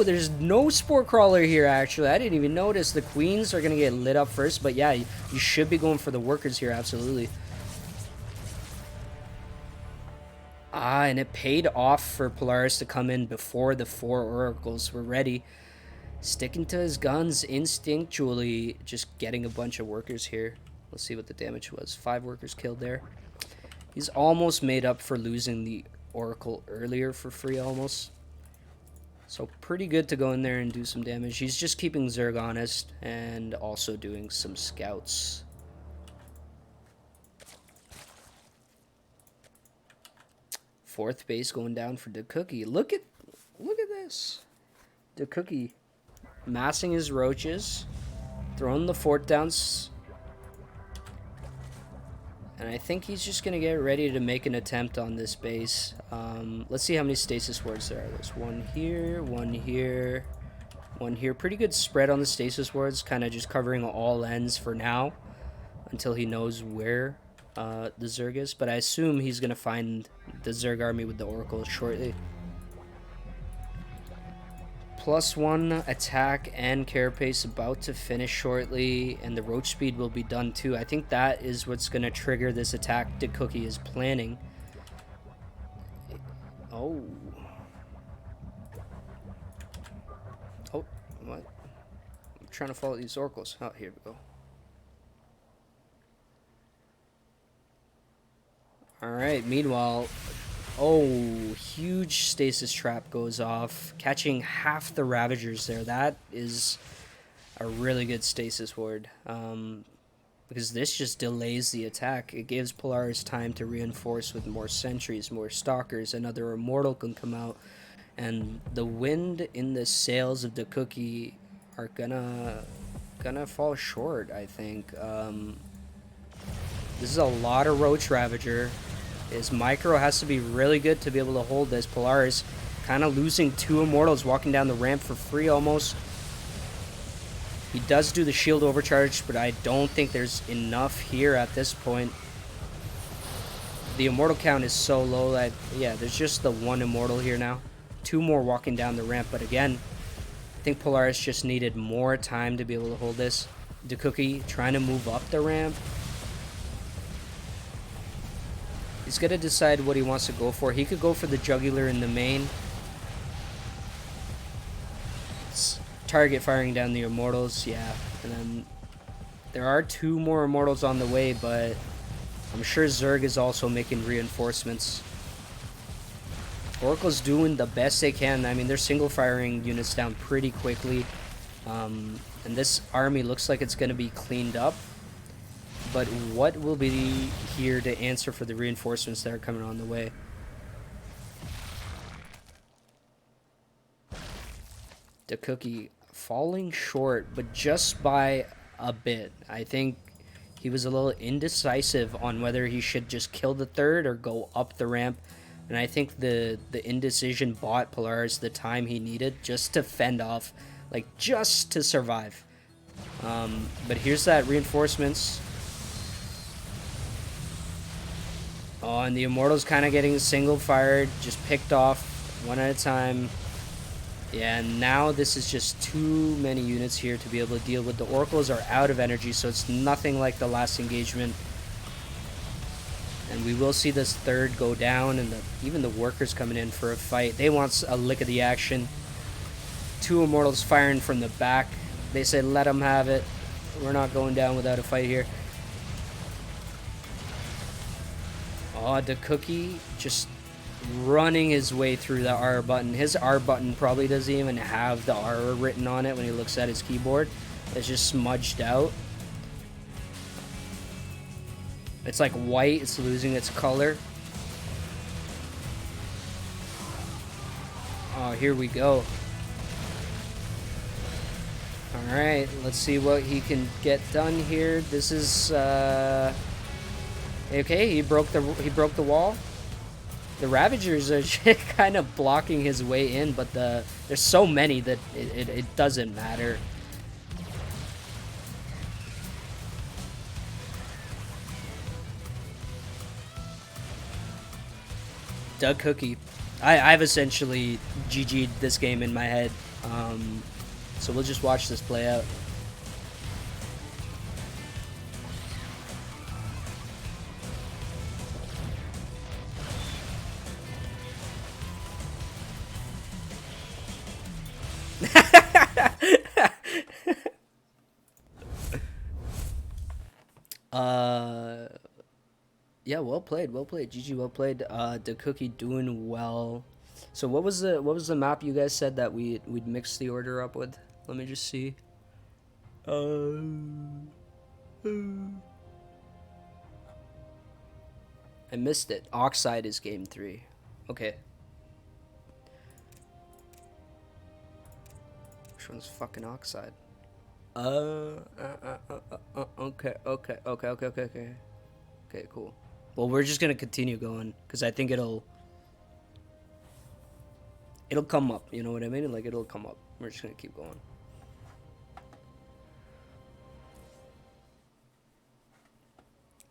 there's no Spore Crawler here, actually. I didn't even notice. The Queens are going to get lit up first, but yeah, you should be going for the workers here, absolutely. And it paid off for Polaris to come in before the 4 Oracles were ready. Sticking to his guns instinctually, just getting a bunch of workers here. Let's see what the damage was. 5 workers killed there. He's almost made up for losing the Oracle earlier for free, almost. So pretty good to go in there and do some damage. He's just keeping Zerg honest and also doing some scouts. Fourth base going down for the Cookie. Look at this. The Cookie massing his roaches, throwing the fort downs. And I think he's just going to get ready to make an attempt on this base. Let's see how many stasis wards there are. There's one here, one here, one here. Pretty good spread on the stasis wards, kind of just covering all ends for now until he knows where the Zerg is. But I assume he's going to find the Zerg army with the Oracle shortly. +1 attack and carapace about to finish shortly, and the roach speed will be done too. I think that is what's going to trigger this attack the Cookie is planning. Oh, what? I'm trying to follow these oracles. Oh, here we go. Alright, meanwhile, oh, huge stasis trap goes off, catching half the Ravagers there. That is a really good stasis ward, because this just delays the attack. It gives Polaris time to reinforce with more sentries, more stalkers. Another Immortal can come out, and the wind in the sails of the Cookie are gonna fall short, I think. This is a lot of Roach Ravager. His micro has to be really good to be able to hold this. Polaris kind of losing 2 Immortals walking down the ramp for free almost. He does do the shield overcharge, but I don't think there's enough here at this point. The Immortal count is so low that, yeah, there's just the 1 Immortal here now. 2 more walking down the ramp, but again, I think Polaris just needed more time to be able to hold this. The Cookie trying to move up the ramp. He's got to decide what he wants to go for. He could go for the Jugular in the main. Target firing down the Immortals, yeah. And then there are 2 more Immortals on the way, but I'm sure Zerg is also making reinforcements. Oracle's doing the best they can. I mean, they're single firing units down pretty quickly. And this army looks like it's going to be cleaned up. But what will be here to answer for the reinforcements that are coming on the way? The Cookie falling short, but just by a bit. I think he was a little indecisive on whether he should just kill the third or go up the ramp. And I think the indecision bought Polaris the time he needed just to fend off, like just to survive. But here's that reinforcements. Oh, and the Immortals kind of getting single fired, just picked off one at a time. Yeah, and now this is just too many units here to be able to deal with. The Oracles are out of energy, so it's nothing like the last engagement. And we will see this third go down, and even the workers coming in for a fight. They want a lick of the action. 2 Immortals firing from the back. They say, let them have it. We're not going down without a fight here. Oh, the Cookie just running his way through the R button. His R button probably doesn't even have the R written on it when he looks at his keyboard. It's just smudged out. It's like white. It's losing its color. Oh, here we go. Alright, let's see what he can get done here. This is okay, he broke the wall. The Ravagers are kind of blocking his way in, but there's so many that it doesn't matter. Doug Cookie. I've essentially GG'd this game in my head. So we'll just watch this play out. Yeah, well played, GG, well played. The Cookie doing well. So what was the map you guys said that we'd mix the order up with? Let me just see. I missed it. Oxide is game 3. Okay. Which one's fucking Oxide? Okay. Okay, cool. Well, we're just gonna continue going because I think it'll come up. You know what I mean? Like it'll come up. We're just gonna keep going.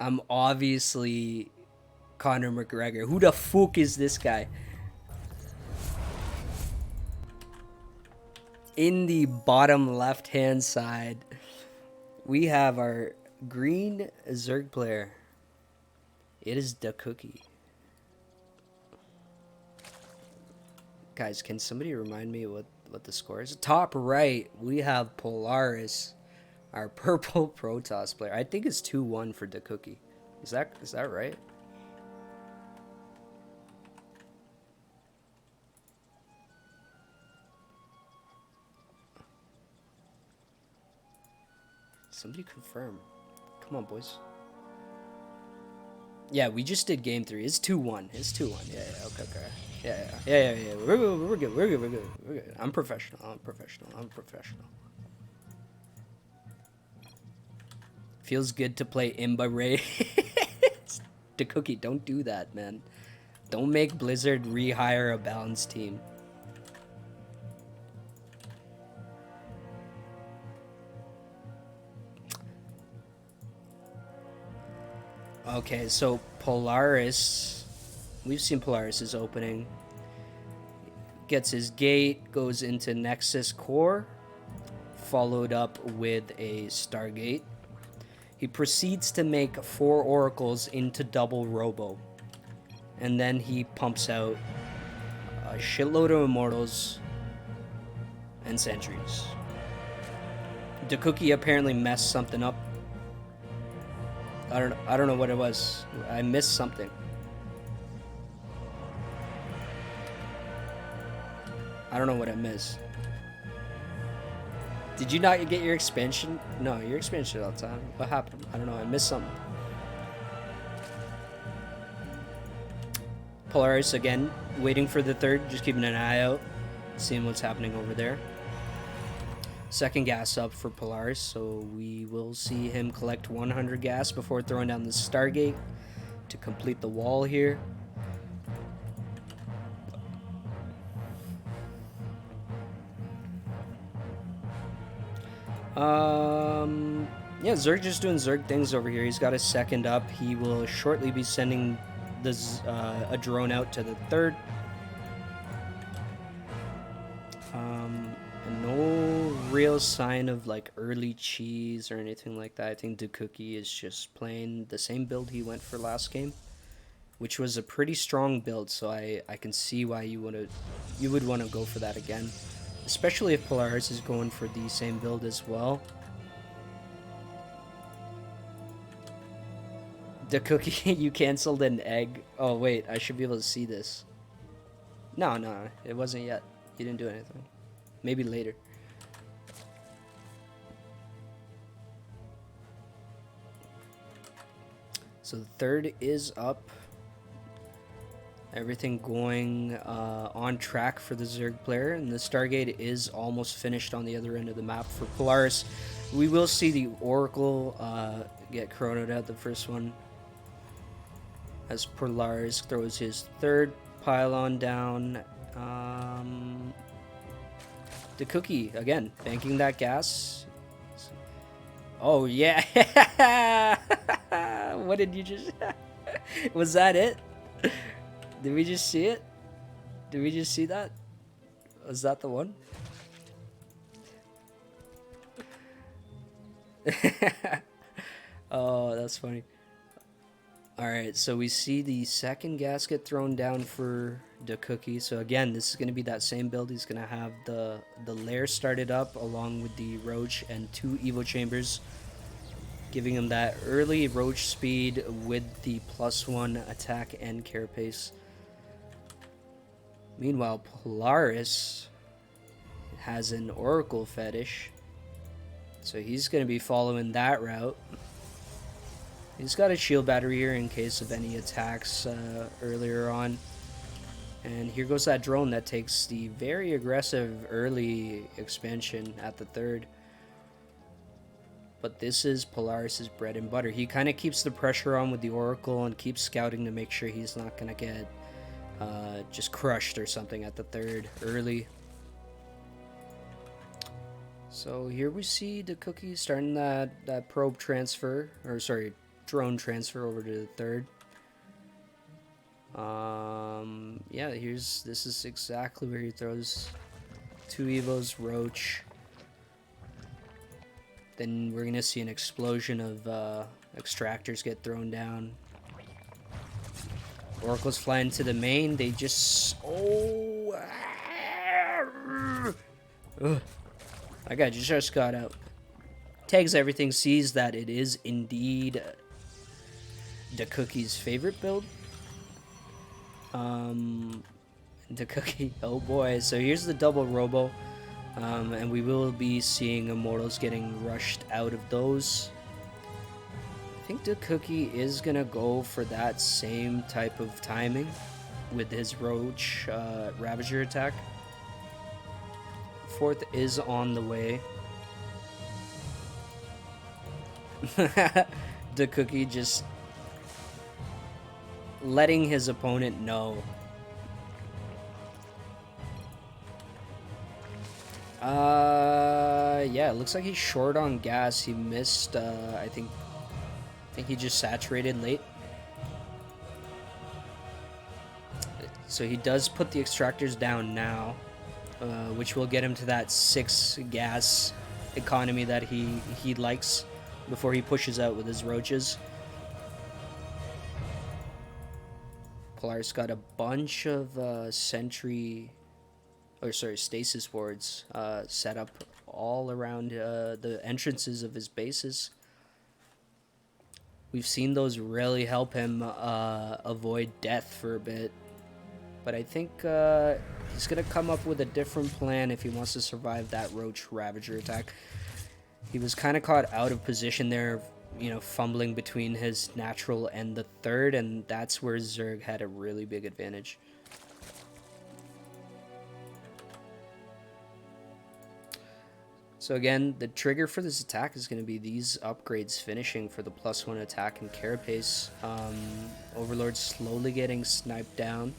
I'm obviously Conor McGregor. Who the fuck is this guy? In the bottom left hand side, we have our green Zerg player. It is the Cookie. Guys, can somebody remind me what the score is? Top right, we have Polaris, our purple Protoss player. I think it's 2-1 for the Cookie. Is that right? Somebody confirm. Come on, boys. Yeah, we just did game 3. It's 2-1. It's 2-1. Yeah, okay. Yeah. We're good. I'm professional. Feels good to play Imba Ray. The Cookie, don't do that, man. Don't make Blizzard rehire a balanced team. Okay, so Polaris, we've seen Polaris's opening. Gets his gate, goes into Nexus Core, followed up with a Stargate. He proceeds to make 4 Oracles into double Robo. And then he pumps out a shitload of Immortals and Sentries. The Cookie apparently messed something up. I don't know what it was. I missed something. I don't know what I missed. Did you not get your expansion? No, your expansion all the time. What happened? I don't know. I missed something. Polaris again, waiting for the third, just keeping an eye out, seeing what's happening over there. Second gas up for Polaris, so we will see him collect 100 gas before throwing down the Stargate to complete the wall here. Yeah, Zerg just doing Zerg things over here. He's got his second up. He will shortly be sending a drone out to the third. No real sign of like early cheese or anything like that. I think the Cookie is just playing the same build he went for last game, which was a pretty strong build. So I can see why you would want to go for that again, especially if Polaris is going for the same build as well. The Cookie, you canceled an egg. Oh wait, I should be able to see this. No, it wasn't yet. You didn't do anything. Maybe later. So the third is up. Everything going on track for the Zerg player, and the Stargate is almost finished on the other end of the map for Polaris. We will see the Oracle get chronoed out, the first one, as Polaris throws his third pylon down. The Cookie, again, banking that gas. Oh, yeah. What did you just... Was that it? Did we just see it? Did we just see that? Was that the one? Oh, that's funny. Alright, so we see the second gasket thrown down for the Cookie. So again, this is going to be that same build. He's going to have the lair started up along with the Roach and 2 Evo Chambers, giving him that early Roach speed with the +1 attack and carapace. Meanwhile, Polaris has an Oracle fetish, so he's going to be following that route. He's got a shield battery here in case of any attacks earlier on. And here goes that drone that takes the very aggressive early expansion at the third. But this is Polaris' bread and butter. He kind of keeps the pressure on with the Oracle and keeps scouting to make sure he's not going to get just crushed or something at the third early. So here we see the Cookie starting that probe transfer, or sorry, drone transfer over to the third. Yeah, this is exactly where he throws 2 Evos, Roach. Then we're gonna see an explosion of extractors get thrown down. Oracles fly into the main. They just that guy just got out. Tags everything, sees that it is indeed the Cookie's favorite build. The Cookie, oh boy. So here's the double Robo. And we will be seeing Immortals getting rushed out of those. I think the Cookie is gonna go for that same type of timing with his Roach Ravager attack. 4th is on the way. The Cookie just letting his opponent know. Yeah, it looks like he's short on gas. He missed, I think he just saturated late. So he does put the extractors down now, which will get him to that 6 gas economy that he likes before he pushes out with his roaches. Polaris got a bunch of stasis wards set up all around the entrances of his bases. We've seen those really help him avoid death for a bit. But I think he's going to come up with a different plan if he wants to survive that Roach Ravager attack. He was kind of caught out of position there, you know, fumbling between his natural and the third, and that's where Zerg had a really big advantage. So again, the trigger for this attack is going to be these upgrades finishing for the +1 attack and Carapace. Overlord slowly getting sniped down.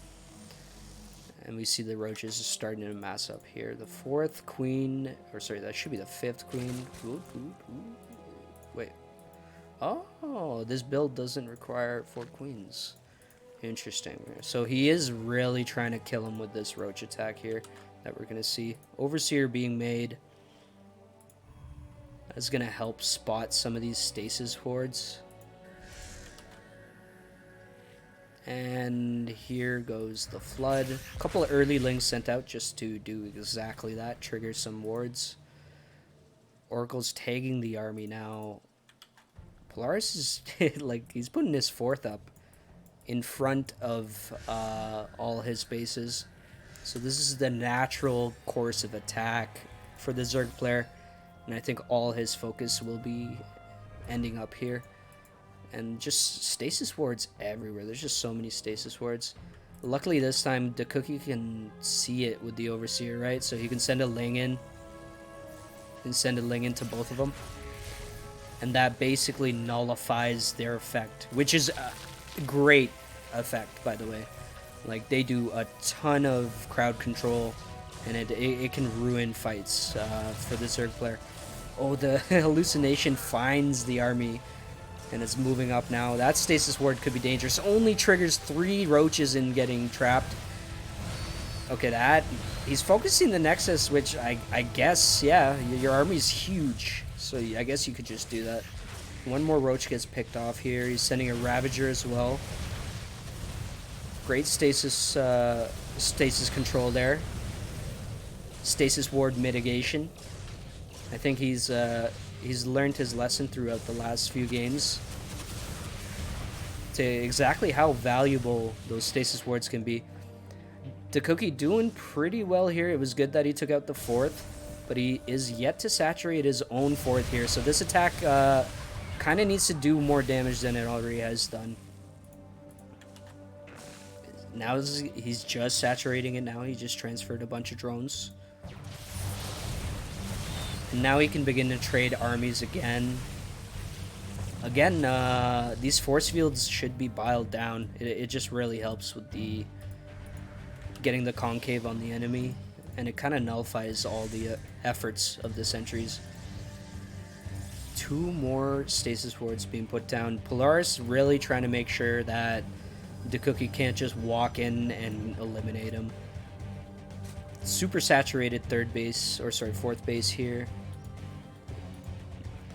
And we see the roaches are starting to mass up here. The 4th queen, or sorry, that should be the 5th queen. Wait. Oh, this build doesn't require 4 queens. Interesting. So he is really trying to kill him with this roach attack here that we're going to see. Overseer being made. That's going to help spot some of these stasis hordes. And here goes the flood. A couple of early links sent out just to do exactly that, trigger some wards. Oracle's tagging the army now. Polaris is like, he's putting his 4th up in front of all his bases. So this is the natural course of attack for the Zerg player. And I think all his focus will be ending up here. And just stasis wards everywhere. There's just so many stasis wards. Luckily this time the Cookie can see it with the Overseer, right? So he can send a Ling in. And send a Ling into both of them. And that basically nullifies their effect. Which is a great effect, by the way. Like, they do a ton of crowd control. And it can ruin fights for the Zerg player. Oh, the hallucination finds the army. And it's moving up now. That stasis ward could be dangerous. Only triggers 3 roaches in getting trapped. Okay, that... He's focusing the Nexus, which I guess, yeah, your army's huge. So I guess you could just do that. One more roach gets picked off here. He's sending a Ravager as well. Great stasis control there. Stasis ward mitigation. I think he's learned his lesson throughout the last few games to exactly how valuable those stasis wards can be. The Cookie doing pretty well here. It was good that he took out the 4th, but he is yet to saturate his own 4th here. So this attack kind of needs to do more damage than it already has done. Now he's just saturating it now. He just transferred a bunch of drones. And now he can begin to trade armies again. Again, these force fields should be biled down. It just really helps with the getting the concave on the enemy. And it kind of nullifies all the efforts of the sentries. 2 more stasis wards being put down. Polaris really trying to make sure that DeCookie can't just walk in and eliminate him. Super saturated fourth base here.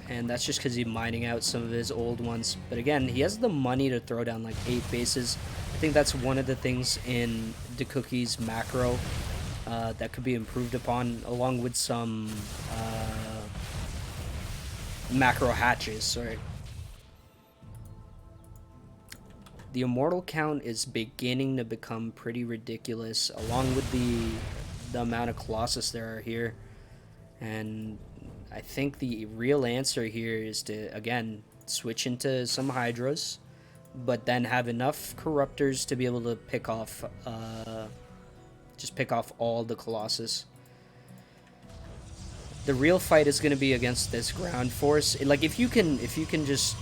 And that's just because he's mining out some of his old ones. But again, he has the money to throw down like 8 bases. I think that's one of the things in DeCookie's macro that could be improved upon, along with some macro hatches. Sorry. The immortal count is beginning to become pretty ridiculous, along with the amount of Colossus there are here. And I think the real answer here is to, again, switch into some Hydras, but then have enough Corruptors to be able to pick off all the Colossus. The real fight is going to be against this ground force. Like, if you can just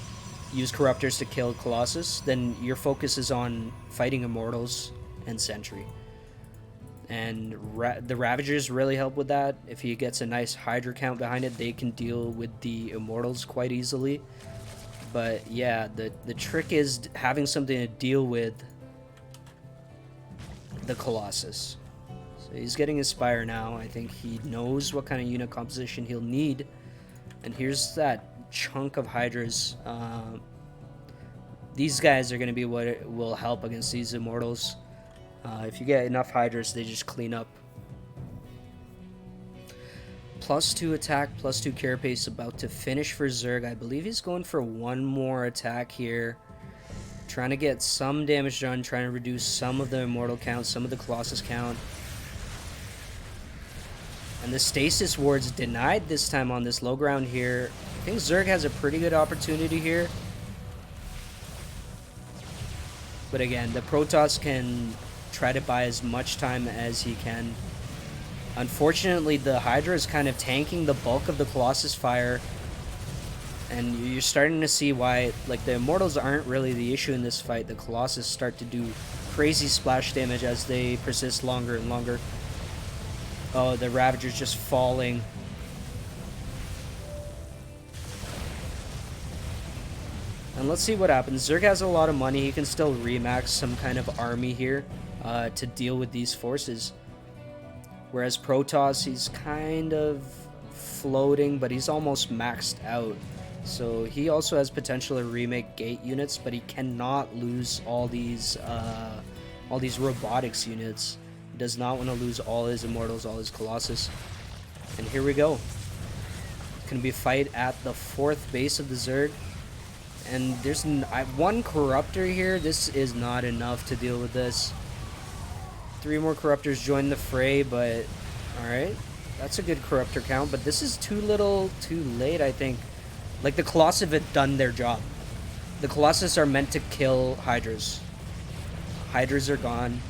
use Corruptors to kill Colossus, then your focus is on fighting Immortals and Sentry. And the Ravagers really help with that. If he gets a nice Hydra count behind it, they can deal with the Immortals quite easily. But yeah, the trick is having something to deal with the Colossus. So he's getting his Spire now. I think he knows what kind of unit composition he'll need. And here's that chunk of Hydras. These guys are going to be what will help against these Immortals. If you get enough Hydras, they just clean up. +2 attack, +2 carapace about to finish for Zerg. I believe he's going for 1 more attack here. Trying to get some damage done, trying to reduce some of the Immortal count, some of the Colossus count. And the Stasis Ward's denied this time on this low ground here. I think Zerg has a pretty good opportunity here. But again, the Protoss can try to buy as much time as he can. Unfortunately, the Hydra is kind of tanking the bulk of the Colossus fire, and you're starting to see why, like, the Immortals aren't really the issue in this fight. The Colossus start to do crazy splash damage as they persist longer and longer. Oh, the Ravager's just falling. And let's see what happens. Zerg has a lot of money. He can still remax some kind of army here to deal with these forces. Whereas Protoss, he's kind of floating, but he's almost maxed out. So he also has potential to remake gate units, but he cannot lose all these robotics units. He does not want to lose all his Immortals, all his Colossus. And here we go. It's going to be a fight at the 4th base of the Zerg. And there's 1 Corruptor here. This is not enough to deal with this. 3 more Corruptors join the fray, but alright. That's a good Corruptor count, but this is too little, too late, I think. Like, the Colossus have done their job. The Colossus are meant to kill Hydras. Hydras are gone.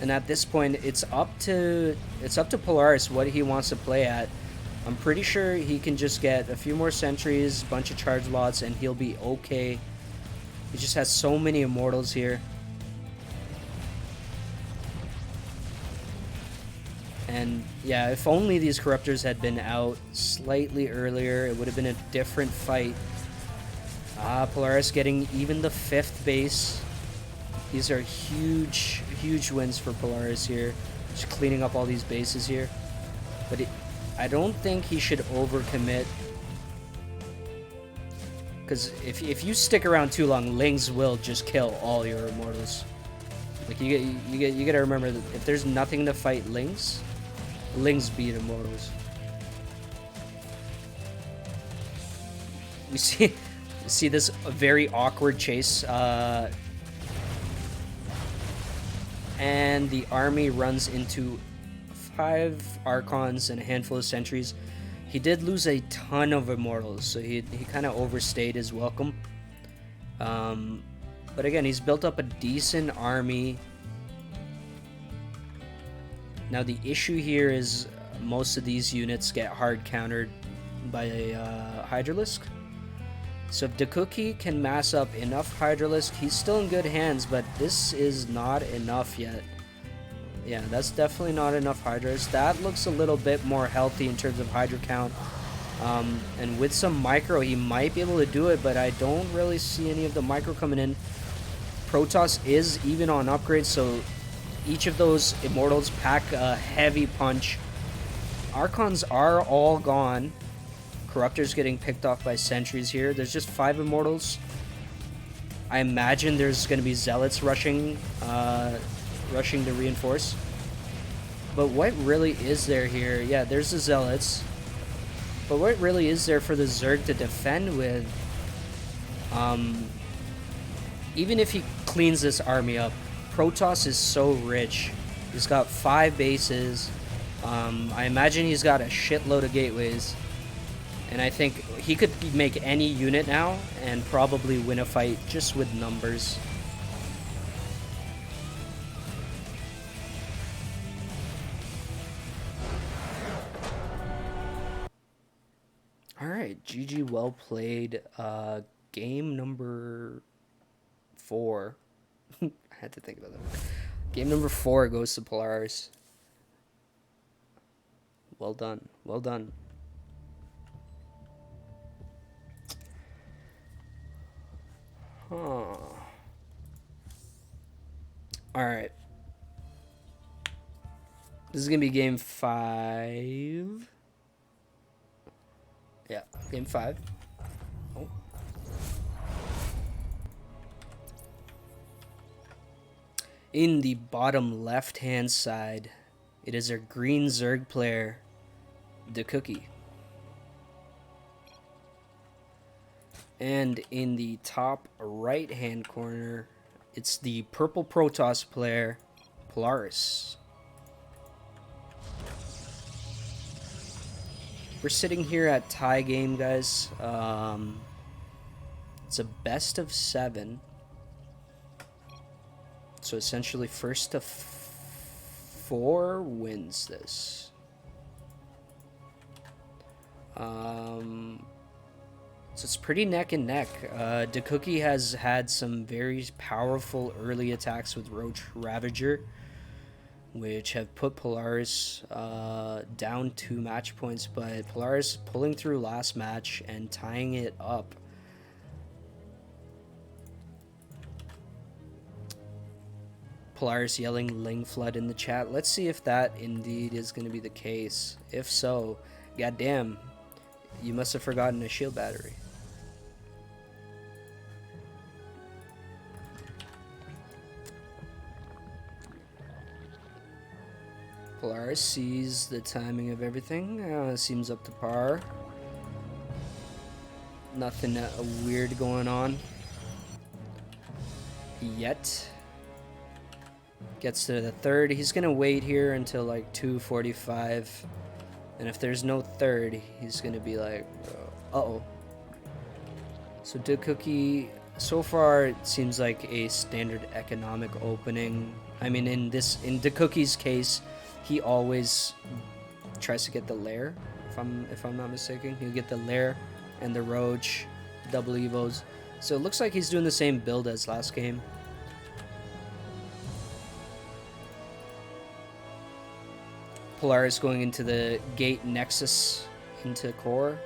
And at this point, it's up to Polaris what he wants to play at. I'm pretty sure he can just get a few more sentries, bunch of charge lots, and he'll be okay. He just has so many Immortals here. And yeah, if only these Corruptors had been out slightly earlier, it would have been a different fight. Polaris getting even the 5th base. These are huge, huge wins for Polaris here. Just cleaning up all these bases here. But I don't think he should overcommit. Because if you stick around too long, Lings will just kill all your Immortals. Like, you gotta remember that if there's nothing to fight Lings, Lings beat Immortals. We see this very awkward chase, and the army runs into 5 Archons and a handful of sentries. He did lose a ton of Immortals, so he kind of overstayed his welcome. But But again, he's built up a decent army. Now the issue here is most of these units get hard countered by Hydralisk. So if Dakuki can mass up enough Hydralisk, he's still in good hands, but this is not enough yet. Yeah, that's definitely not enough Hydralisk. That looks a little bit more healthy in terms of Hydra count. And with some micro, he might be able to do it, but I don't really see any of the micro coming in. Protoss is even on upgrades, so each of those Immortals pack a heavy punch. Archons are all gone. Corruptor's getting picked off by sentries here. There's just 5 Immortals. I imagine there's going to be Zealots rushing to reinforce. But what really is there here? Yeah, there's the Zealots. But what really is there for the Zerg to defend with? Even if he cleans this army up, Protoss is so rich. He's got 5 bases. I imagine he's got a shitload of gateways. And I think he could make any unit now and probably win a fight just with numbers. Alright, GG, well played. Game number 4. I had to think about that. Game number 4 goes to Polaris. Well done. Well done. Huh. Alright. This is going to be game 5. Yeah, game 5. Oh. In the bottom left-hand side, it is our green Zerg player, Dakuki. And in the top right-hand corner, it's the purple Protoss player, Polaris. We're sitting here at tie game, guys. It's a best of 7. So essentially first to 4 wins this. So it's pretty neck and neck. Dakuki has had some very powerful early attacks with Roach Ravager, which have put Polaris down 2 match points, but Polaris pulling through last match and tying it up. Polaris yelling Ling Flood in the chat. Let's see if that indeed is going to be the case. If so, goddamn, you must have forgotten a shield battery. Polaris sees the timing of everything. Seems up to par. Nothing weird going on yet. Gets to the 3rd. He's gonna wait here until like 2:45, and if there's no 3rd, he's gonna be like, uh-oh. So Dakuki, so far it seems like a standard economic opening. I mean, in Dakuki's case, he always tries to get the lair, if I'm not mistaken. He'll get the lair and the Roach, double evos. So it looks like he's doing the same build as last game. Polaris going into the gate Nexus into core.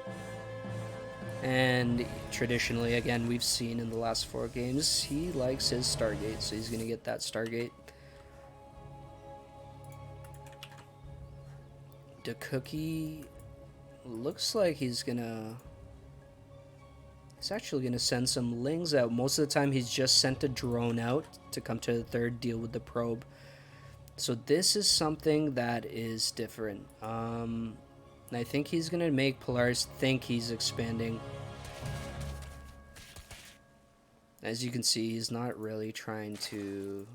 And traditionally, again, we've seen in the last 4 games, he likes his Stargate, so he's going to get that Stargate. Dakuki looks like he's actually gonna send some Lings out. Most of the time he's just sent a drone out to come to the 3rd, deal with the probe. So this is something that is different. And I think he's gonna make Polaris think he's expanding. As you can see, he's not really trying to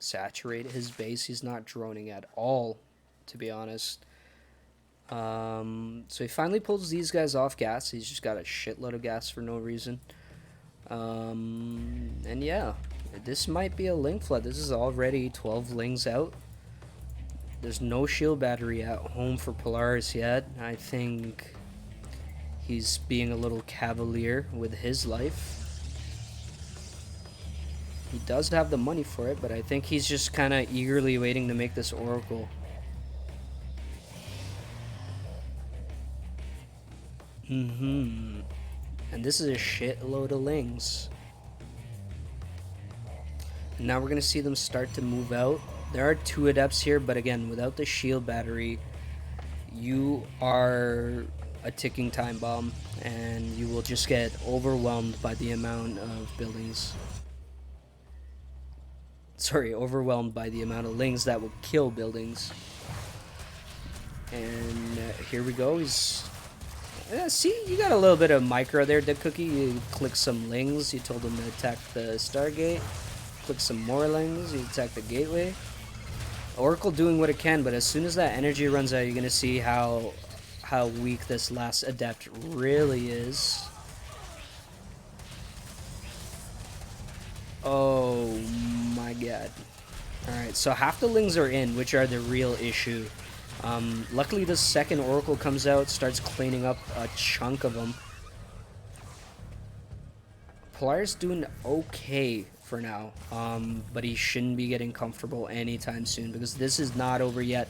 saturate his base. He's not droning at all, to be honest. So he finally pulls these guys off gas. He's just got a shitload of gas for no reason. And yeah, this might be a Ling flood. This is already 12 Lings out. There's no shield battery at home for Polaris yet. I think he's being a little cavalier with his life. He does have the money for it, but I think he's just kind of eagerly waiting to make this Oracle. And this is a shitload of Lings. And now we're going to see them start to move out. There are 2 Adepts here, but again, without the shield battery, you are a ticking time bomb, and you will just get overwhelmed by the amount of buildings. Sorry, overwhelmed by the amount of Lings that will kill buildings. And here we go. He's... see, you got a little bit of micro there, DaCookie. You click some Lings, you told him to attack the Stargate. Click some more Lings, you attack the Gateway. Oracle doing what it can, but as soon as that energy runs out, you're going to see how weak this last Adept really is. Oh my god. Alright, so half the Lings are in, which are the real issue. Luckily the second Oracle comes out, starts cleaning up a chunk of them. Polaris doing okay for now, but he shouldn't be getting comfortable anytime soon because this is not over yet.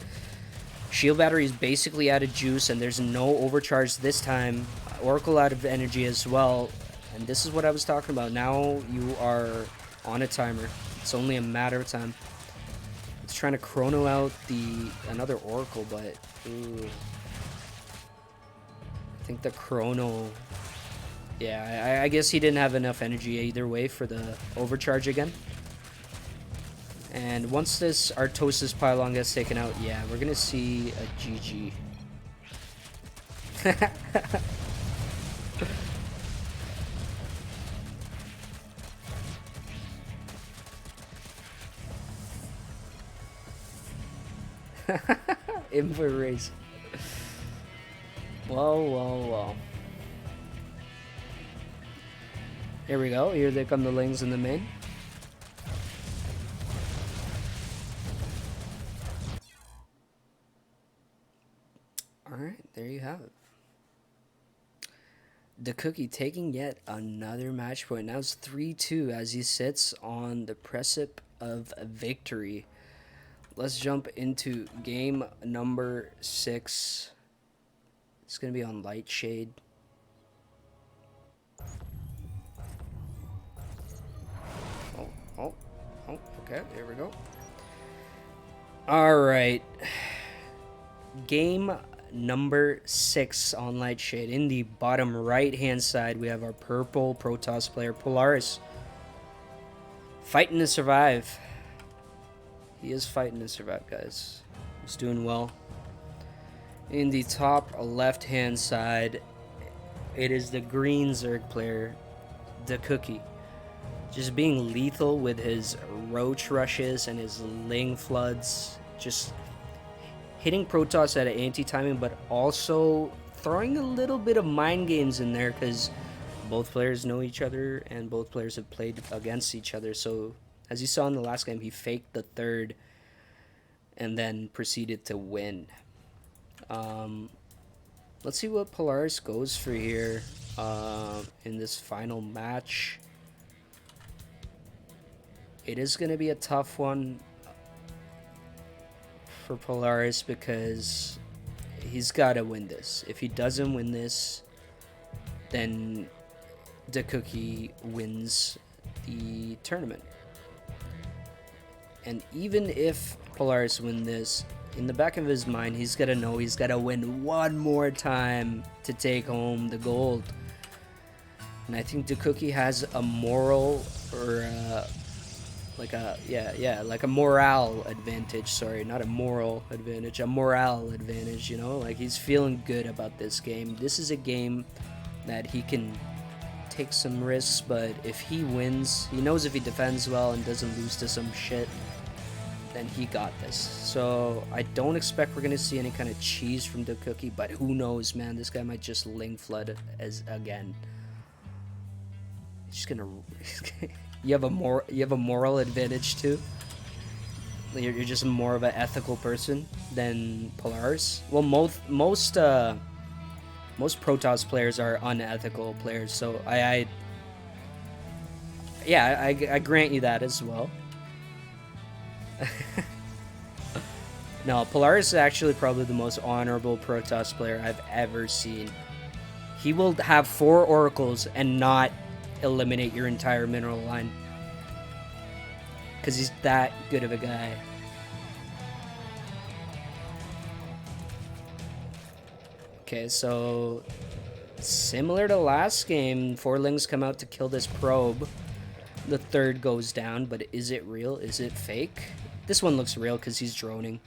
Shield battery is basically out of juice and there's no overcharge this time. Oracle out of energy as well, and this is what I was talking about. Now you are on a timer. It's only a matter of time. It's trying to chrono out another Oracle, but ooh. I think the chrono... Yeah, I guess he didn't have enough energy either way for the overcharge again. And once this Artosis pylon gets taken out, yeah, we're gonna see a GG. Input race. Whoa. Here we go. Here they come the Lings in the main. Alright, there you have it. DaCookie taking yet another match point. Now it's 3-2 as he sits on the precipice of victory. Let's jump into game number 6. It's going to be on Lightshade. Oh, okay, there we go. Alright. Game number 6 on Lightshade. In the bottom right hand side, we have our purple Protoss player, Polaris. Fighting to survive. He is fighting to survive, guys. He's doing well. In the top left hand side, it is the green Zerg player, DaCookie. Just being lethal with his roach rushes and his Ling floods. Just hitting Protoss at an anti-timing, but also throwing a little bit of mind games in there because both players know each other and both players have played against each other. So as you saw in the last game, he faked the third and then proceeded to win. Let's see what Polaris goes for here in this final match. It is going to be a tough one for Polaris because he's got to win this. If he doesn't win this, then DaCookie wins the tournament. And even if Polaris win this, in the back of his mind, he's got to know he's got to win one more time to take home the gold. And I think DaCookie has a moral or like a morale advantage. Sorry, not a moral advantage, a morale advantage, you know? Like, he's feeling good about this game. This is a game that he can take some risks, but if he wins, he knows if he defends well and doesn't lose to some shit, then he got this. So I don't expect we're gonna see any kind of cheese from DaCookie, but who knows, man? This guy might just Ling flood as again. Just gonna. You have a moral advantage too. You're just more of an ethical person than Polaris. Well, most Protoss players are unethical players, so I grant you that as well. No, Polaris is actually probably the most honorable Protoss player I've ever seen. He will have 4 oracles and not eliminate your entire mineral line. Because he's that good of a guy. Okay, so similar to last game, 4 Lings come out to kill this probe. The 3rd goes down, but is it real? Is it fake? This one looks real because he's droning.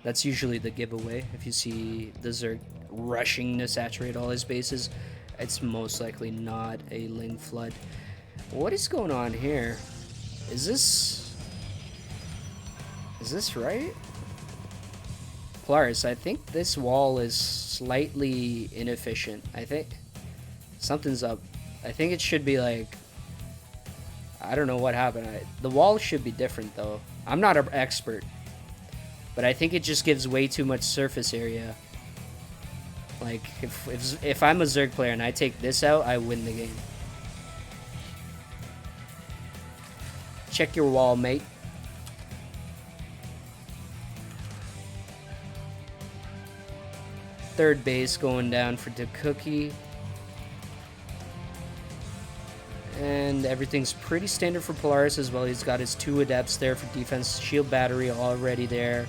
That's usually the giveaway. If you see the Zerg rushing to saturate all his bases, it's most likely not a Ling Flood. What is going on here? Is this right? Polaris, I think this wall is slightly inefficient. I think something's up. I think it should be like, I don't know what happened. The wall should be different though. I'm not an expert, but I think it just gives way too much surface area. Like if I'm a Zerg player and I take this out, I win the game. Check your wall, mate. Third base going down for DaCookie. And everything's pretty standard for Polaris as well. He's got his 2 Adepts there for defense. Shield battery already there.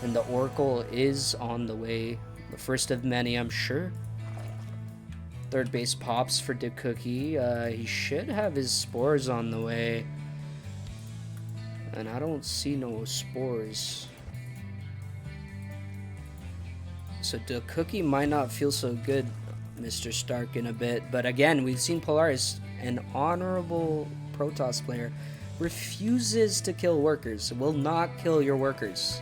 And the Oracle is on the way. The first of many, I'm sure. Third base pops for DaCookie. He should have his spores on the way. And I don't see no spores. So DaCookie might not feel so good, Mr. Stark, in a bit. But again, we've seen Polaris, an honorable Protoss player, refuses to kill workers, will not kill your workers.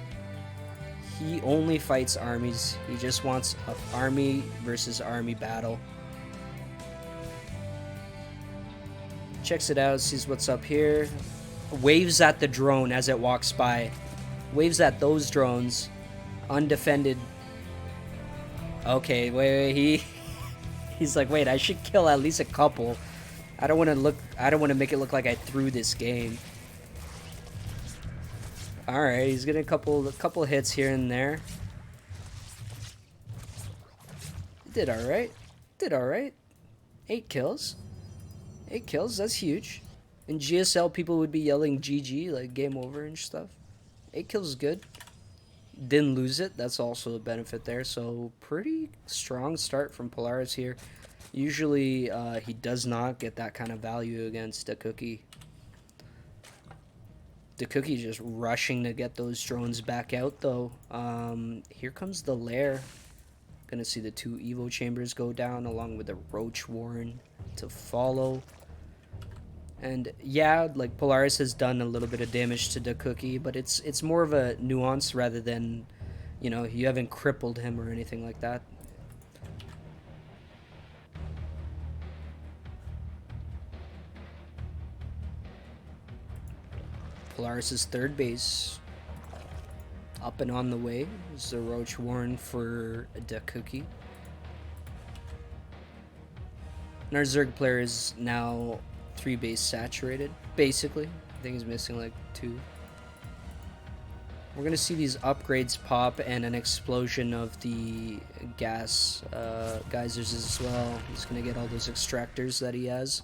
He only fights armies. He just wants an army versus army battle. Checks it out, sees what's up here. Waves at the drone as it walks by. Waves at those drones. Undefended. Okay, wait, he's like, wait, I should kill at least a couple. I don't want to make it look like I threw this game. All right, he's getting a couple hits here and there. Did all right. Did all right. 8 kills. 8 kills, that's huge. In GSL, people would be yelling GG, like game over and stuff. 8 kills is good. Didn't lose it, that's also a benefit there. So pretty strong start from Polaris here. Usually he does not get that kind of value against DaCookie. DaCookie just rushing to get those drones back out though. Here comes the lair. Gonna see the 2 Evo chambers go down along with the Roach Warren to follow. And yeah, like Polaris has done a little bit of damage to DaCookie, but it's more of a nuance rather than, you know, you haven't crippled him or anything like that. Polaris's third base up and on the way is the Roach Warren for DaCookie. And our Zerg player is now 3 base saturated, basically. I think he's missing like 2. We're gonna see these upgrades pop and an explosion of the gas geysers as well. He's gonna get all those extractors that he has.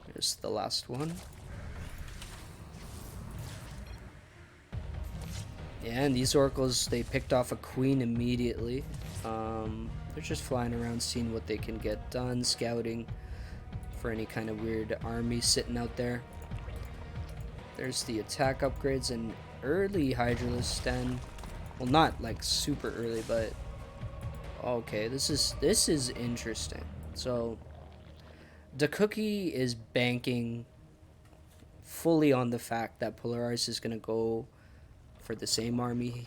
Here's the last one. Yeah, and these oracles, they picked off a queen immediately. They're just flying around seeing what they can get done, scouting for any kind of weird army sitting out there. There's the attack upgrades and early Hydralisk Den. Well, not like super early, but okay, this is interesting. So DaCookie is banking fully on the fact that Polaris is gonna go for the same army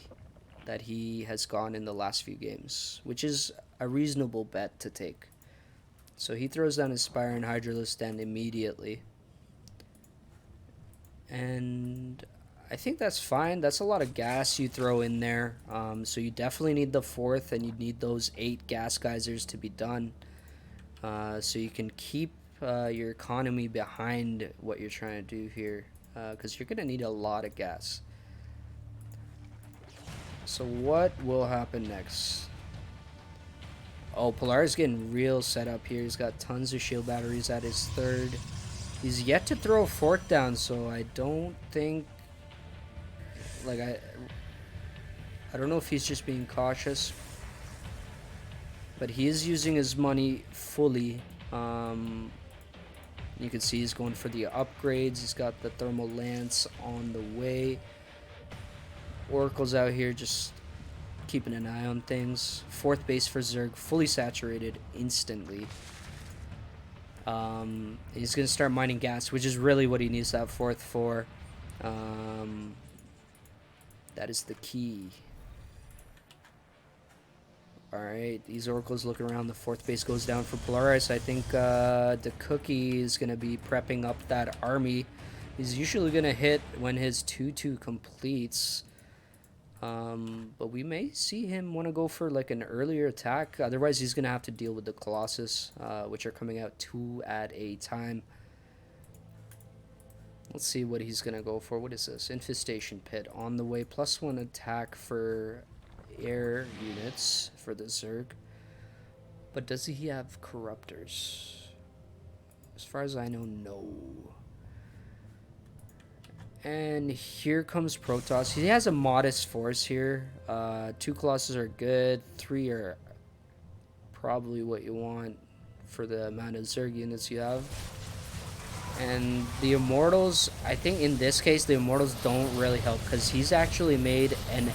that he has gone in the last few games, which is a reasonable bet to take. So he throws down his Spire and Hydralisk Den immediately. And I think that's fine. That's a lot of gas you throw in there. So you definitely need the 4th, and you need those 8 gas geysers to be done. So you can keep your economy behind what you're trying to do here. Because you're going to need a lot of gas. So what will happen next? Oh, Polaris getting real set up here. He's got tons of shield batteries at his 3rd. He's yet to throw a 4th down, so I don't think... Like, I don't know if he's just being cautious. But he is using his money fully. You can see he's going for the upgrades. He's got the Thermal Lance on the way. Oracle's out here just keeping an eye on things. 4th base for Zerg, fully saturated instantly. He's going to start mining gas, which is really what he needs that 4th for. That is the key. Alright, these Oracles look around. The 4th base goes down for Polaris. I think the Cookie is going to be prepping up that army. He's usually going to hit when his 2-2 completes. But we may see him want to go for like an earlier attack. Otherwise, he's going to have to deal with the Colossus, which are coming out 2 at a time. Let's see what he's going to go for. What is this? Infestation Pit on the way. +1 attack for air units for the Zerg. But does he have Corruptors? As far as I know, no. And here comes Protoss. He has a modest force here. 2 Colossus are good. 3 are probably what you want for the amount of Zerg units you have. And the Immortals, I think in this case, the Immortals don't really help because he's actually made an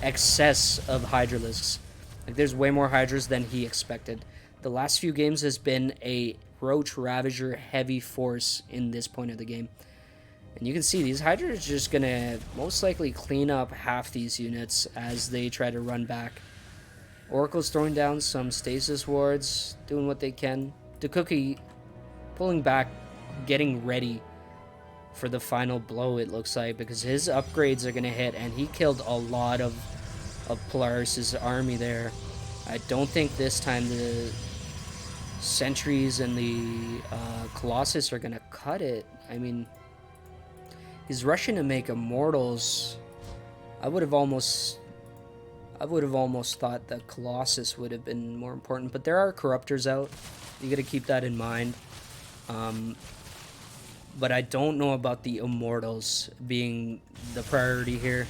excess of Hydralisks. Like, there's way more Hydras than he expected. The last few games has been a Roach Ravager heavy force in this point of the game. And you can see these Hydras are just going to most likely clean up half these units as they try to run back. Oracle's throwing down some stasis wards, doing what they can. The Cookie pulling back, getting ready for the final blow, it looks like, because his upgrades are going to hit, and he killed a lot of Polaris' army there. I don't think this time the Sentries and the Colossus are going to cut it. I mean, he's rushing to make Immortals. I would have almost thought that Colossus would have been more important, but there are Corruptors out. You got to keep that in mind. But I don't know about the Immortals being the priority here.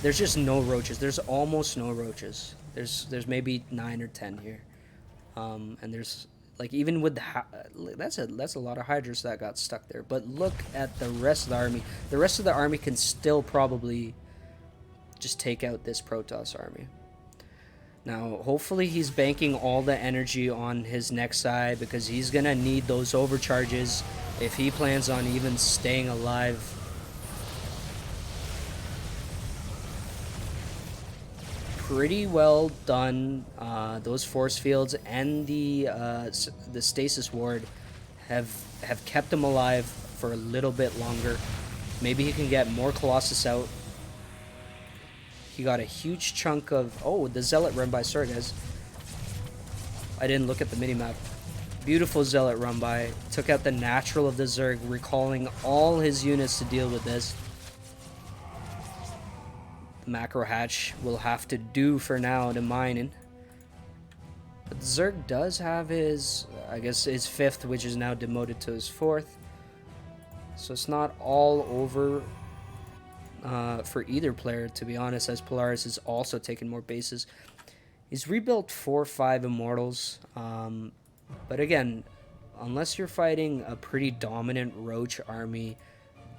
There's just no Roaches. There's almost no Roaches. There's maybe 9 or 10 here. And there's, like, even with that's a lot of Hydras that got stuck there. But look at the rest of the army. The rest of the army can still probably just take out this Protoss army. Now, hopefully he's banking all the energy on his next side because he's going to need those overcharges if he plans on even staying alive. Pretty well done. Those force fields and the stasis ward have kept him alive for a little bit longer. Maybe he can get more Colossus out. He got a huge chunk of... Oh, the Zealot run by. Sorry, guys. I didn't look at the minimap. Beautiful Zealot run by. Took out the natural of the Zerg, recalling all his units to deal with this. The Macro Hatch will have to do for now to mine. But Zerg does have his, I guess, his 5th, which is now demoted to his 4th. So it's not all over for either player, to be honest, as Polaris is also taking more bases. He's rebuilt 4 or 5 Immortals. But again, unless you're fighting a pretty dominant Roach army,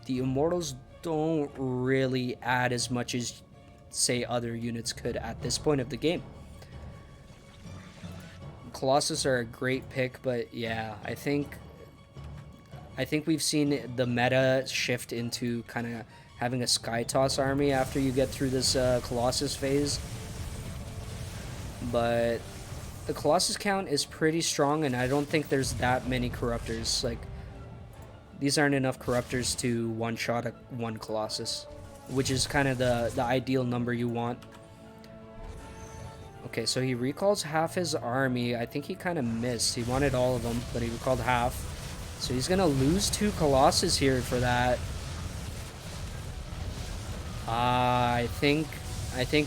the Immortals don't really add as much as, say, other units could at this point of the game. Colossus are a great pick, but yeah, I think we've seen the meta shift into kind of having a Skytoss army after you get through this Colossus phase. But the Colossus count is pretty strong, and I don't think there's that many Corruptors. Like, these aren't enough Corruptors to one-shot one Colossus, which is kind of the ideal number you want. Okay, so he recalls half his army. I think he kind of missed. He wanted all of them, but he recalled half. So he's going to lose 2 Colossus here for that. I think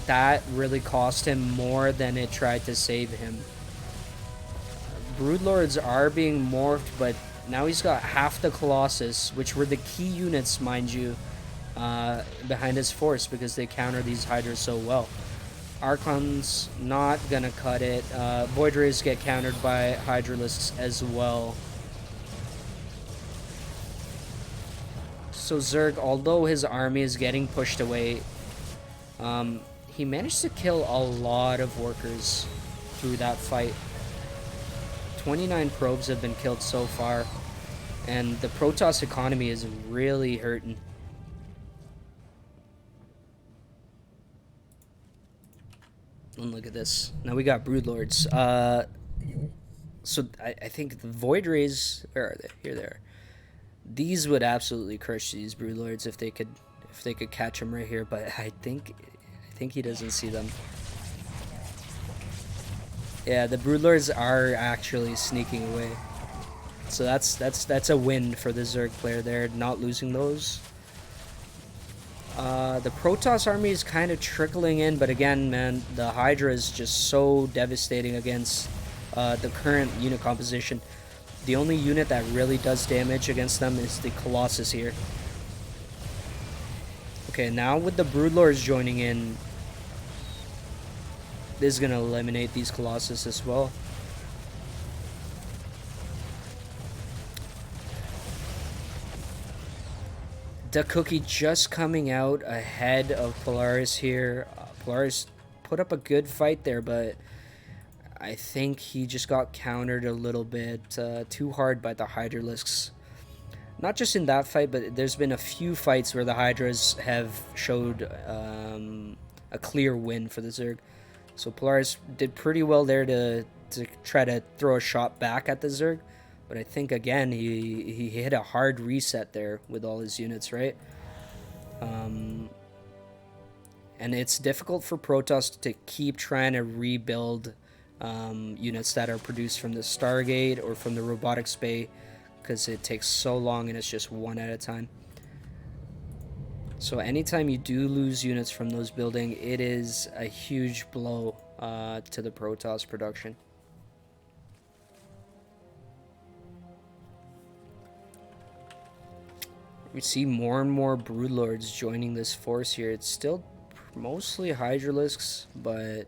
that really cost him more than it tried to save him. Broodlords are being morphed, but now he's got half the Colossus, which were the key units, mind you, behind his force, because they counter these Hydras so well. Archon's not gonna cut it. Void Rays get countered by Hydralisks as well. So Zerg, although his army is getting pushed away, he managed to kill a lot of workers through that fight. 29 probes have been killed so far, and the Protoss economy is really hurting. And look at this. Now we got Broodlords. So I think the Void Rays, where are they? Here they are. These would absolutely crush these Broodlords if they could catch them right here, but I think he doesn't see them. Yeah, the Broodlords are actually sneaking away. So that's a win for the Zerg player there, not losing those. The Protoss army is kind of trickling in, but again, man, the Hydra is just so devastating against the current unit composition. The only unit that really does damage against them is the Colossus here. Okay, now with the Broodlords joining in, this is going to eliminate these Colossus as well. The Cookie just coming out ahead of Polaris here. Polaris put up a good fight there, but I think he just got countered a little bit too hard by the Hydralisks. Not just in that fight, but there's been a few fights where the Hydras have showed a clear win for the Zerg. So Polaris did pretty well there to try to throw a shot back at the Zerg. But I think, again, he hit a hard reset there with all his units, right? And it's difficult for Protoss to keep trying to rebuild units that are produced from the Stargate or from the Robotics Bay, because it takes so long and it's just one at a time. So anytime you do lose units from those buildings, it is a huge blow to the Protoss production. We see more and more Broodlords joining this force here. It's still mostly Hydralisks, but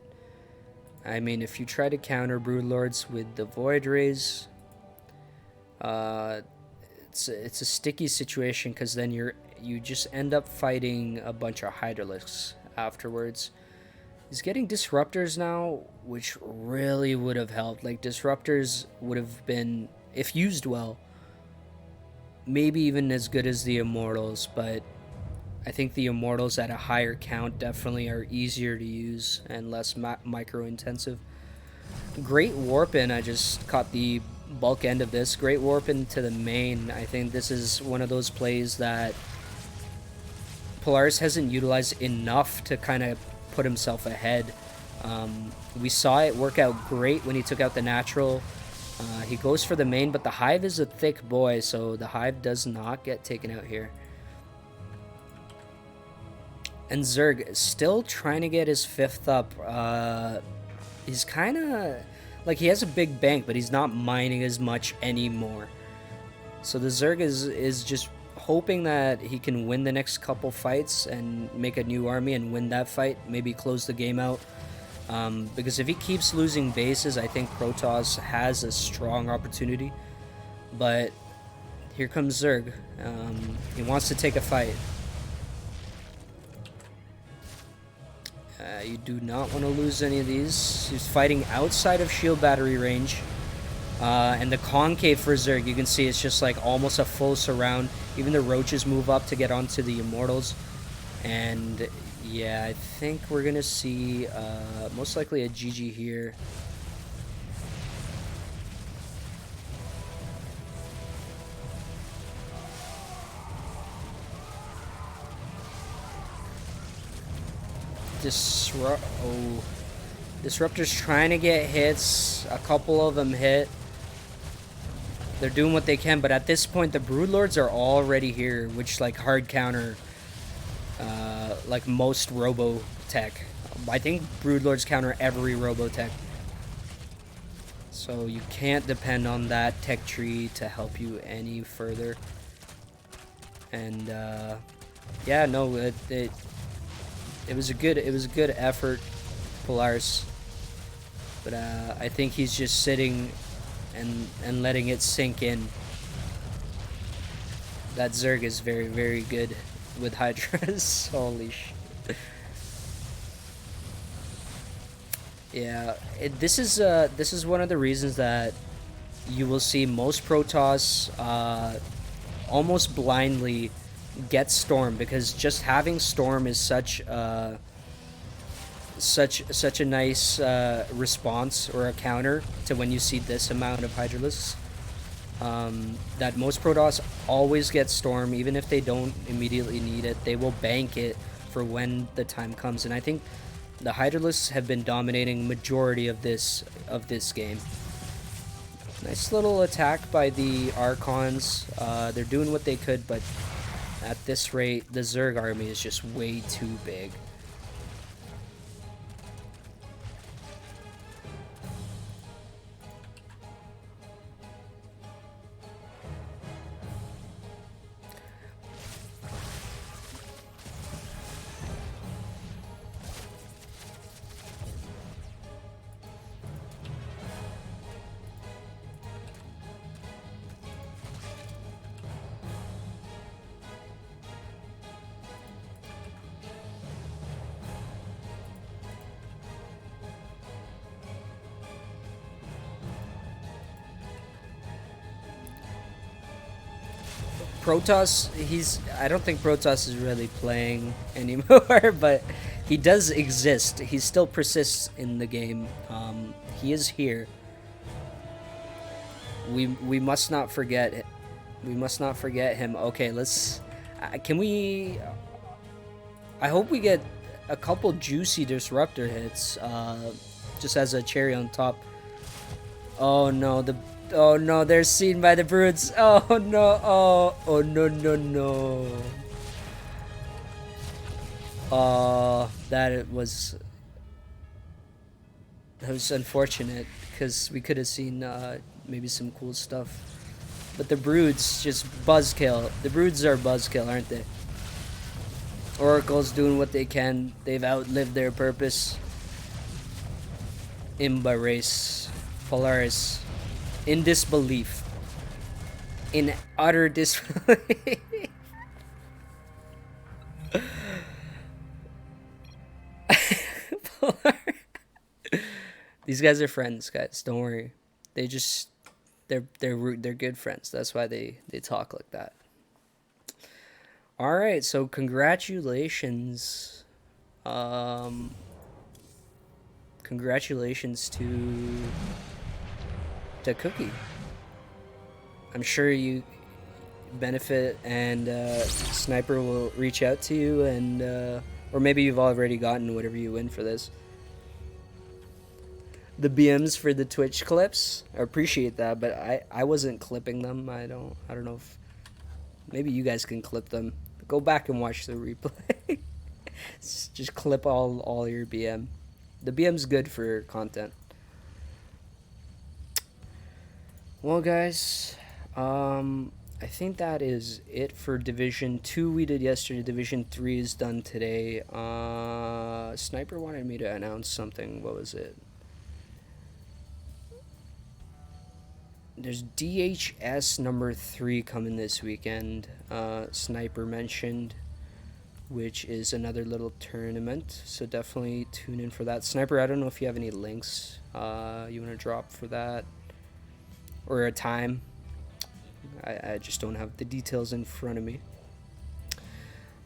I mean, if you try to counter Broodlords with the Void Rays, it's a sticky situation, because then you just end up fighting a bunch of Hydralisks afterwards. He's getting Disruptors now, which really would have helped. Like, Disruptors would have been, if used well, maybe even as good as the Immortals, but I think the Immortals at a higher count definitely are easier to use and less micro-intensive. Great Warp-In, I just caught the bulk end of this. Great Warp-In to the main. I think this is one of those plays that Polaris hasn't utilized enough to kind of put himself ahead. We saw it work out great when he took out the natural. He goes for the main, but the Hive is a thick boy, so the Hive does not get taken out here. And Zerg is still trying to get his 5th up. He's kind of like, he has a big bank, but he's not mining as much anymore. So the Zerg is just hoping that he can win the next couple fights and make a new army and win that fight, maybe close the game out. Because if he keeps losing bases, I think Protoss has a strong opportunity. But here comes Zerg. He wants to take a fight. You do not want to lose any of these. He's fighting outside of shield battery range. And the concave for Zerg, you can see it's just like almost a full surround. Even the roaches move up to get onto the Immortals. And yeah, I think we're going to see most likely a GG here. Disruptor's trying to get hits. A couple of them hit. They're doing what they can, but at this point, the Broodlords are already here, which like hard counter, like most Robotech. I think Broodlords counter every Robotech. So you can't depend on that tech tree to help you any further. And yeah, no, it was a good effort, Polaris. But I think he's just sitting and letting it sink in. That Zerg is very, very good with Hydras. Holy shit. Yeah, this is one of the reasons that you will see most Protoss almost blindly get Storm, because just having Storm is such a nice response or a counter to when you see this amount of Hydralisks. That most Protoss always get Storm, even if they don't immediately need it. They will bank it for when the time comes, and I think the Hydralisks have been dominating majority of this game. Nice little attack by the Archons. They're doing what they could, but at this rate, the Zerg army is just way too big. Protoss, I don't think Protoss is really playing anymore, but he does exist. He still persists in the game. He is here. We must not forget it. We must not forget him. Okay, let's. Can we? I hope we get a couple juicy disruptor hits, just as a cherry on top. Oh no, oh no, they're seen by the brutes. Oh no, oh no, no, no. That was unfortunate, because we could have seen maybe some cool stuff. But the broods just buzzkill. The broods are buzzkill, aren't they? Oracle's doing what they can. They've outlived their purpose. Imba race. Polaris. In disbelief. In utter disbelief. These guys are friends, guys. Don't worry. They just they're good friends. That's why they talk like that. All right, so congratulations. Congratulations to Cookie. I'm sure you benefit, and Sniper will reach out to you, and or maybe you've already gotten whatever you win for this. The BMs for the Twitch clips, I appreciate that, but I wasn't clipping them. I don't know if maybe you guys can clip them. Go back and watch the replay. Just clip all your BM. The BM's good for content. Well, guys, I think that is it for Division 2 we did yesterday. Division 3 is done today. Sniper wanted me to announce something. What was it? There's DHS number 3 coming this weekend. Sniper mentioned, which is another little tournament. So definitely tune in for that. Sniper, I don't know if you have any links you want to drop for that, or a time. I just don't have the details in front of me.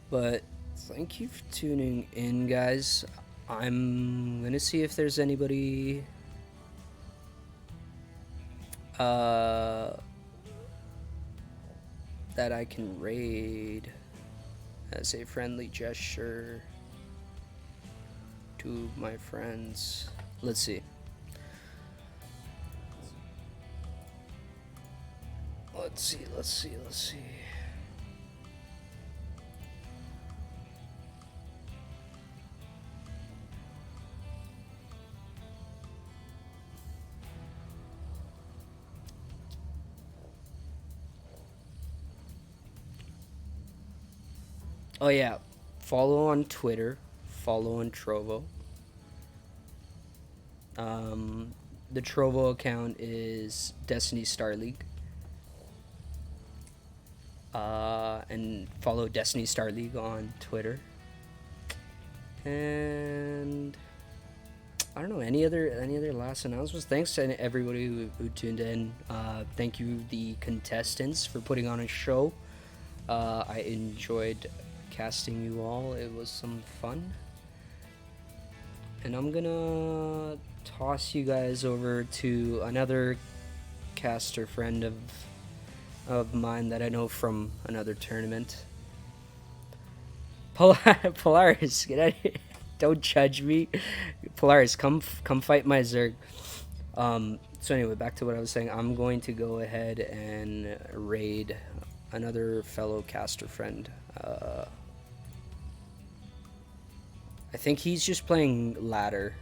But thank you for tuning in, guys. I'm gonna see if there's anybody that I can raid as a friendly gesture. YouTube, my friends. Let's see. Let's see. Oh yeah, follow on Twitter, follow on Trovo. The Trovo account is Destiny Star League. And follow Destiny Star League on Twitter. And I don't know any other last announcements. Thanks to everybody who tuned in. Thank you the contestants for putting on a show. I enjoyed casting you all. It was some fun. And I'm gonna toss you guys over to another caster friend of mine that I know from another tournament. Polaris, get out of here. Don't judge me. Polaris, come fight my Zerg. So anyway, back to what I was saying. I'm going to go ahead and raid another fellow caster friend. I think he's just playing ladder.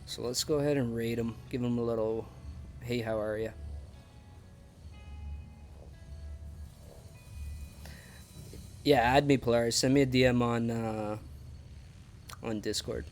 So let's go ahead and raid him. Give him a little, hey, how are ya? Yeah, add me, Polaris. Send me a DM on Discord.